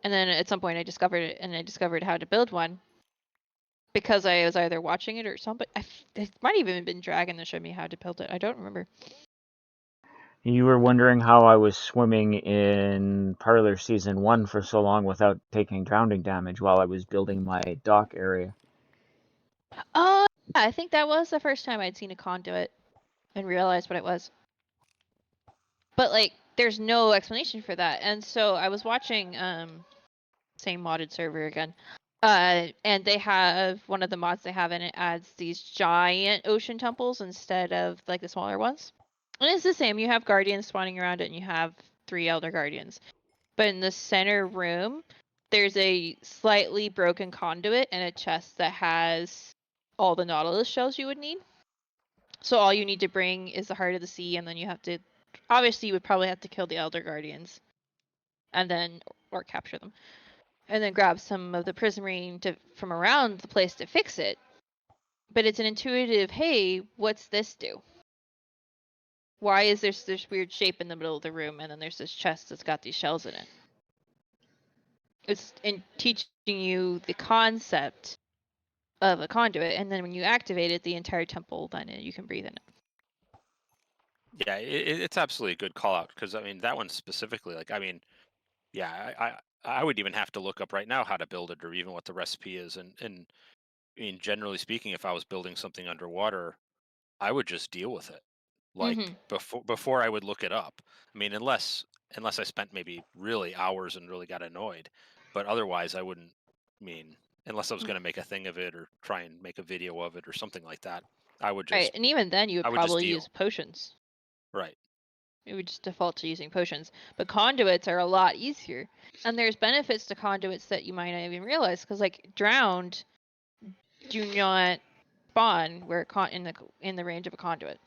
And then at some point I discovered it, and I discovered how to build one because I was either watching it or something. It might even have been Dragon that showed me how to build it. I don't remember. You were wondering how I was swimming in Parlor Season 1 for so long without taking drowning damage while I was building my dock area. Oh, yeah, I think that was the first time I'd seen a conduit and realized what it was. But like, there's no explanation for that. And so I was watching same modded server again. And they have one of the mods they have in it adds these giant ocean temples instead of like the smaller ones. And it's the same. You have guardians spawning around it, and you have 3 elder guardians. But in the center room, there's a slightly broken conduit and a chest that has all the Nautilus shells you would need. So all you need to bring is the Heart of the Sea, and then you have to, obviously you would probably have to kill the Elder Guardians, and then, or capture them, and then grab some of the prismarine from around the place to fix it. But it's an intuitive, hey, what's this do? Why is there this weird shape in the middle of the room, and then there's this chest that's got these shells in it? It's in teaching you the concept of a conduit, and then when you activate it, the entire temple, then you can breathe in it. Yeah, it's absolutely a good call out because I mean that one specifically, like I mean, yeah, I would even have to look up right now how to build it or even what the recipe is, and I mean generally speaking, if I was building something underwater, I would just deal with it. Like Mhm. before I would look it up. I mean, unless I spent maybe really hours and really got annoyed, but otherwise I wouldn't. I mean, unless I was going to make a thing of it or try and make a video of it or something like that, I would Right, just and even then you would probably use deal. potions. Right. It would just default to using potions. But conduits are a lot easier. And there's benefits to conduits that you might not even realize, because like drowned do not spawn where in the range of a conduit.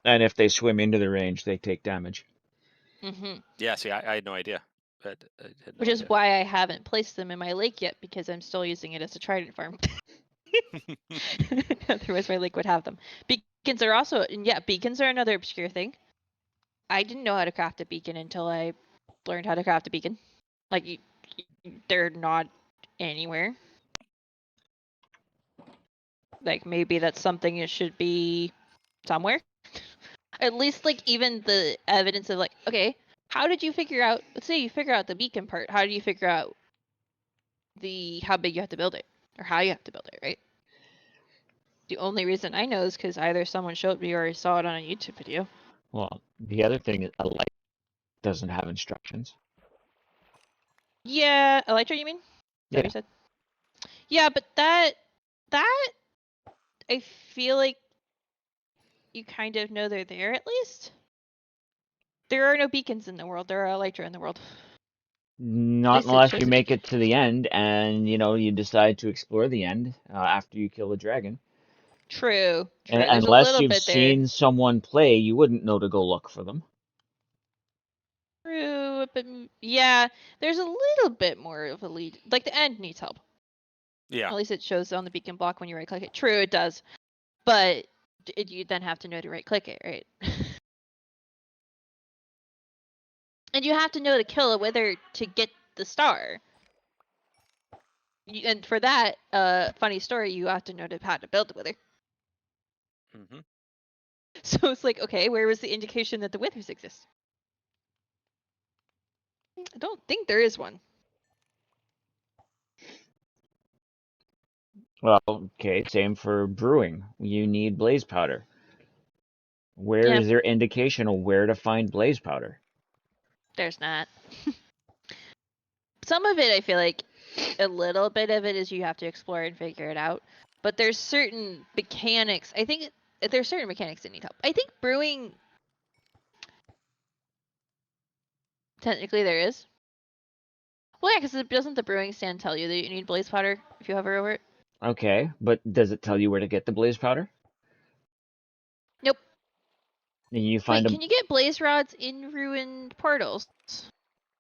And if they swim into the range, they take damage. Yeah. See, I had no idea. I had no Which is idea. why I haven't placed them in my lake yet, because I'm still using it as a trident farm. Otherwise my lake would have them. Beacons are also, and yeah, beacons are another obscure thing. I didn't know how to craft a beacon until I learned how to craft a beacon. Like, they're not anywhere. Like, maybe that's something it should be somewhere. At least, like, even the evidence of, like, okay, how did you figure out, let's say you figure out the beacon part, how do you figure out how big you have to build it? Or how you have to build it, right? The only reason I know is because either someone showed me or I saw it on a YouTube video. Well, the other thing is a light doesn't have instructions. Yeah, Elytra, you mean? Is that what Yeah. you said? Yeah, but that I feel like you kind of know they're there at least. There are no beacons in the world. There are elytra in the world. Not At least it unless you shows it. make it to the end and, you decide to explore the end after you kill the dragon. True. And There's a unless little you've bit there. seen someone play, you wouldn't know to go look for them. True, but yeah, there's a little bit more of a lead. Like the end needs help. Yeah. At least it shows on the beacon block when you right click it. True, it does. But you then have to know to right click it, right? And you have to know to kill a wither to get the star. And for that, funny story, you have to know how to build the wither. So it's like, okay, where was the indication that the withers exist? I don't think there is one. Well, okay, same for brewing. You need blaze powder. Where Yeah, is there indication of where to find blaze powder? there's not. Some of it, I feel like, a little bit of it is you have to explore and figure it out. But there's certain mechanics. I think there's certain mechanics that need help. I think brewing, technically there is. Well, yeah, because doesn't the brewing stand tell you that you need blaze powder if you hover over it? Okay, but does it tell you where to get the blaze powder? Nope. And you Wait, find them. can you get blaze rods in ruined portals?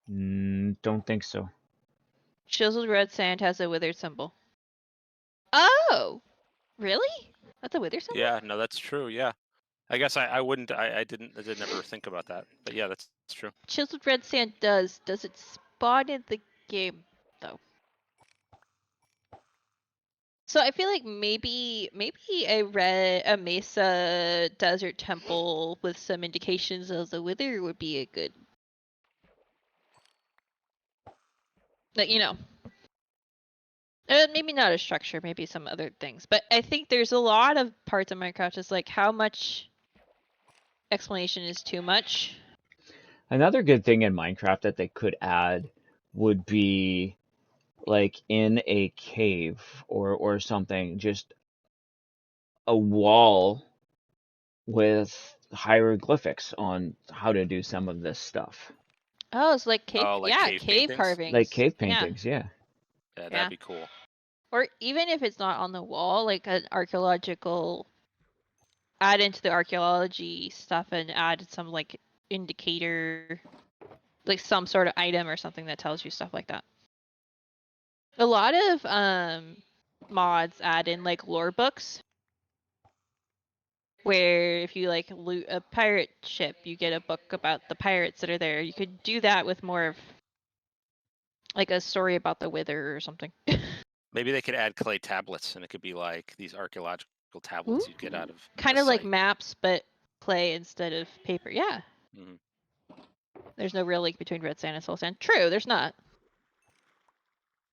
Don't think so. Chiseled red sand has a withered symbol. Oh, really? That's a wither symbol? Yeah. No, that's true. Yeah. I guess I wouldn't. I didn't ever think about that. But yeah, that's true. Chiseled red sand does. Does it spawn in the game though? So I feel like maybe a mesa desert temple with some indications of the wither would be a good, like, maybe not a structure, maybe some other things. But I think there's a lot of parts of Minecraft is like how much explanation is too much. Another good thing in Minecraft that they could add would be like in a cave or something, just a wall with hieroglyphics on how to do some of this stuff. Oh, it's like cave, Oh, like yeah, cave cave paintings? carvings. Like cave Yeah, paintings, yeah. Yeah, that'd yeah. be cool. Or even if it's not on the wall, like an archaeological, add into the archaeology stuff and add some like indicator, like some sort of item or something that tells you stuff like that. A lot of mods add in like lore books where if you like loot a pirate ship, you get a book about the pirates that are there. You could do that with more of like a story about the wither or something. Maybe they could add clay tablets, and it could be like these archaeological tablets you'd get out of kind a of like site. maps, but clay instead of paper. Yeah. Mhm. There's no real link between red sand and soul sand. True, there's not.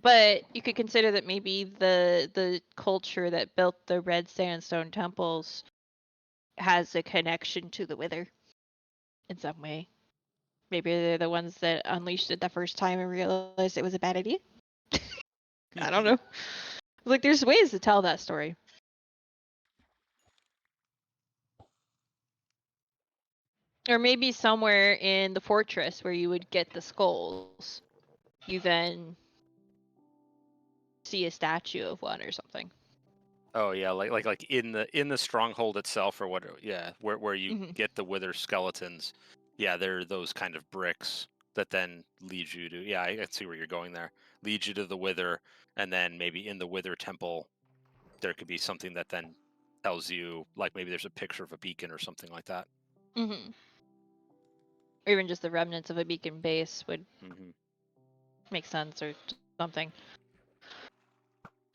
But you could consider that maybe the culture that built the red sandstone temples has a connection to the Wither in some way. Maybe they're the ones that unleashed it the first time and realized it was a bad idea. I don't know. Like, there's ways to tell that story. Or maybe somewhere in the fortress where you would get the skulls, you then see a statue of one or something. Oh yeah, like in the stronghold itself, or what? Yeah, where you Mhm. get the Wither skeletons. Yeah, they're those kind of bricks that then lead you to. Yeah, I see where you're going there. Lead you to the Wither, and then maybe in the Wither temple, there could be something that then tells you, like maybe there's a picture of a beacon or something like that. Mhm. Or even just the remnants of a beacon base would Mm-hmm. make sense or something.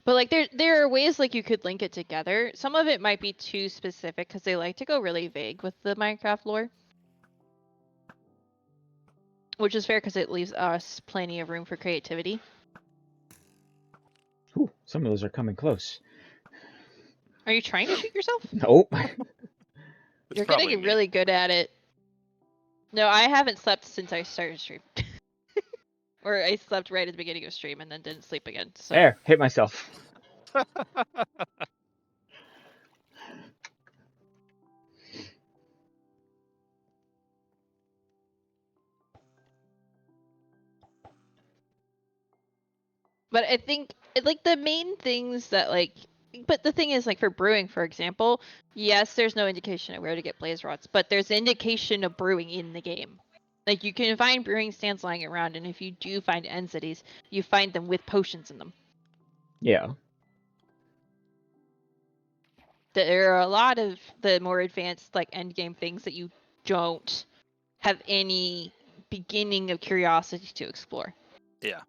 But like there are ways like you could link it together. Some of it might be too specific because they like to go really vague with the Minecraft lore. Which is fair because it leaves us plenty of room for creativity. Ooh, some of those are coming close. Are you trying to shoot yourself? Nope. It's You're probably getting me. really good at it. No, I haven't slept since I started stream. Or I slept right at the beginning of stream and then didn't sleep again. So There, hit myself. but I think like the main things that like but the thing is like for brewing, for example, yes, there's no indication of where to get blaze rods, but there's indication of brewing in the game. Like you can find brewing stands lying around, and if you do find end cities, you find them with potions in them. Yeah. There are a lot of the more advanced like end game things that you don't have any beginning of curiosity to explore. Yeah.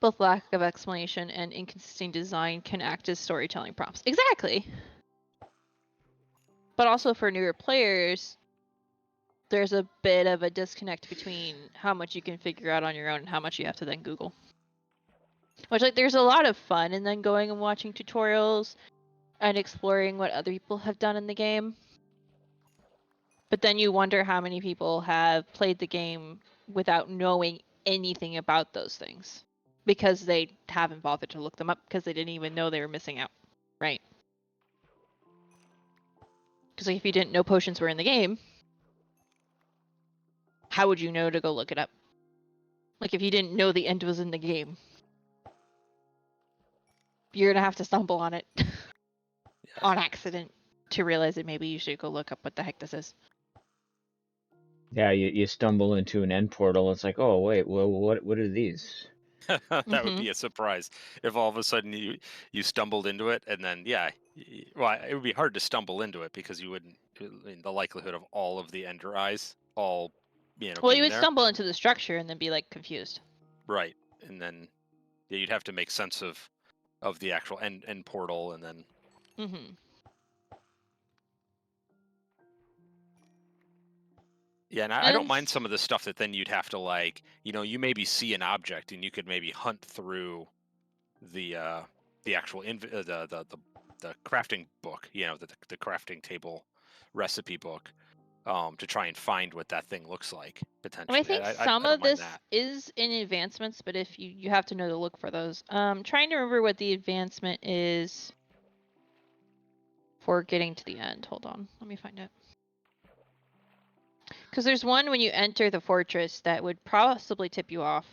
Both lack of explanation and inconsistent design can act as storytelling prompts. Exactly. But also for newer players, there's a bit of a disconnect between how much you can figure out on your own and how much you have to then Google. Which like there's a lot of fun in then going and watching tutorials and exploring what other people have done in the game. But then you wonder how many people have played the game without knowing anything about those things because they haven't bothered to look them up because they didn't even know they were missing out, right? Because like, if you didn't know potions were in the game, how would you know to go look it up? Like if you didn't know the end was in the game, you're gonna have to stumble on it on accident to realize that maybe you should go look up what the heck this is. Yeah, you stumble into an end portal. It's like, oh wait, well, what are these? That would be a surprise if all of a sudden you stumbled into it, and then well, it would be hard to stumble into it because you wouldn't. I mean, the likelihood of all of the Ender eyes all Well, you being would there, stumble into the structure and then be like confused. right? And then you'd have to make sense of the actual end portal, and then Mm-hmm. yeah, and I don't mind some of the stuff that then you'd have to like, you maybe see an object and you could maybe hunt through the actual the crafting book, the crafting table recipe book, to try and find what that thing looks like And potentially. I think I some don't of mind this that. is in advancements, but if you have to know to look for those. Trying to remember what the advancement is for getting to the end. Hold on, let me find it. Because there's one when you enter the fortress that would possibly tip you off.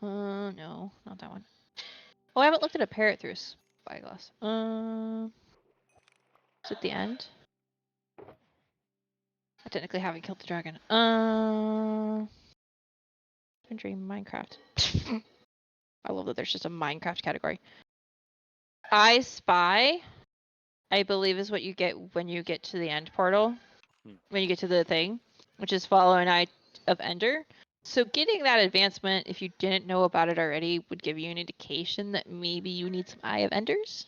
No, not that one. Oh, I haven't looked at a parrot through a spyglass. Is it the end? I technically haven't killed the dragon. Dream Minecraft. I love that there's just a Minecraft category. I Spy, I believe, is what you get when you get to the end portal. When you get to the thing, which is follow an eye of Ender. So getting that advancement, if you didn't know about it already, would give you an indication that maybe you need some Eye of Enders.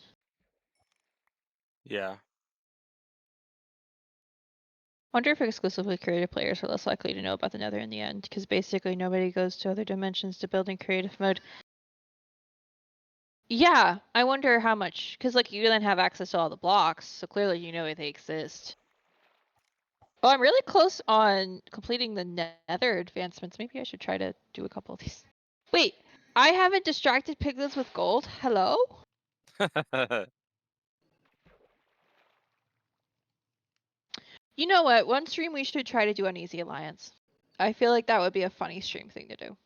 Yeah. Wonder if exclusively creative players are less likely to know about the Nether in the end, because basically nobody goes to other dimensions to build in creative mode. Yeah, I wonder how much, because like you then have access to all the blocks, so clearly you know they exist. Oh, I'm really close on completing the nether advancements. Maybe I should try to do a couple of these. Wait, I haven't distracted piglets with gold? Hello? You know what? One stream we should try to do Uneasy Alliance. I feel like that would be a funny stream thing to do.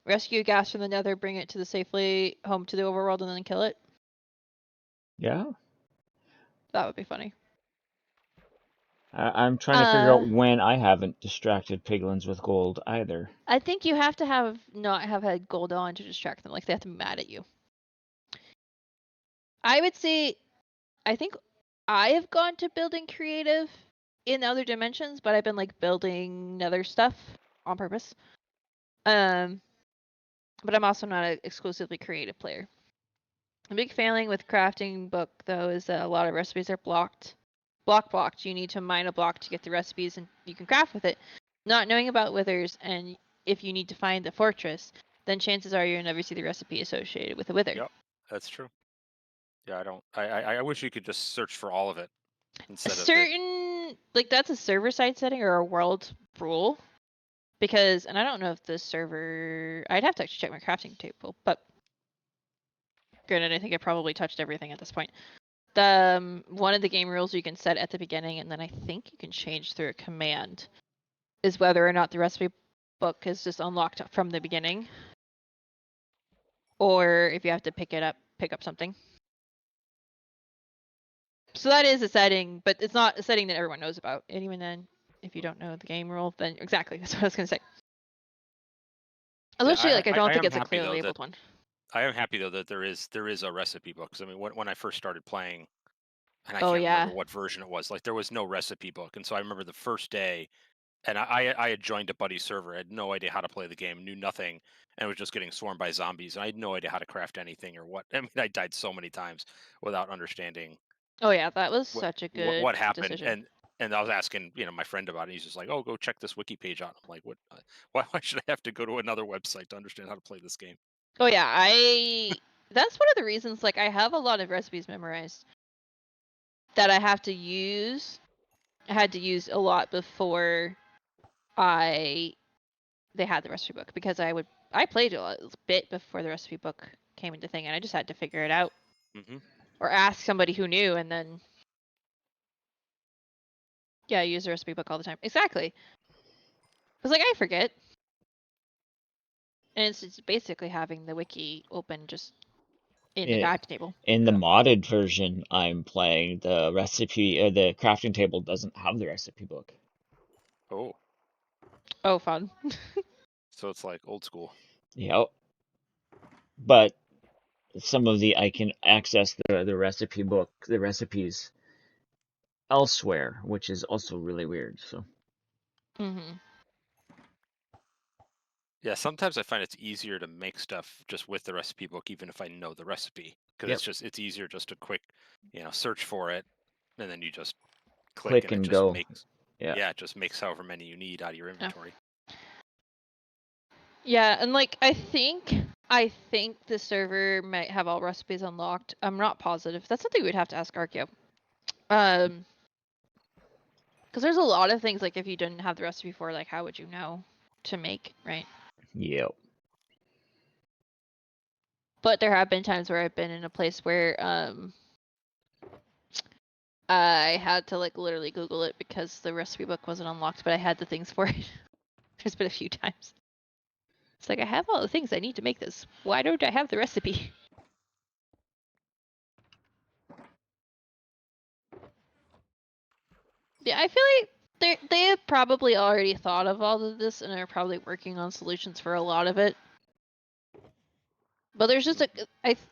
Rescue gas from the nether, bring it to the safely home to the overworld, and then kill it. Yeah. That would be funny. I'm trying to figure out when I haven't distracted piglins with gold either. I think you have to not have had gold on to distract them. Like they have to be mad at you. I would say, I think I have gone to building creative in other dimensions, but I've been like building other stuff on purpose. But I'm also not an exclusively creative player. A big failing with crafting book though is that a lot of recipes are blocked. Blocked. You need to mine a block to get the recipes and you can craft with it. Not knowing about withers, and if you need to find the fortress, then chances are you'll never see the recipe associated with a wither. Yep, that's true. Yeah, I don't. I wish you could just search for all of it instead of it. Certain, like that's a server side setting or a world rule, because, and I don't know if the server, I'd have to actually check my crafting table, but granted, I think I probably touched everything at this point. The one of the game rules you can set at the beginning, and then I think you can change through a command, is whether or not the recipe book is just unlocked from the beginning, or if you have to pick up something. So that is a setting, but it's not a setting that everyone knows about. And even then, if you don't know the game rule, then exactly that's what I was gonna say. Especially, like I don't think am it's a happy, clearly though, labeled one. I am happy though that there is a recipe book. 'Cause I mean, when I first started playing, and I Oh can't yeah. remember what version it was, like there was no recipe book, and so I remember the first day, and I had joined a buddy server, I had no idea how to play the game, knew nothing, and was just getting swarmed by zombies, and I had no idea how to craft anything or what. I mean, I died so many times without understanding Oh yeah, that was what such a good what happened, decision. and I was asking, my friend about it. He's just like, "Oh, go check this wiki page out." I'm like, "What? Why should I have to go to another website to understand how to play this game?" Oh yeah, that's one of the reasons, like I have a lot of recipes memorized that I have to use. I had to use a lot before they had the recipe book, because I played a bit before the recipe book came into thing, and I just had to figure it out. Mm-hmm. Or ask somebody who knew, and then yeah, use the recipe book all the time. Exactly. Because like I forget, and it's basically having the wiki open just in the crafting table. In the modded version I'm playing, the the crafting table doesn't have the recipe book. Oh, Oh, fun. so it's like old school. Yep. But I can access the recipe book, the recipes elsewhere, which is also really weird. So. Mm-hmm. Yeah, sometimes I find it's easier to make stuff just with the recipe book, even if I know the recipe, because it's easier just to quick, search for it, and then you just click and it and just go. makes, Yeah. it just makes however many you need out of your inventory. Yeah, and like I think the server might have all recipes unlocked. I'm not positive. That's something we'd have to ask Archaeo. Because there's a lot of things, like if you didn't have the recipe for, like how would you know to make, right? Yep. But there have been times where I've been in a place where I had to like literally Google it because the recipe book wasn't unlocked, but I had the things for it. There's been a few times. It's like I have all the things I need to make this. Why don't I have the recipe? Yeah, I feel like they have probably already thought of all of this and are probably working on solutions for a lot of it. But there's just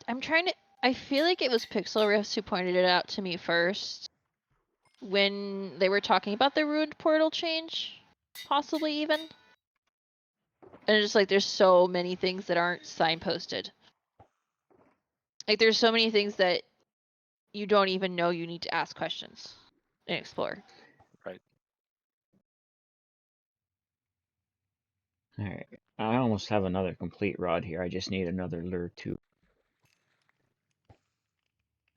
I'm trying to. I feel like it was Pixel Riffs who pointed it out to me first when they were talking about the ruined portal change, possibly even. And it's just like there's so many things that aren't signposted. Like there's so many things that you don't even know you need to ask questions and explore. Right. All right. I almost have another complete rod here. I just need another lure too.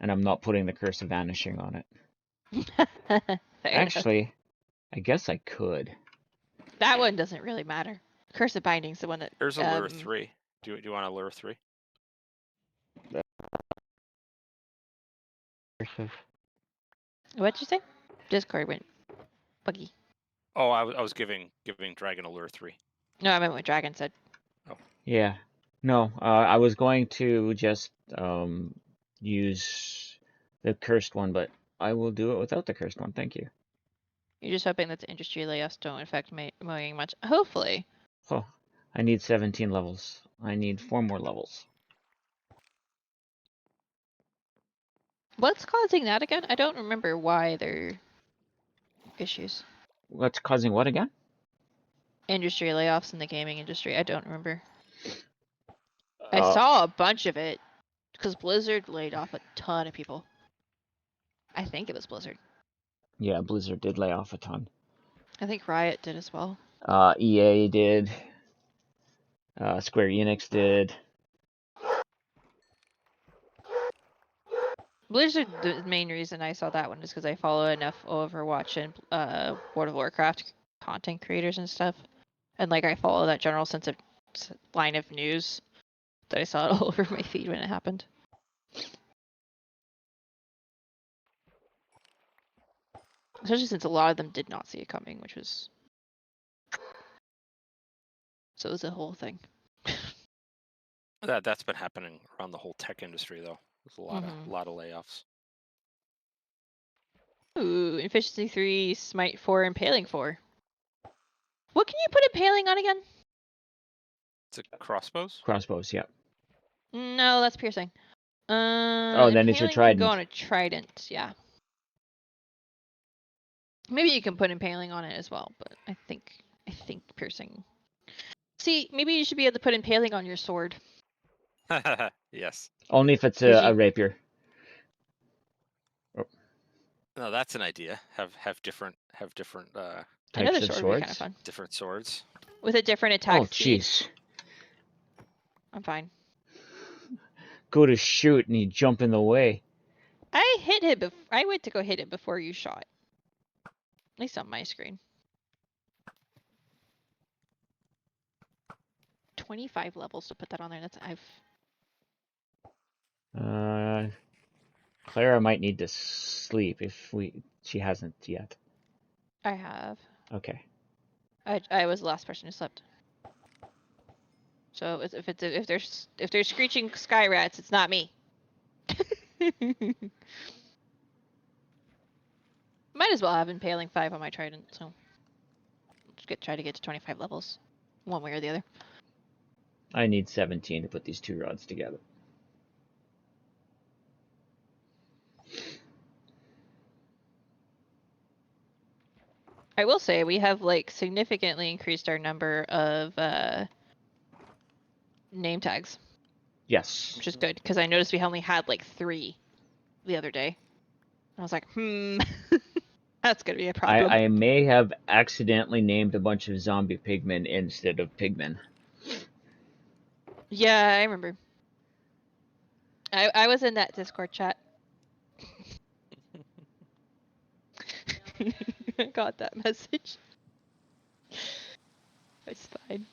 and I'm not putting the Curse of Vanishing on it. Fair enough. Actually, I guess I could. That one doesn't really matter. Curse of Binding's the one that. There's a lure 3. Do you want a lure 3? What'd you say? Discord went buggy. Oh, I was giving Dragon a lure 3. No, I meant what Dragon said. Yeah. No, I was going to just use the cursed one, but I will do it without the cursed one. Thank you. You're just hoping that the industry layoffs don't affect mowing much. Hopefully. Oh, I need 17 levels. I need 4 more levels. What's causing that again? I don't remember why there are issues. What's causing what again? Industry layoffs in the gaming industry. I don't remember. I saw a bunch of it because Blizzard laid off a ton of people. I think it was Blizzard. Yeah, Blizzard did lay off a ton. I think Riot did as well. EA did. Square Enix did. Blizzard, the main reason I saw that one is because I follow enough Overwatch and World of Warcraft content creators and stuff. And like I follow that general sense of line of news that I saw it all over my feed when it happened. Especially since a lot of them did not see it coming, which was... So it was a whole thing. That's been happening around the whole tech industry, though. There's a Mhm. lot of layoffs. Ooh, Efficiency 3, Smite 4, Impaling 4. What can you put Impaling on again? Is it crossbows? Crossbows, yeah. No, that's piercing. Then it's your Impaling can go trident. on a trident, yeah. Maybe you can put Impaling on it as well, but I think piercing. See, maybe you should be able to put Impaling on your sword. Yes. Only if it's 'Cause a you- rapier. No, that's an idea. Have different Another Types of sword would be kind of swords. fun. different swords. With a different attack Oh, speed. jeez. I'm fine. Go to shoot and you jump in the way. I hit it. I went to go hit it before you shot. At least on my screen. 25 levels to put that on there. That's Clara might need to sleep if she hasn't yet. I have. Okay. I was the last person who slept. So if there's screeching sky rats, it's not me. Might as well have Impaling 5 on my trident, so try to get to 25 levels, one way or the other. I need 17 to put these 2 rods together. I will say we have like significantly increased our number of name tags, Yes. which is good because I noticed we only had like 3 the other day. I was like, that's gonna be a problem. I may have accidentally named a bunch of zombie pigmen instead of pigmen. Yeah, I remember. I was in that Discord chat. I got that message. It's fine.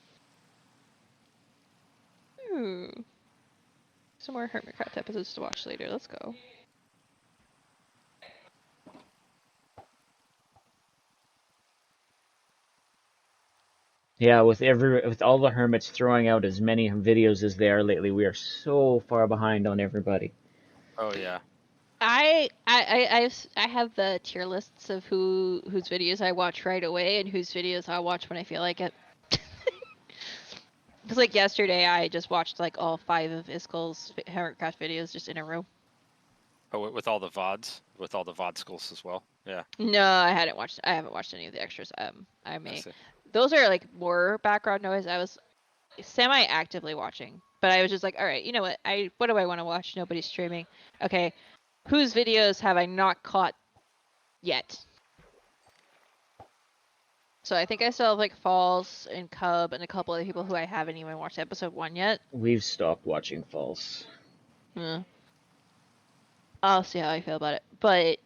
Ooh. Some more Hermitcraft episodes to watch later. Let's go. Yeah, with all the hermits throwing out as many videos as they are lately, we are so far behind on everybody. Oh yeah. I have the tier lists of whose videos I watch right away and whose videos I watch when I feel like it. Because like yesterday, I just watched like all 5 of Iskel's Hermitcraft videos just in a row. Oh, with all the VODs, with all the VODskulls as well. Yeah. No, I haven't watched. I haven't watched any of the extras. I may. Those are like more background noise. I was semi-actively watching, but I was just like, all right, you know what? What do I want to watch? Nobody's streaming. Okay, whose videos have I not caught yet? So I think I still have like Falls and Cub and a couple other people who I haven't even watched episode 1 yet. We've stopped watching False. Yeah. I'll see how I feel about it. But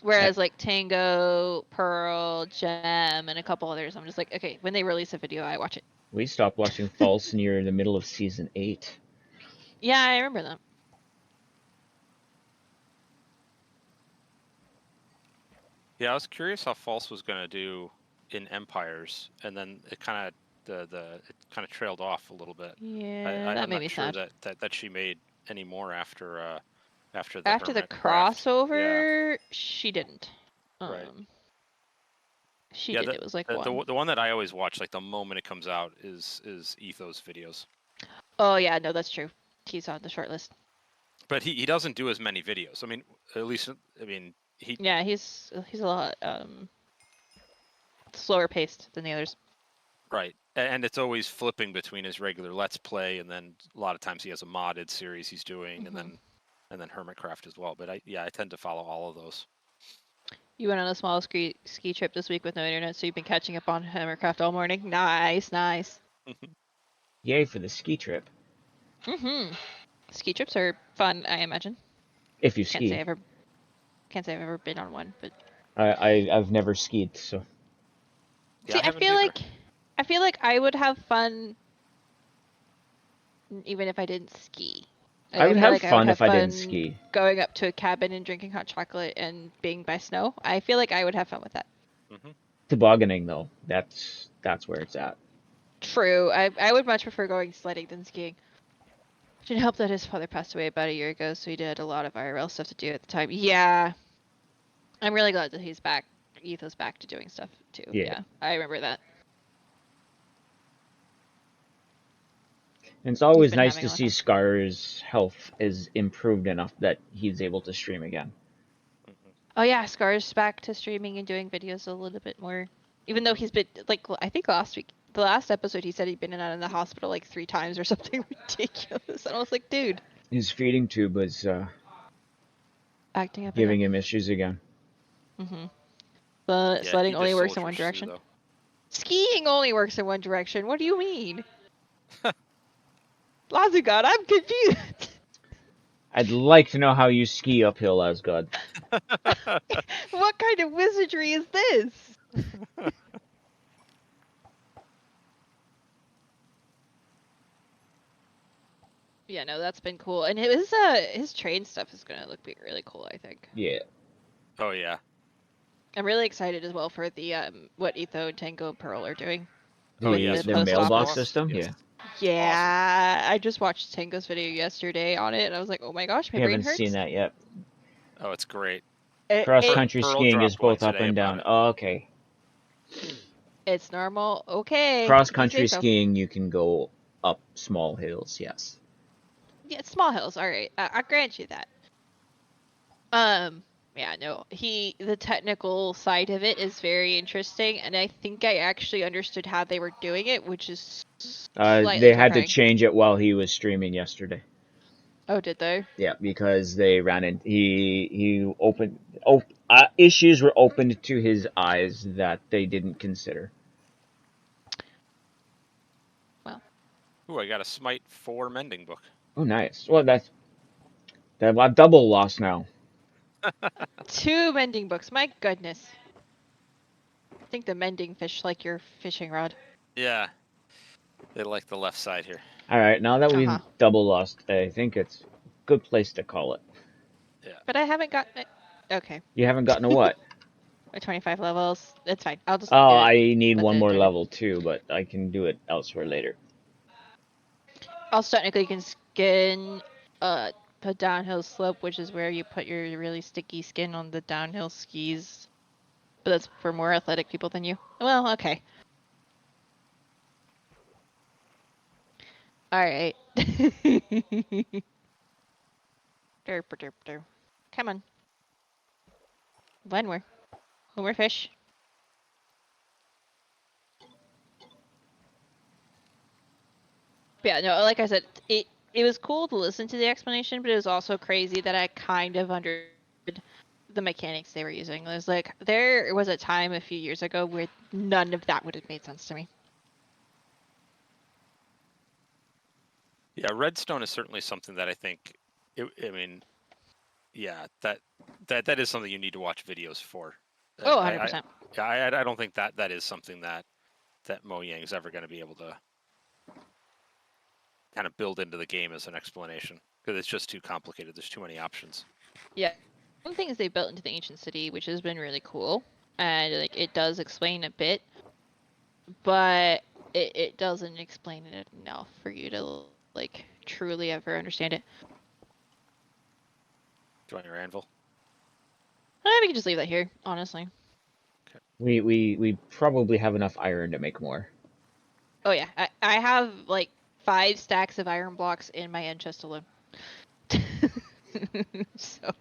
whereas like Tango, Pearl, Gem, and a couple others, I'm just like, okay, when they release a video, I watch it. We stopped watching False near the middle of season 8. Yeah, I remember that. Yeah, I was curious how False was gonna do in Empires, and then it kind of it kind of trailed off a little bit. Yeah, that I'm made not me sure sad. that she made any more after after the After the Hermitcraft. Yeah, crossover, she didn't. right. She Yeah, did. It was like the one. the one that I always watch, like the moment it comes out, is Etho's videos. Oh yeah, no, that's true. He's on the short list. But he doesn't do as many videos. I mean, at least he Yeah, he's a lot slower paced than the others. right, and it's always flipping between his regular Let's Play, and then a lot of times he has a modded series he's doing, and then Hermitcraft as well. But I tend to follow all of those. You went on a small ski trip this week with no internet, so you've been catching up on Hammercraft all morning. Nice, nice. Yay for the ski trip. Ski trips are fun, I imagine. If you Can't say ski. I've ever been on one, but I've never skied, so. Yeah, see, I haven't either. I feel like I would have fun even if I didn't ski. Like, I would feel have like fun if I didn't fun ski. going up to a cabin and drinking hot chocolate and being by snow. I feel like I would have fun with that. Tobogganing, though, that's where it's at. True. I would much prefer going sledding than skiing. It helped that his father passed away about a year ago, so he did a lot of IRL stuff to do at the time. Yeah. I'm really glad that he's back. Etho's back to doing stuff too. Yeah. I remember that. And it's always been nice having to a lot of see fun. Scar's health is improved enough that he's able to stream again. Oh yeah, Scar's back to streaming and doing videos a little bit more. Even though he's been like, I think the last episode, he said he'd been in and out of the hospital like 3 times or something ridiculous. And I was like, dude, His feeding tube was acting up giving again. him issues again. But Yeah, sledding he only just works in one soldiers through, direction. though. Skiing only works in one direction. What do you mean? Lazugot, I'm confused. I'd like to know how you ski uphill, Asgod. What kind of wizardry is this? Yeah, no, that's been cool. And his train stuff is gonna be really cool, I think. Yeah. Oh yeah. I'm really excited as well for the what Etho, Tango, Pearl are doing. Oh with yes, The with the mailbox post-office. system, Yes. yeah. Yeah, I just watched Tango's video yesterday on it, and I was like, oh my gosh, my We brain haven't hurts. seen that yet. Oh, it's great. Cross country Pearl skiing is dropped one both up today and about down. it. Oh, okay. It's normal. Okay. Cross if you country say so. skiing, you can go up small hills, yes. Yeah, it's small hills. All right, I grant you that. Yeah, no, the technical side of it is very interesting, and I think I actually understood how they were doing it, which is slightly They had to terrifying. change it while he was streaming yesterday. Oh, did they? Yeah, because they ran in. He opened. Issues were opened to his eyes that they didn't consider. Well. Ooh, I got a Smite 4 mending book. Oh, nice. Well, that's a double loss now. 2 mending books. My goodness. I think the mending fish like your fishing rod. Yeah. They like the left side here. All right, now that we've double lost, I think it's a good place to call it. Yeah. But I haven't gotten it. Okay. You haven't gotten a what? My 25 levels. It's fine. I'll just. Oh, do it I need at one the more tournament. level too, but I can do it elsewhere later. Also, technically, you can skin a downhill slope, which is where you put your really sticky skin on the downhill skis. But that's for more athletic people than you. Well, okay. All right. Derp, derp, derp. Come on. One more. One more fish. But yeah, no, like I said, it was cool to listen to the explanation, but it was also crazy that I kind of understood the mechanics they were using. It was like, there was a time a few years ago where none of that would have made sense to me. Yeah, redstone is certainly something that I think I mean, yeah, that is something you need to watch videos for. Oh, 100%. I don't think that is something that Mojang's ever going to be able to kind of build into the game as an explanation, because it's just too complicated. There's too many options. Yeah. One thing is they built into the ancient city, which has been really cool, and like it does explain a bit, but it doesn't explain it enough for you to like truly ever understand it. Do you want your anvil? We can just leave that here, honestly. We probably have enough iron to make more. Oh yeah, I have like 5 stacks of iron blocks in my end chest alone. So I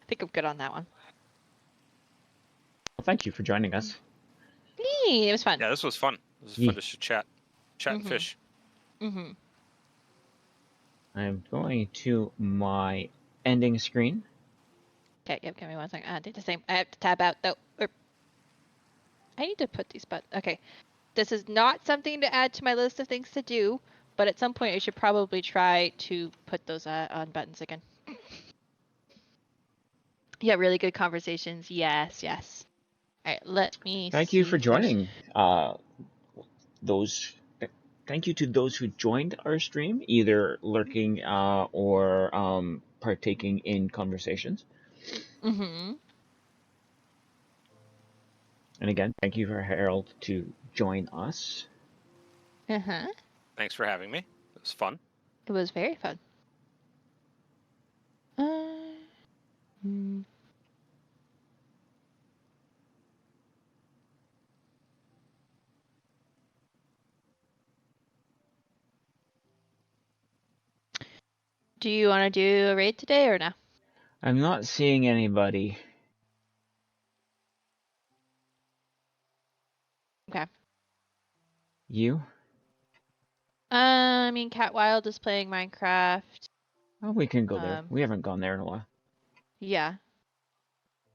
think I'm good on that one. Well, thank you for joining us. It was fun. Yeah, this was fun. It was Yeah. fun to chat and fish. Mm-hmm. I'm going to my ending screen. Okay, yep, give me 1 second. I did the same. I have to tab out though. I need to put these buttons. Okay. This is not something to add to my list of things to do, but at some point I should probably try to put those on buttons again. Yeah, really good conversations. Yes, yes. All right, let me Thank see you for if there's- joining. Thank you to those who joined our stream, either lurking or partaking in conversations. Mm-hmm. And again, thank you for Harold to join us. Uh-huh. Thanks for having me. It was fun. It was very fun. Hmm. Do you want to do a raid today or no? I'm not seeing anybody. Okay. You? I mean, Cat Wild is playing Minecraft. Oh, we can go there. We haven't gone there in a while. Yeah.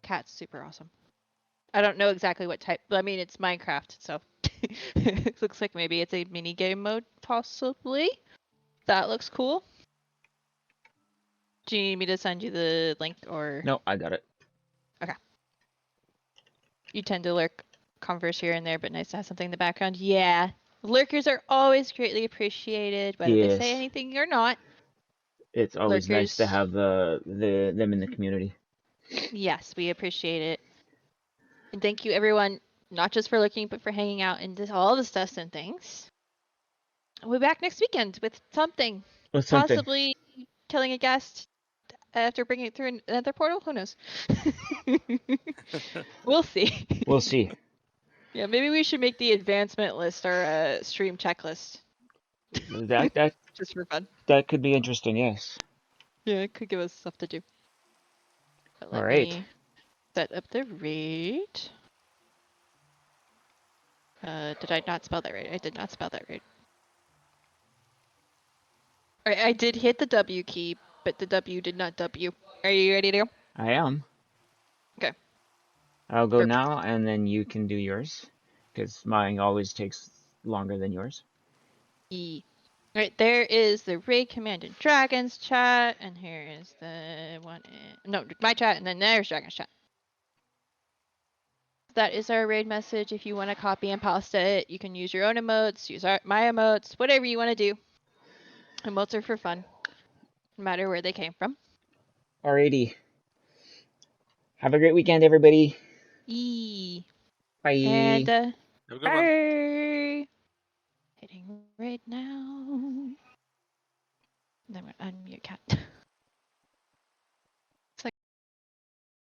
Cat's super awesome. I don't know exactly what type, but I mean, it's Minecraft, so it looks like maybe it's a mini game mode, possibly. That looks cool. Do you need me to send you the link or? No, I got it. Okay. You tend to lurk, converse here and there, but nice to have something in the background. Yeah. Lurkers are always greatly appreciated, whether they say Yes. anything or not. It's always nice to Lurkers. have them in the community. Yes, we appreciate it. And thank you, everyone, not just for looking, but for hanging out and all the stuff and things. We'll be back next weekend with something. With something. Possibly killing a guest after bringing it through another portal. Who knows? We'll see. We'll see. Yeah, maybe we should make the advancement list our stream checklist. That Just for fun. that could be interesting. Yes. Yeah, it could give us stuff to do. But let All right. me set up the raid. Did I not spell that right? I did not spell that right. Alright, I did hit the W key, but the W did not W. Are you ready to go? I am. Okay. I'll go Perfect. now, and then you can do yours, because mine always takes longer than yours. E. Alright, there is the raid command in Dragon's chat, and here is the one in... No, my chat, and then there's Dragon's chat. That is our raid message. If you want to copy and paste it, you can use your own emotes, use my emotes, whatever you want to do. Emotes are for fun, no matter where they came from. Alrighty. Have a great weekend, everybody. E. Bye. And, Have a good one. bye. Hitting raid now. Then I'm gonna unmute cat.